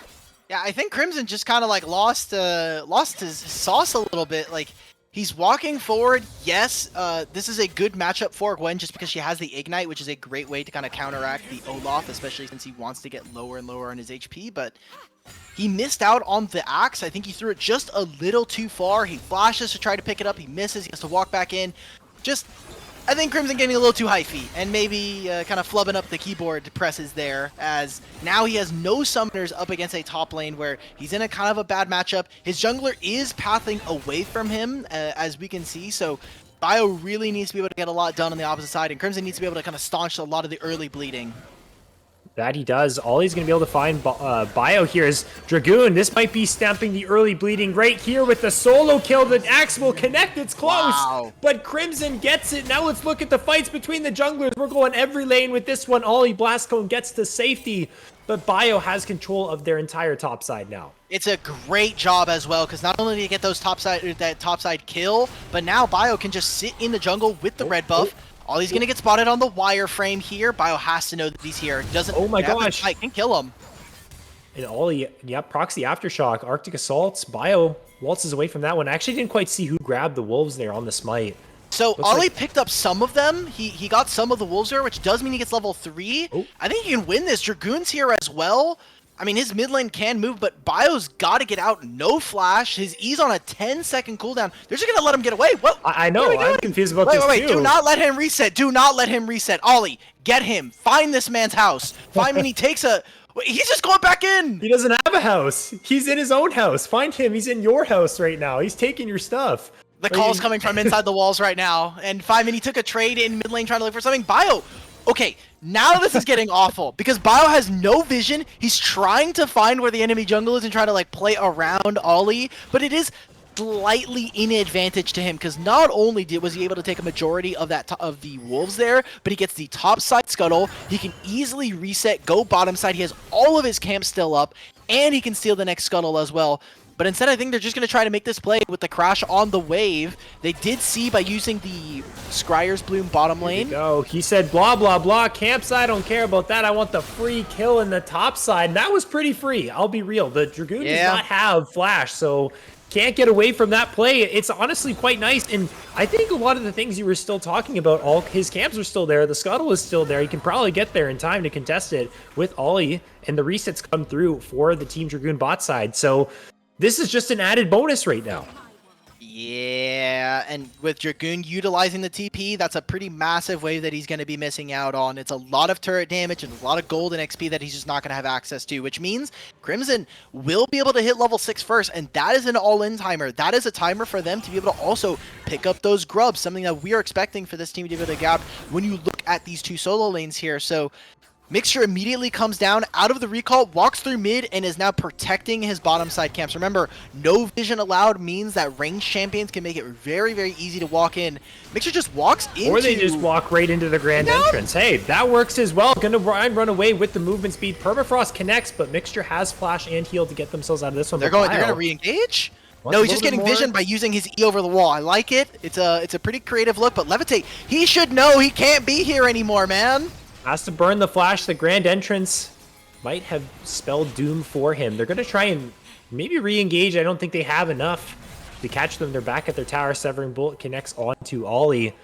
Speaker 2: Yeah, I think Crimson just kind of like lost his sauce a little bit. Like, he's walking forward. Yes, this is a good matchup for Gwen just because she has the Ignite, which is a great way to kind of counteract the Olaf, especially since he wants to get lower and lower on his HP. But he missed out on the Axe. I think he threw it just a little too far. He flashes to try to pick it up. He misses. He has to walk back in. I think Crimson getting a little too high feet and maybe kind of flubbing up the keyboard presses there, as now he has no summoners up against a top lane where he's in a kind of a bad matchup. His jungler is pathing away from him, as we can see, so Bio really needs to be able to get a lot done on the opposite side, and Crimson needs to be able to kind of staunch a lot of the early bleeding.
Speaker 1: That he does. All he's going to be able to find Bio here is Dragoon. This might be stamping the early bleeding right here with the solo kill. The axe will connect. It's close.
Speaker 2: Wow.
Speaker 1: But Crimson gets it. Now let's look at the fights between the junglers. We're going every lane with this one. Ollie Blastcone gets to safety, but Bio has control of their entire top side now.
Speaker 2: It's a great job as well, because not only do you get that topside kill, but now Bio can just sit in the jungle with the red buff. Ollie's gonna get spotted on the wireframe here. Bio has to know that he's here. Doesn't.
Speaker 1: Oh my gosh!
Speaker 2: I can kill him.
Speaker 1: And Ollie, yeah, proxy aftershock, Arctic assaults. Bio waltzes away from that one. I actually didn't quite see who grabbed the wolves there on the smite.
Speaker 2: So Ollie picked up some of them. He got some of the wolves there, which does mean he gets level 3. Oh. I think he can win this. Dragoon's here as well. I mean, his mid lane can move, but Bio's got to get out. No flash. His E's on a 10-second cooldown. They're just going to let him get away. What?
Speaker 1: I know. I'm confused about this,
Speaker 2: too. Do not let him reset. Do not let him reset. Ollie, get him. Find this man's house. Find him. He takes a... He's just going back in.
Speaker 1: He doesn't have a house. He's in his own house. Find him. He's in your house right now. He's taking your stuff.
Speaker 2: The call's coming from inside the walls right now. And 5 minutes, he took a trade in mid lane trying to look for something. Bio... Okay, now this is getting awful because Bio has no vision. He's trying to find where the enemy jungle is and try to like play around Ollie, but it is slightly in advantage to him because not only was he able to take a majority of of the wolves there, but he gets the top side scuttle. He can easily reset, go bottom side. He has all of his camps still up, and he can steal the next scuttle as well. But instead, I think they're just going to try to make this play with the crash on the wave. They did see by using the Scryer's Bloom bottom lane.
Speaker 1: No, he said, blah, blah, blah. Camps, I don't care about that. I want the free kill in the top side. And that was pretty free. I'll be real. The Dragoon does not have flash, so can't get away from that play. It's honestly quite nice. And I think a lot of the things you were still talking about, all his camps are still there. The scuttle is still there. He can probably get there in time to contest it with Ollie. And the resets come through for the Team Dragoon bot side. So this is just an added bonus right now.
Speaker 2: Yeah, and with Dragoon utilizing the TP, that's a pretty massive wave that he's going to be missing out on. It's a lot of turret damage and a lot of gold and XP that he's just not going to have access to, which means Crimson will be able to hit level 6 first, and that is an all-in timer. That is a timer for them to be able to also pick up those grubs, something that we are expecting for this team to be able to grab when you look at these two solo lanes here. So Mixture immediately comes down out of the recall, walks through mid, and is now protecting his bottom side camps. Remember, no vision allowed means that ranged champions can make it very, very easy to walk in. Mixture just walks into...
Speaker 1: Or they just walk right into the grand entrance. Hey, that works as well. Gonna run away with the movement speed. Permafrost connects, but Mixture has flash and heal to get themselves out of this one.
Speaker 2: They're gonna re-engage? No, he's just getting vision by using his E over the wall. I like it. It's a pretty creative look, but Levitate, he should know he can't be here anymore, man.
Speaker 1: Has to burn the flash. The grand entrance might have spelled doom for him. They're going to try and maybe re-engage. I don't think they have enough to catch them. They're back at their tower. Severing Bullet connects onto Ollie.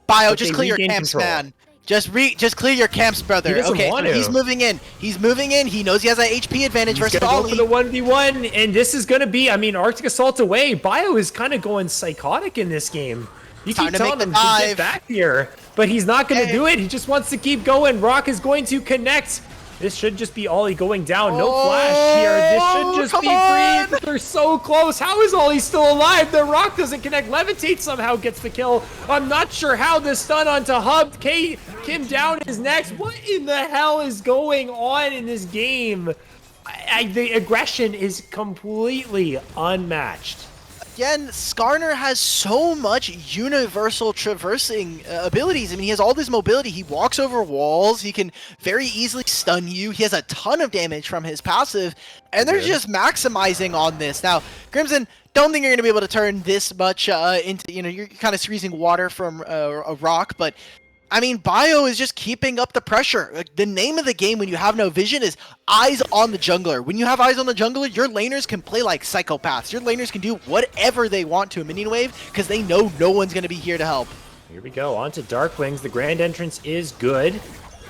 Speaker 2: Bio, just clear your camps, man. Just clear your camps, brother. Okay, so he's moving in. He's moving in. He knows he has an HP advantage versus Ollie.
Speaker 1: He's going to go for the 1v1, and this is going to be, I mean, Arctic Assault away. Bio is kind of going psychotic in this game. You keep telling him to get back here, but he's not going to do it. He just wants to keep going. Rock is going to connect. This should just be Ollie going down. No flash here. This should just be free. They're so close. How is Ollie still alive? The Rock doesn't connect. Levitate somehow gets the kill. I'm not sure how the stun onto Hub. Kim down is next. What in the hell is going on in this game? The aggression is completely unmatched.
Speaker 2: Again, Skarner has so much universal traversing abilities. I mean, he has all this mobility. He walks over walls. He can very easily stun you. He has a ton of damage from his passive, and they're just maximizing on this. Now, Crimson, don't think you're going to be able to turn this much into, you know, you're kind of squeezing water from a rock, but I mean, Bio is just keeping up the pressure. Like, the name of the game when you have no vision is eyes on the jungler. When you have eyes on the jungler, your laners can play like psychopaths. Your laners can do whatever they want to a minion wave because they know no one's going to be here to help.
Speaker 1: Here we go, on to Darklings. The grand entrance is good.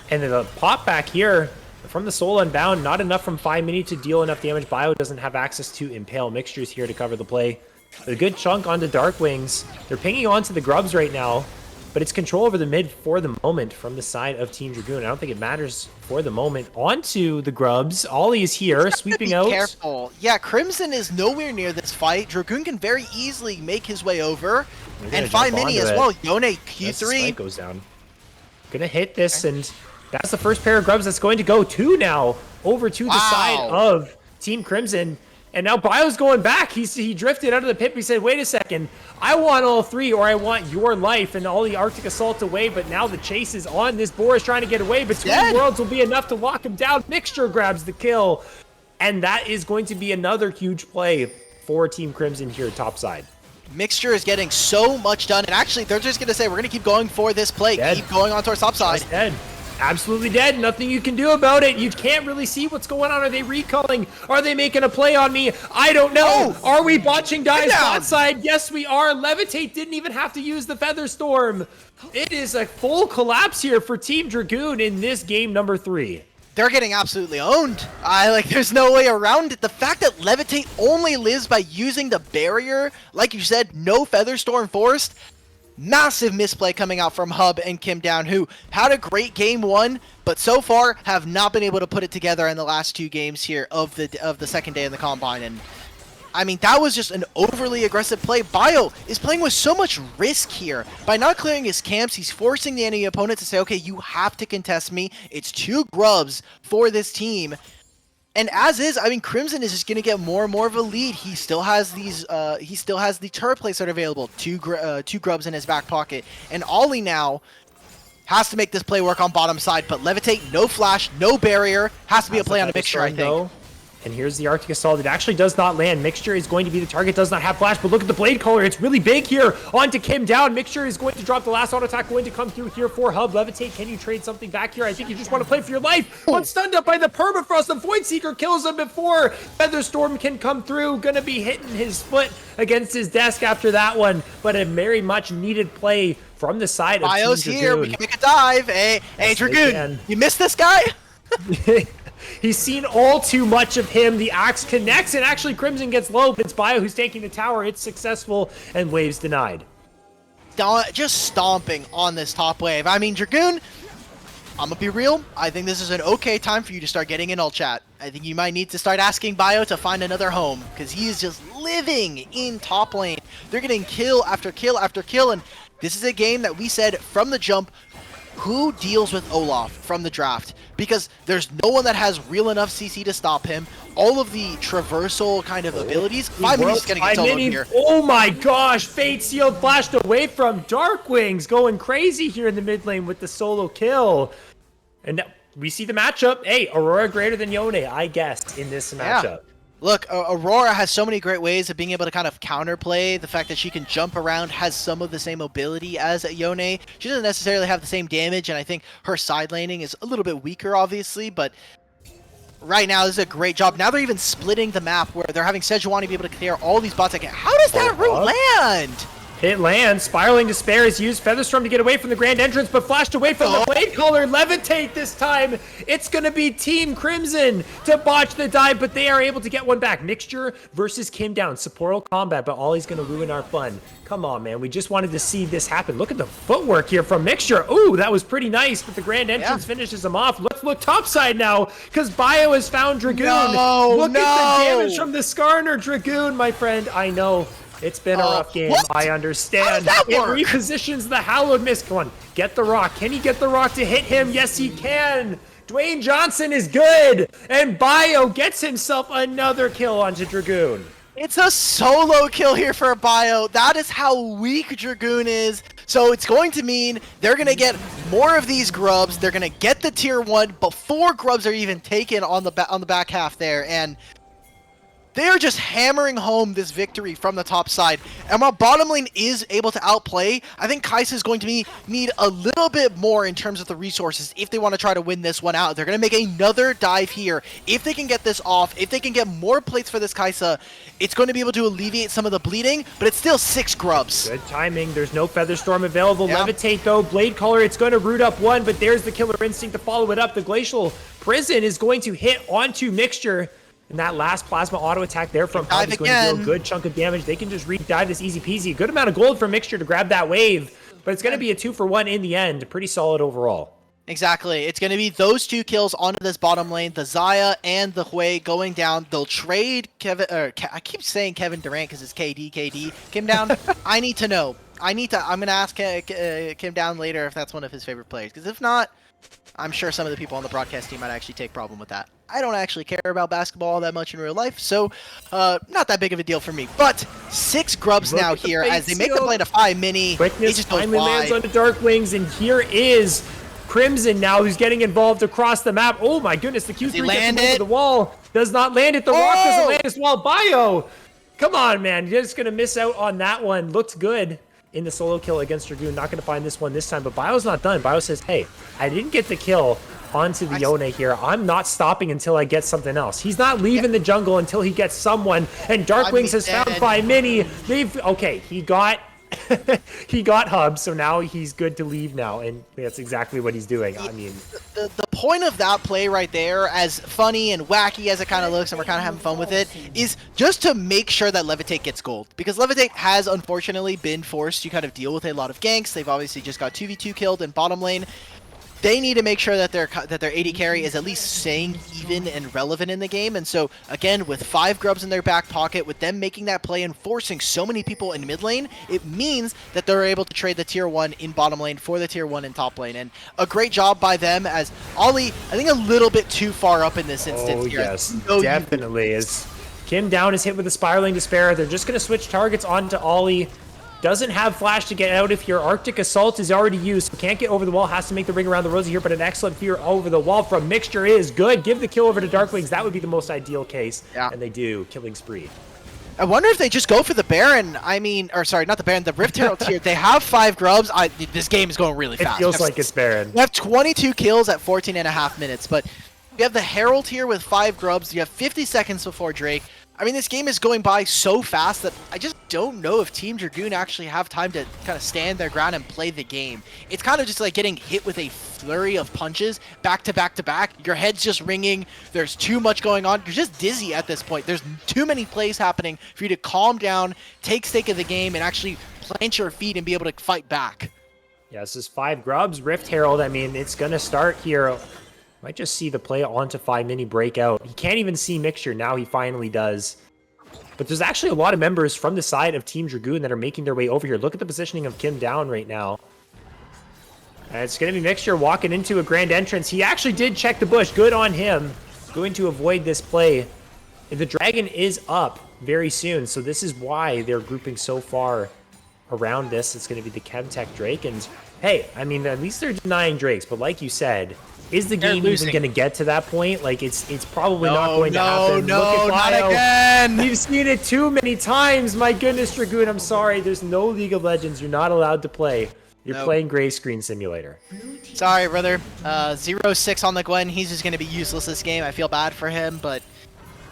Speaker 1: And then the pop back here from the Soul Unbound, not enough from 5 Mini to deal enough damage. Bio doesn't have access to Impale. Mixtures here to cover the play. A good chunk onto Darkwings. They're pinging onto the Grubs right now. But it's control over the mid for the moment from the side of Team Dragoon. I don't think it matters for the moment. Onto the Grubs. Ollie is here, sweeping out.
Speaker 2: Careful. Yeah, Crimson is nowhere near this fight. Dragoon can very easily make his way over. And 5 Mini as well. Yone, Q3.
Speaker 1: Goes down. Gonna hit this, and that's the first pair of Grubs that's going to go to now over to the side of Team Crimson. And now Bio's going back. He drifted out of the pit. He said, wait a second. I want all three, or I want your life. And all the Arctic Assault away, but now the chase is on. This Boar is trying to get away. Between Worlds will be enough to lock him down. Mixture grabs the kill. And that is going to be another huge play for Team Crimson here topside.
Speaker 2: Mixture is getting so much done. And actually, they're just going to say, we're going to keep going for this play. Keep going on to our top side.
Speaker 1: Dead. Absolutely dead. Nothing you can do about it. You can't really see what's going on. Are they recalling? Are they making a play on me? I don't know. Are we botching dives bot side? Yes, we are. Levitate didn't even have to use the Feather Storm. It is a full collapse here for Team Dragoon in this game number 3.
Speaker 2: They're getting absolutely owned. There's no way around it. The fact that Levitate only lives by using the barrier, like you said, no Feather Storm forced. Massive misplay coming out from Hub and Kim Down, who had a great game 1, but so far have not been able to put it together in the last 2 games here of the second day in the Combine. And I mean, that was just an overly aggressive play. Bio is playing with so much risk here. By not clearing his camps, he's forcing the enemy opponent to say, okay, you have to contest me. It's 2 Grubs for this team. And as is, I mean, Crimson is just going to get more and more of a lead. He still has these, he still has the turret plates that are available. Two Grubs in his back pocket. And Ollie now has to make this play work on bottom side. But Levitate, no flash, no barrier. Has to be a play on a Mixture, I think.
Speaker 1: And here's the Arctic Assault. It actually does not land. Mixture is going to be the target. Does not have flash, but look at the blade color. It's really big here. On to Kim Down. Mixture is going to drop the last auto attack. Going to come through here for Hub. Levitate, can you trade something back here? I think you just want to play for your life. But stunned up by the Permafrost. The Void Seeker kills him before Featherstorm can come through. Gonna be hitting his foot against his desk after that one. But a very much needed play from the side of
Speaker 2: Bio's
Speaker 1: Team
Speaker 2: here. We can make a dive. Hey, Dragoon, you missed this guy?
Speaker 1: He's seen all too much of him. The axe connects, and actually Crimson gets low, but it's Bio who's taking the tower. It's successful, and waves denied.
Speaker 2: Just stomping on this top wave. I mean, Dragoon, I'm gonna be real. I think this is an okay time for you to start getting in ult chat. I think you might need to start asking Bio to find another home, because he is just living in top lane. They're getting kill after kill after kill, and this is a game that we said from the jump, who deals with Olaf from the draft? because there's no one that has real enough CC to stop him. All of the traversal kind of abilities. 5 minutes is going to get soloed here.
Speaker 1: Oh my gosh, Fate Sealed flashed away from Darkwings, going crazy here in the mid lane with the solo kill. And now we see the matchup. Hey, Aurora greater than Yone, I guess, in this matchup.
Speaker 2: Yeah. Look, Aurora has so many great ways of being able to kind of counterplay. The fact that she can jump around, has some of the same mobility as Yone. She doesn't necessarily have the same damage, and I think her side laning is a little bit weaker, obviously, but right now this is a great job. Now they're even splitting the map where they're having Sejuani be able to clear all these bots again. How does that route land?
Speaker 1: It lands. Spiraling Despair is used. Featherstorm to get away from the grand entrance, but flashed away from the Blade Caller. Levitate this time. It's going to be Team Crimson to botch the dive, but they are able to get one back. Mixture versus Kim Down. Supportal combat, but Ollie's going to ruin our fun. Come on, man. We just wanted to see this happen. Look at the footwork here from Mixture. Ooh, that was pretty nice, but the grand entrance finishes him off. Let's look topside now, because Bio has found Dragoon. Look at the damage from the Skarner Dragoon, my friend. I know. It's been a rough game.
Speaker 2: What?
Speaker 1: I understand.
Speaker 2: How does that work?
Speaker 1: It repositions the Hallowed Mist. Come on, get the rock. Can he get the rock to hit him? Yes, he can. Dwayne Johnson is good. And Bio gets himself another kill onto Dragoon.
Speaker 2: It's a solo kill here for Bio. That is how weak Dragoon is. So it's going to mean they're going to get more of these grubs. They're going to get the tier 1 before grubs are even taken on the back half there. And they are just hammering home this victory from the top side. And while bottom lane is able to outplay, I think Kai'Sa is going to need a little bit more in terms of the resources if they want to try to win this one out. They're going to make another dive here. If they can get this off, if they can get more plates for this Kai'Sa, it's going to be able to alleviate some of the bleeding, but it's still 6 grubs.
Speaker 1: Good timing. There's no Featherstorm available. Levitate, though. Blade Caller, it's going to root up one, but there's the Killer Instinct to follow it up. The Glacial Prison is going to hit onto Mixture. And that last plasma auto attack there from Pop is going to do a good chunk of damage. They can just re-dive this easy peasy. Good amount of gold for Mixture to grab that wave. But it's going to be a 2-for-1 in the end. Pretty solid overall.
Speaker 2: Exactly. It's going to be those 2 kills onto this bottom lane. The Xayah and the Hui going down. They'll trade Kevin... I keep saying Kevin Durant because it's KD. Kim Down, I need to know. I'm going to ask Kim Down later if that's one of his favorite players. Because if not, I'm sure some of the people on the broadcast team might actually take problem with that. I don't actually care about basketball all that much in real life, so not that big of a deal for me. But 6 grubs now here as they make the play to 5 mini.
Speaker 1: Quickness just finally lands on the Darkwings, and here is Crimson now who's getting involved across the map. Oh my goodness, the Q3 gets over the wall. Does not land it. The rock doesn't land as well. Bio, come on, man. You're just going to miss out on that one. Looked good in the solo kill against Dragoon. Not going to find this one this time, but Bio's not done. Bio says, hey, I didn't get the kill onto the Yone here. I'm not stopping until I get something else. He's not leaving the jungle until he gets someone. And Darkwings has found 5 mini. Okay, he got he got Hub, so now he's good to leave now, and that's exactly what he's doing. I mean,
Speaker 2: the point of that play right there, as funny and wacky as it kind of looks, and we're kind of having fun with it, is just to make sure that Levitate gets gold, because Levitate has unfortunately been forced to kind of deal with a lot of ganks. They've obviously just got 2v2 killed in bottom lane. They need to make sure that their AD carry is at least staying even and relevant in the game. And so, again, with 5 grubs in their back pocket, with them making that play and forcing so many people in mid lane, it means that they're able to trade the tier 1 in bottom lane for the tier 1 in top lane. And a great job by them, as Ollie, I think a little bit too far up in this instance here.
Speaker 1: Yes, definitely. As Kim Down is hit with a Spiraling Despair, they're just going to switch targets onto Ollie. Doesn't have flash to get out if your Arctic Assault is already used. Can't get over the wall. Has to make the ring around the rosy here, but an excellent fear over the wall from Mixture is good. Give the kill over to Darkwings. That would be the most ideal case. Yeah. And they do. Killing spree.
Speaker 2: I wonder if they just go for the Baron. Or sorry, not the Baron, the Rift Herald here. They have 5 grubs. This game is going really fast.
Speaker 1: It feels like it's Baron.
Speaker 2: You have 22 kills at 14.5 minutes, but you have the Herald here with 5 grubs. You have 50 seconds before Drake. I mean, this game is going by so fast that I just don't know if Team Dragoon actually have time to kind of stand their ground and play the game. It's kind of just like getting hit with a flurry of punches back to back to back. Your head's just ringing. There's too much going on. You're just dizzy at this point. There's too many plays happening for you to calm down, take stake of the game, and actually plant your feet and be able to fight back.
Speaker 1: Yeah, this is 5 grubs. Rift Herald, I mean, it's going to start here. Might just see the play onto 5 mini breakout. He can't even see Mixture. Now he finally does. But there's actually a lot of members from the side of Team Dragoon that are making their way over here. Look at the positioning of Kim Down right now. It's going to be Mixture walking into a grand entrance. He actually did check the bush. Good on him. Going to avoid this play. The dragon is up very soon, so this is why they're grouping so far around this. It's going to be the Chemtech Drake, and hey, I mean, at least they're denying Drakes, but like you said, is the game even going to get to that point? Like, it's probably not going to happen.
Speaker 2: No, not again!
Speaker 1: We've seen it too many times. My goodness, Dragoon, I'm sorry. There's no League of Legends. You're not allowed to play. You're playing Gray Screen Simulator.
Speaker 2: Sorry, brother. 0-6 on the Gwen. He's just going to be useless this game. I feel bad for him, but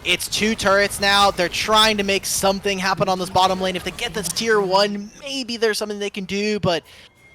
Speaker 2: it's 2 turrets now. They're trying to make something happen on this bottom lane. If they get this tier 1, maybe there's something they can do, but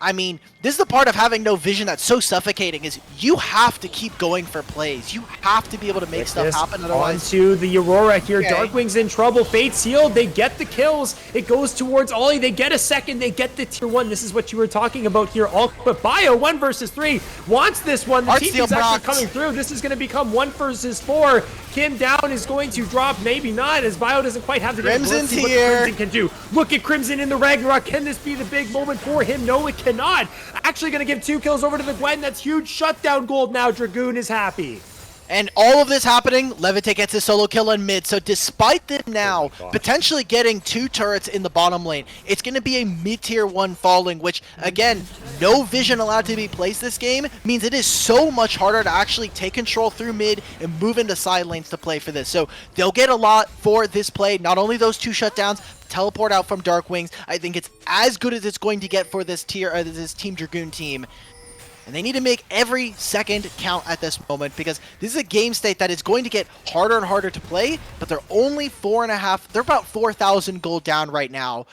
Speaker 2: I mean, this is the part of having no vision that's so suffocating, is you have to keep going for plays. You have to be able to make stuff happen. Otherwise,
Speaker 1: onto the Aurora here. Okay. Darkwing's in trouble. Fate's healed. They get the kills. It goes towards Ollie. They get a second. They get the tier 1. This is what you were talking about here. But Bio, 1 versus 3, wants this one. The team is actually coming through. This is going to become 1 versus 4. Kim down is going to drop. Maybe not, as Bio doesn't quite have the
Speaker 2: Crimson's here.
Speaker 1: Crimson can do. Look at Crimson in the Ragnarok. Can this be the big moment for him? No, it cannot. Actually going to give 2 kills over to the Gwen. That's huge shutdown gold now. Dragoon is happy.
Speaker 2: And all of this happening, Levitate gets his solo kill in mid. So despite them now potentially getting 2 turrets in the bottom lane, it's going to be a mid-tier 1 falling, which, again, no vision allowed to be placed this game, means it is so much harder to actually take control through mid and move into side lanes to play for this. So they'll get a lot for this play. Not only those 2 shutdowns, teleport out from Darkwings. I think it's as good as it's going to get for this this Team Dragoon team. And they need to make every second count at this moment, because this is a game state that is going to get harder and harder to play, but they're only 4.5, they're about 4,000 gold down right now.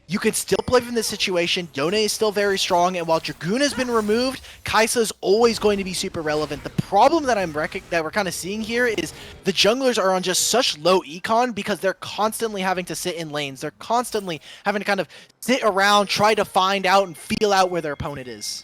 Speaker 2: You can still play from this situation. Yone is still very strong, and while Dragoon has been removed, Kaisa is always going to be super relevant. The problem that we're kind of seeing here is the junglers are on just such low econ because they're constantly having to sit in lanes. They're constantly having to kind of sit around, try to find out and feel out where their opponent is.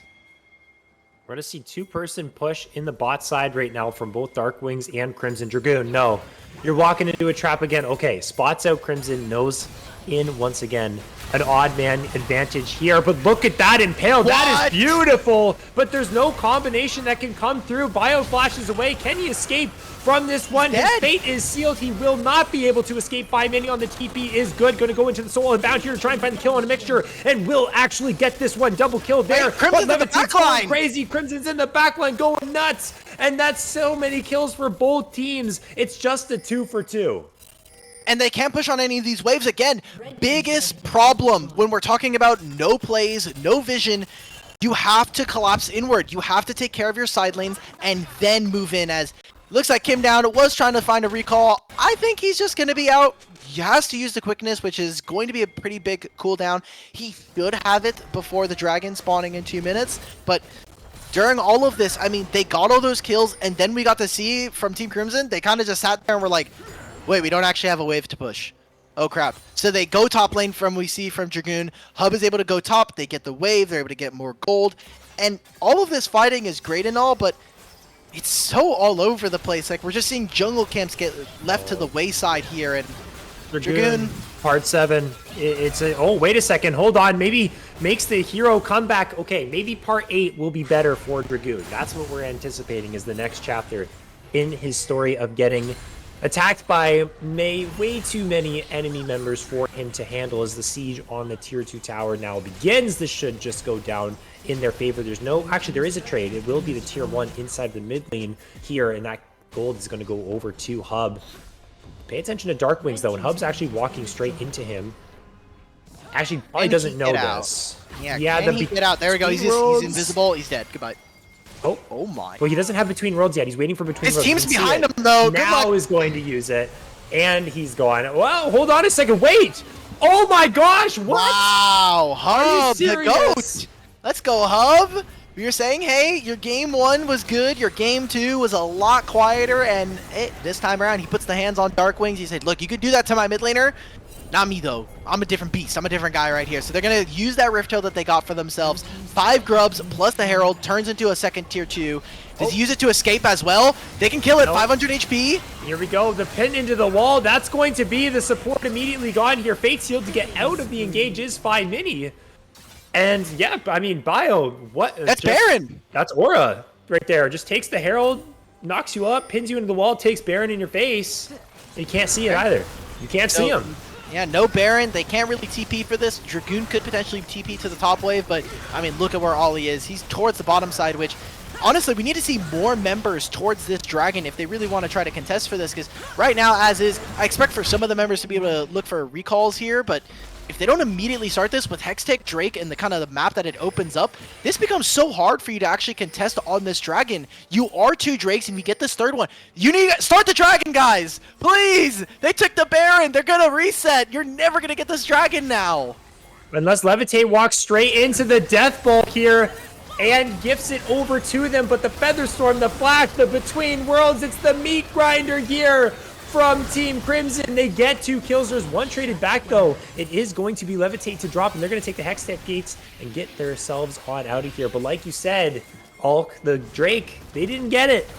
Speaker 1: We're going to see 2-person push in the bot side right now from both Darkwings and Crimson. Dragoon, no. You're walking into a trap again. Okay, spots out Crimson, nose in once again. An odd man advantage here, but look at that impale. That is beautiful, but there's no combination that can come through. Bio flashes away. Can he escape from this one? His fate is sealed. He will not be able to escape. 5 mini on the TP is good. Going to go into the soul and bound here to try and find the kill on a Mixture, and will actually get this one. Double kill there.
Speaker 2: Crimson's in the backline.
Speaker 1: Crazy. Crimson's in the backline going nuts, and that's so many kills for both teams. It's just a 2 for 2.
Speaker 2: And they can't push on any of these waves. Again, biggest problem when we're talking about no plays, no vision, you have to collapse inward. You have to take care of your side lanes and then move in, as looks like Kim down was trying to find a recall. I think he's just going to be out. He has to use the quickness, which is going to be a pretty big cooldown. He should have it before the dragon spawning in 2 minutes, but during all of this, I mean, they got all those kills, and then we got to see from Team Crimson, they kind of just sat there and were like, wait, we don't actually have a wave to push. Oh crap. So they go top lane we see from Dragoon. Hub is able to go top, they get the wave, they're able to get more gold. And all of this fighting is great and all, but it's so all over the place. Like, we're just seeing jungle camps get left to the wayside here, and Dragoon.
Speaker 1: Part 7. Oh, wait a second. Hold on. Maybe makes the hero comeback. Okay, maybe part 8 will be better for Dragoon. That's what we're anticipating is the next chapter in his story of getting attacked by way too many enemy members for him to handle, as the siege on the tier 2 tower now begins. This should just go down in their favor. Actually, there is a trade. It will be the tier 1 inside the mid lane here, and that gold is going to go over to Hub. Pay attention to Darkwings, though, and Hub's actually walking straight into him. Actually, probably doesn't know this.
Speaker 2: Yeah, can he get out? There we go. He's invisible. He's dead. Goodbye. Oh my.
Speaker 1: Well, he doesn't have Between Worlds yet. He's waiting for Between Worlds.
Speaker 2: His team's behind him, though.
Speaker 1: Now is going to use it, and he's gone. Well, hold on a second. Wait. Oh my gosh. What?
Speaker 2: Wow. Hub, the GOAT. Let's go, Hub. You're saying, hey, your game 1 was good. Your game 2 was a lot quieter, and this time around, he puts the hands on Darkwings. He said, look, you could do that to my mid laner. Not me, though. I'm a different beast. I'm a different guy right here. So they're going to use that Rift Tail that they got for themselves. 5 grubs plus the Herald turns into a second tier 2. Does he use it to escape as well? They can kill it. 500 HP.
Speaker 1: Here we go. The pin into the wall. That's going to be the support immediately gone here. Fate sealed to get out of the engage is 5 mini. And yeah, I mean, Bio, what?
Speaker 2: That's Baron.
Speaker 1: That's Aura right there. Just takes the Herald, knocks you up, pins you into the wall, takes Baron in your face. You can't see it either. You can't see him.
Speaker 2: Yeah, no Baron. They can't really TP for this. Dragoon could potentially TP to the top wave, but I mean, look at where Ollie is. He's towards the bottom side, which honestly, we need to see more members towards this dragon if they really want to try to contest for this, because right now, as is, I expect for some of the members to be able to look for recalls here, but if they don't immediately start this with Hextech, Drake, and the kind of the map that it opens up, this becomes so hard for you to actually contest on this dragon. You are 2 Drakes, and you get this 3rd one. You need to start the dragon, guys! Please! They took the Baron! They're gonna reset! You're never gonna get this dragon now!
Speaker 1: Unless Levitate walks straight into the Death Bolt here and gifts it over to them, but the Featherstorm, the Flash, the Between Worlds, it's the Meat Grinder here from Team Crimson. They get 2 kills. There's 1 traded back, though. It is going to be Levitate to drop, and they're going to take the Hextech Gates and get themselves on out of here. But like you said, the Drake, they didn't get it.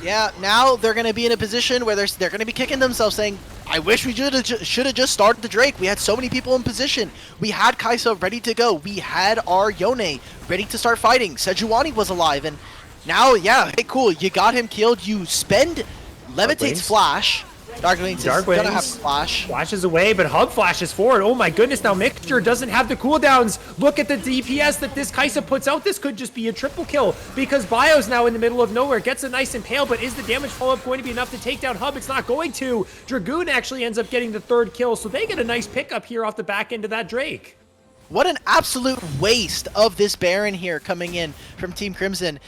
Speaker 2: Yeah, now they're going to be in a position where they're going to be kicking themselves saying, I wish we should have just started the Drake. We had so many people in position. We had Kai'Sa ready to go. We had our Yone ready to start fighting. Sejuani was alive, and now, yeah, hey, cool. You got him killed. You spend Levitate's Flash. Darkwings is gonna have Flash.
Speaker 1: Flashes away, but Hub flashes forward. Oh my goodness, now Mixture doesn't have the cooldowns. Look at the DPS that this Kai'Sa puts out. This could just be a triple kill because Bio's now in the middle of nowhere. Gets a nice impale, but is the damage follow-up going to be enough to take down Hub? It's not going to. Dragoon actually ends up getting the 3rd kill, so they get a nice pickup here off the back end of that Drake.
Speaker 2: What an absolute waste of this Baron here coming in from Team Crimson.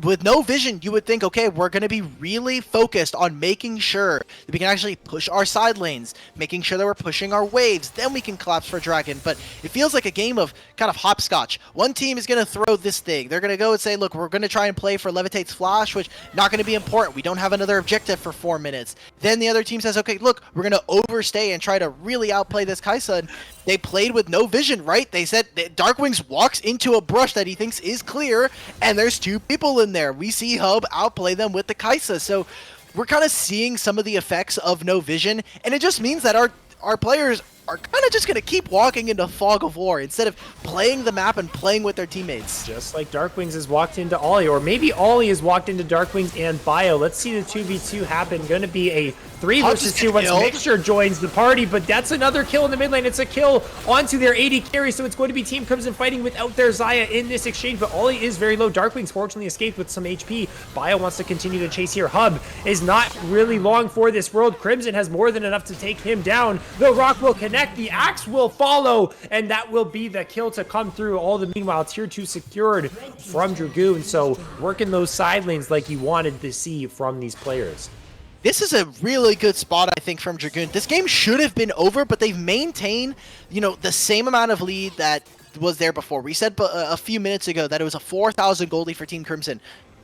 Speaker 2: With no vision, you would think, okay, we're going to be really focused on making sure that we can actually push our side lanes, making sure that we're pushing our waves, then we can collapse for Dragon. But it feels like a game of kind of hopscotch. One team is going to throw this thing. They're going to go and say, look, we're going to try and play for Levitate's Flash, which not going to be important. We don't have another objective for 4 minutes. Then the other team says, okay, look, we're going to overstay and try to really outplay this Kai'Sa. And they played with no vision, right? They said that Darkwings walks into a brush that he thinks is clear, and there's 2 people in there. We see Hub outplay them with the Kai'Sa, so we're kind of seeing some of the effects of no vision, and it just means that our players are kind of just going to keep walking into fog of war instead of playing the map and playing with their teammates.
Speaker 1: Just like Darkwings has walked into Ollie, or maybe Ollie has walked into Darkwings and Bio. Let's see the 2v2 happen. Going to be a 3 versus 2 once Mixture joins the party, but that's another kill in the mid lane. It's a kill onto their AD carry, so it's going to be Team Crimson fighting without their Xayah in this exchange, but Ollie is very low. Darkwings fortunately escaped with some HP. Bio wants to continue to chase here. Hub is not really long for this world. Crimson has more than enough to take him down. The rock will connect, the axe will follow, and that will be the kill to come through. All the meanwhile, tier 2 secured from Dragoon, so working those side lanes like you wanted to see from these players.
Speaker 2: This is a really good spot, I think, from Dragoon. This game should have been over, but they've maintained, you know, the same amount of lead that was there before. We said a few minutes ago that it was a 4,000 gold lead for Team Crimson.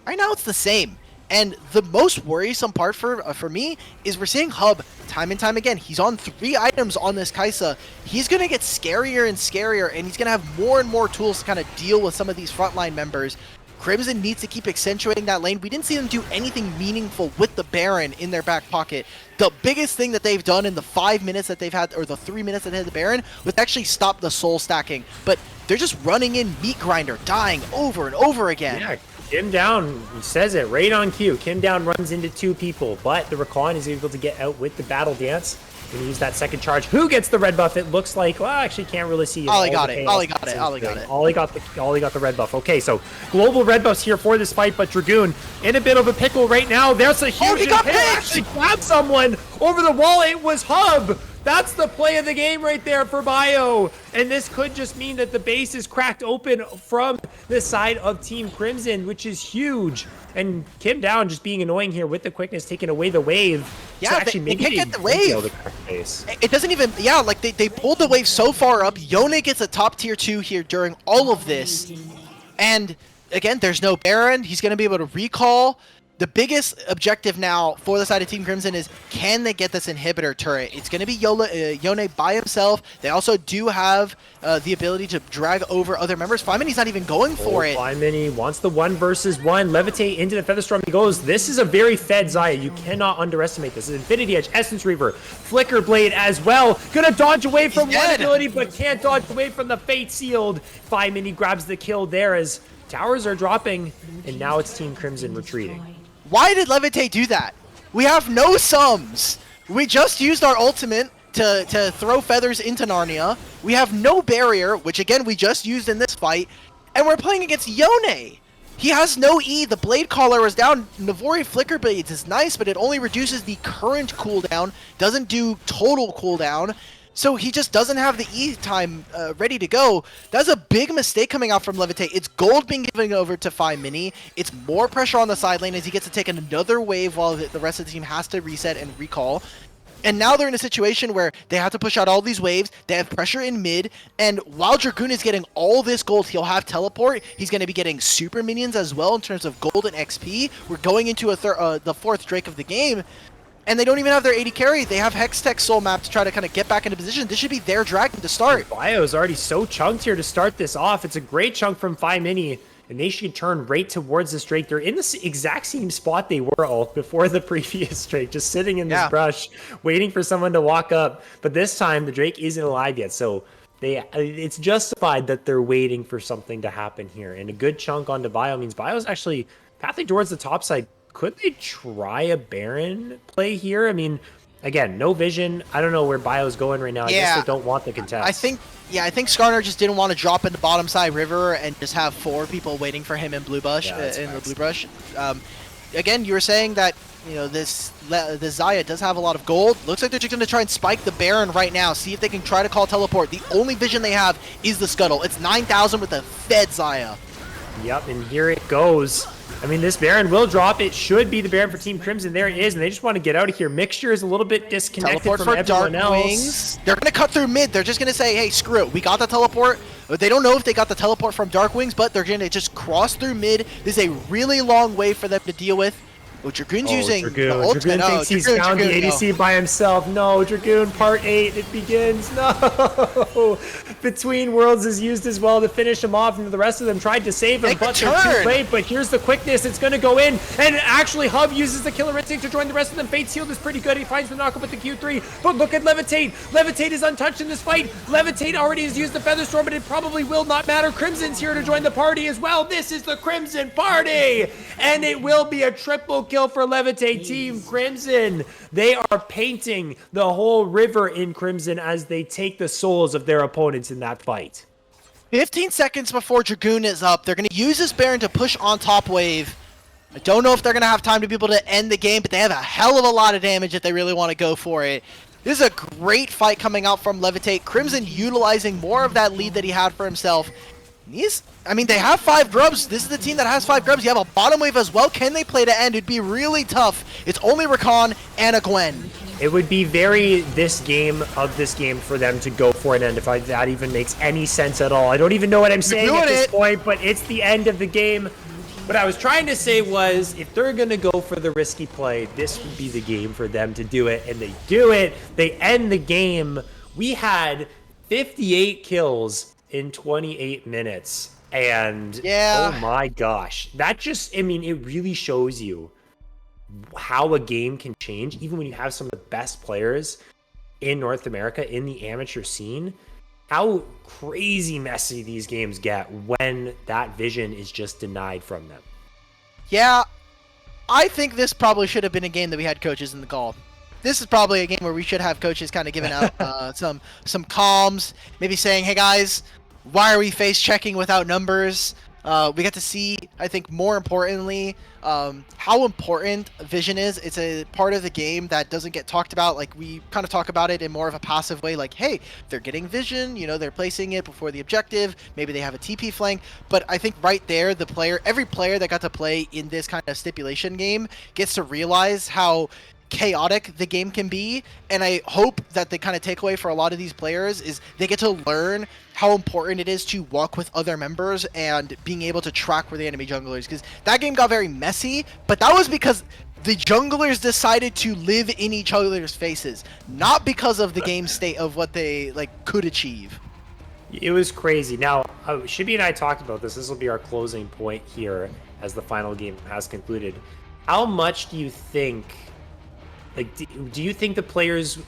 Speaker 2: Right now, it's the same. And the most worrisome part for me is we're seeing Hub time and time again. He's on 3 items on this Kai'Sa. He's going to get scarier and scarier, and he's going to have more and more tools to kind of deal with some of these frontline members. Crimson needs to keep accentuating that lane. We didn't see them do anything meaningful with the Baron in their back pocket. The biggest thing that they've done in the 5 minutes that they've had, or the 3 minutes that they had the Baron, was actually stop the soul stacking. But they're just running in Meat Grinder, dying over and over again.
Speaker 1: Yeah, Kim Down says it right on cue. Kim Down runs into 2 people, but the Rakan is able to get out with the Battle Dance. Gonna use that second charge. Who gets the red buff? It looks like, well, I actually can't really see.
Speaker 2: Ollie got it. Ollie got it. Ollie got
Speaker 1: the red buff. Okay, so global red buffs here for this fight, but Dragoon in a bit of a pickle right now. There's a huge
Speaker 2: he got
Speaker 1: impale. Actually grabbed someone over the wall. It was Hub. That's the play of the game right there for Bio. And this could just mean that the base is cracked open from the side of Team Crimson, which is huge. And Kim Down just being annoying here with the quickness, taking away the wave.
Speaker 2: Yeah,
Speaker 1: actually
Speaker 2: they can't get the wave. It doesn't even, yeah, like they pulled the wave so far up. Yone gets a top tier 2 here during all of this. And again, there's no Baron. He's going to be able to recall. The biggest objective now for the side of Team Crimson is, can they get this inhibitor turret? It's going to be Yone by himself. They also do have the ability to drag over other members. Flymanny's not even going for it.
Speaker 1: Flymanny wants the 1 versus 1. Levitate into the Featherstorm he goes. This is a very fed Xayah. You cannot underestimate this. Infinity Edge, Essence Reaver, Flicker Blade as well. Gonna dodge away from one ability, but can't dodge away from the Fate Sealed. Flymanny grabs the kill there as towers are dropping, and now it's Team Crimson retreating.
Speaker 2: Why did Levitate do that? We have no sums. We just used our ultimate to throw feathers into Narnia. We have no barrier, which again we just used in this fight, and we're playing against Yone. He has no E. The Blade Caller is down. Navori Flicker Blades is nice, but it only reduces the current cooldown, doesn't do total cooldown. So he just doesn't have the E time ready to go. That's a big mistake coming out from Levitate. It's gold being given over to Flymanny. It's more pressure on the side lane as he gets to take another wave while the rest of the team has to reset and recall. And now they're in a situation where they have to push out all these waves. They have pressure in mid. And while Dragoon is getting all this gold, he'll have teleport. He's going to be getting super minions as well in terms of gold and XP. We're going into the 4th Drake of the game. And they don't even have their AD carry. They have Hextech Soul Map to try to kind of get back into position. This should be their dragon to start.
Speaker 1: Bio is already so chunked here to start this off. It's a great chunk from Flymanny, and they should turn right towards this Drake. They're in the exact same spot they were all before the previous Drake, just sitting in this brush, waiting for someone to walk up. But this time, the Drake isn't alive yet, so it's justified that they're waiting for something to happen here. And a good chunk onto Bio means Bio's actually pathing towards the top side. Could they try a Baron play here? I mean, again, no vision. I don't know where Bio's going right now. I guess they don't want the contest.
Speaker 2: I think Skarner just didn't want to drop into bottom side river and just have 4 people waiting for him in blue bush the blue brush. Again, you were saying that this Xayah does have a lot of gold. Looks like they're just going to try and spike the Baron right now. See if they can try to call teleport. The only vision they have is the scuttle. It's 9,000 with a fed Xayah.
Speaker 1: Yep, and here it goes. I mean, this Baron will drop. It should be the Baron for Team Crimson. There it is, and they just want to get out of here. Mixture is a little bit disconnected
Speaker 2: teleport
Speaker 1: from everyone else.
Speaker 2: Wings. They're going to cut through mid. They're just going to say, hey, screw it. We got the teleport. They don't know if they got the teleport from Dark Wings, but they're going to just cross through mid. This is a really long way for them to deal with. Oh, Dragoon's using the ultimate.
Speaker 1: Dragoon thinks he's found the ADC by himself. No, Dragoon, part 8, it begins. No! Between Worlds is used as well to finish him off, and the rest of them tried to save him, but they're too late. But here's the quickness. It's going to go in, and actually Hub uses the Killer Instinct to join the rest of them. Fate's Healed is pretty good. He finds the knockup with the Q3, but look at Levitate. Levitate is untouched in this fight. Levitate already has used the Featherstorm, but it probably will not matter. Crimson's here to join the party as well. This is the Crimson Party, and it will be a triple kill for Levitate. Team Crimson. They are painting the whole river in Crimson as they take the souls of their opponents in that fight.
Speaker 2: 15 seconds before Dragoon is up. They're going to use this Baron to push on top wave. I don't know if they're going to have time to be able to end the game, but they have a hell of a lot of damage if they really want to go for it. This is a great fight coming out from Levitate. Crimson utilizing more of that lead that he had for himself. They have 5 grubs. This is the team that has 5 grubs. You have a bottom wave as well. Can they play to end? It'd be really tough. It's only Rakan and a Gwen.
Speaker 1: It would be very this game for them to go for an end, if that even makes any sense at all. I don't even know what I'm saying at this point, but it's the end of the game. What I was trying to say was, if they're going to go for the risky play, this would be the game for them to do it, and they do it. They end the game. We had 58 kills in 28 minutes, and oh my gosh, that just, it really shows you how a game can change, even when you have some of the best players in North America in the amateur scene. How crazy messy these games get when that vision is just denied from them.
Speaker 2: Yeah, I think this probably should have been a game that we had coaches in the call. This is probably a game where we should have coaches kind of giving out some comms, maybe saying, hey guys, why are we face checking without numbers? We get to see, I think more importantly, how important vision is. It's a part of the game that doesn't get talked about. Like, we kind of talk about it in more of a passive way, like, hey, they're getting vision, they're placing it before the objective, maybe they have a TP flank. But I think right there, every player that got to play in this kind of stipulation game gets to realize how chaotic the game can be, and I hope that the kind of takeaway for a lot of these players is they get to learn how important it is to walk with other members and being able to track where the enemy junglers, because that game got very messy, but that was because the junglers decided to live in each other's faces, not because of the game state of what they like could achieve.
Speaker 1: It was crazy. Now, Shibby and I talked about this. This will be our closing point here as the final game has concluded. How much do you think, like, do you think the players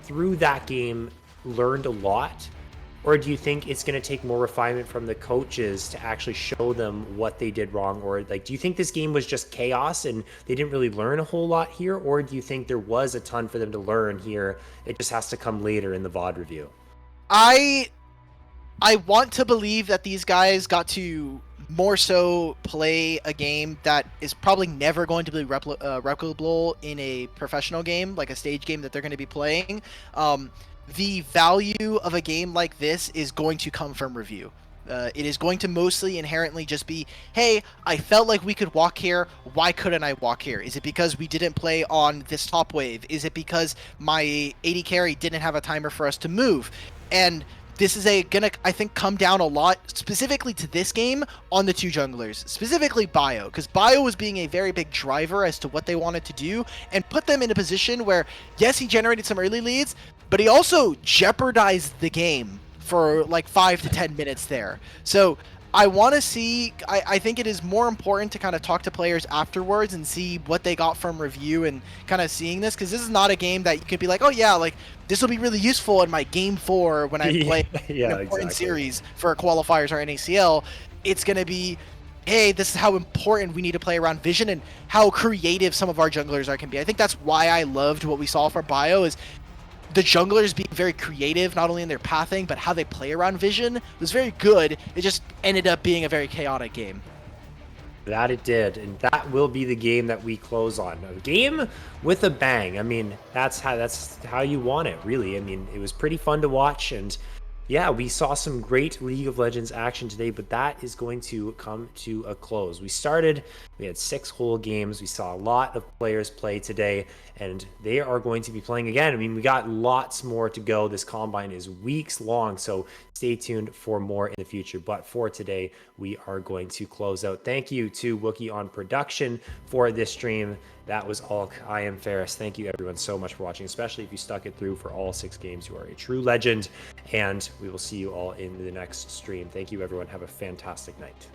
Speaker 1: through that game learned a lot? Or do you think it's going to take more refinement from the coaches to actually show them what they did wrong? Or, like, do you think this game was just chaos and they didn't really learn a whole lot here? Or do you think there was a ton for them to learn here? It just has to come later in the VOD review.
Speaker 2: I want to believe that these guys got to more so play a game that is probably never going to be replicable in a professional game, like a stage game that they're going to be playing. The value of a game like this is going to come from review. It is going to mostly inherently just be, hey, I felt like we could walk here. Why couldn't I walk here? Is it because we didn't play on this top wave? Is it because my AD carry didn't have a timer for us to move? And this is gonna, I think, come down a lot, specifically to this game, on the two junglers, specifically Bio, because Bio was being a very big driver as to what they wanted to do, and put them in a position where, yes, he generated some early leads, but he also jeopardized the game for like 5 to 10 minutes there. So I want to see, I think it is more important to kind of talk to players afterwards and see what they got from review and kind of seeing this, because this is not a game that you could be like, oh yeah, like this will be really useful in my game 4 when I play an important series for qualifiers or NACL. It's going to be, hey, this is how important we need to play around vision and how creative some of our junglers can be. I think that's why I loved what we saw for Bio, is the junglers being very creative, not only in their pathing, but how they play around vision was very good. It just ended up being a very chaotic game.
Speaker 1: That it did, and that will be the game that we close on. A game with a bang. I mean, that's how you want it, really. I mean, it was pretty fun to watch, and yeah, we saw some great League of Legends action today, but that is going to come to a close. We had 6 whole games. We saw a lot of players play today, and they are going to be playing again. I mean, we got lots more to go. This Combine is weeks long, so stay tuned for more in the future. But for today, we are going to close out. Thank you to Wookie on production for this stream. That was all. I am Ferris. Thank you everyone so much for watching, especially if you stuck it through for all 6 games. You are a true legend, and we will see you all in the next stream. Thank you everyone. Have a fantastic night.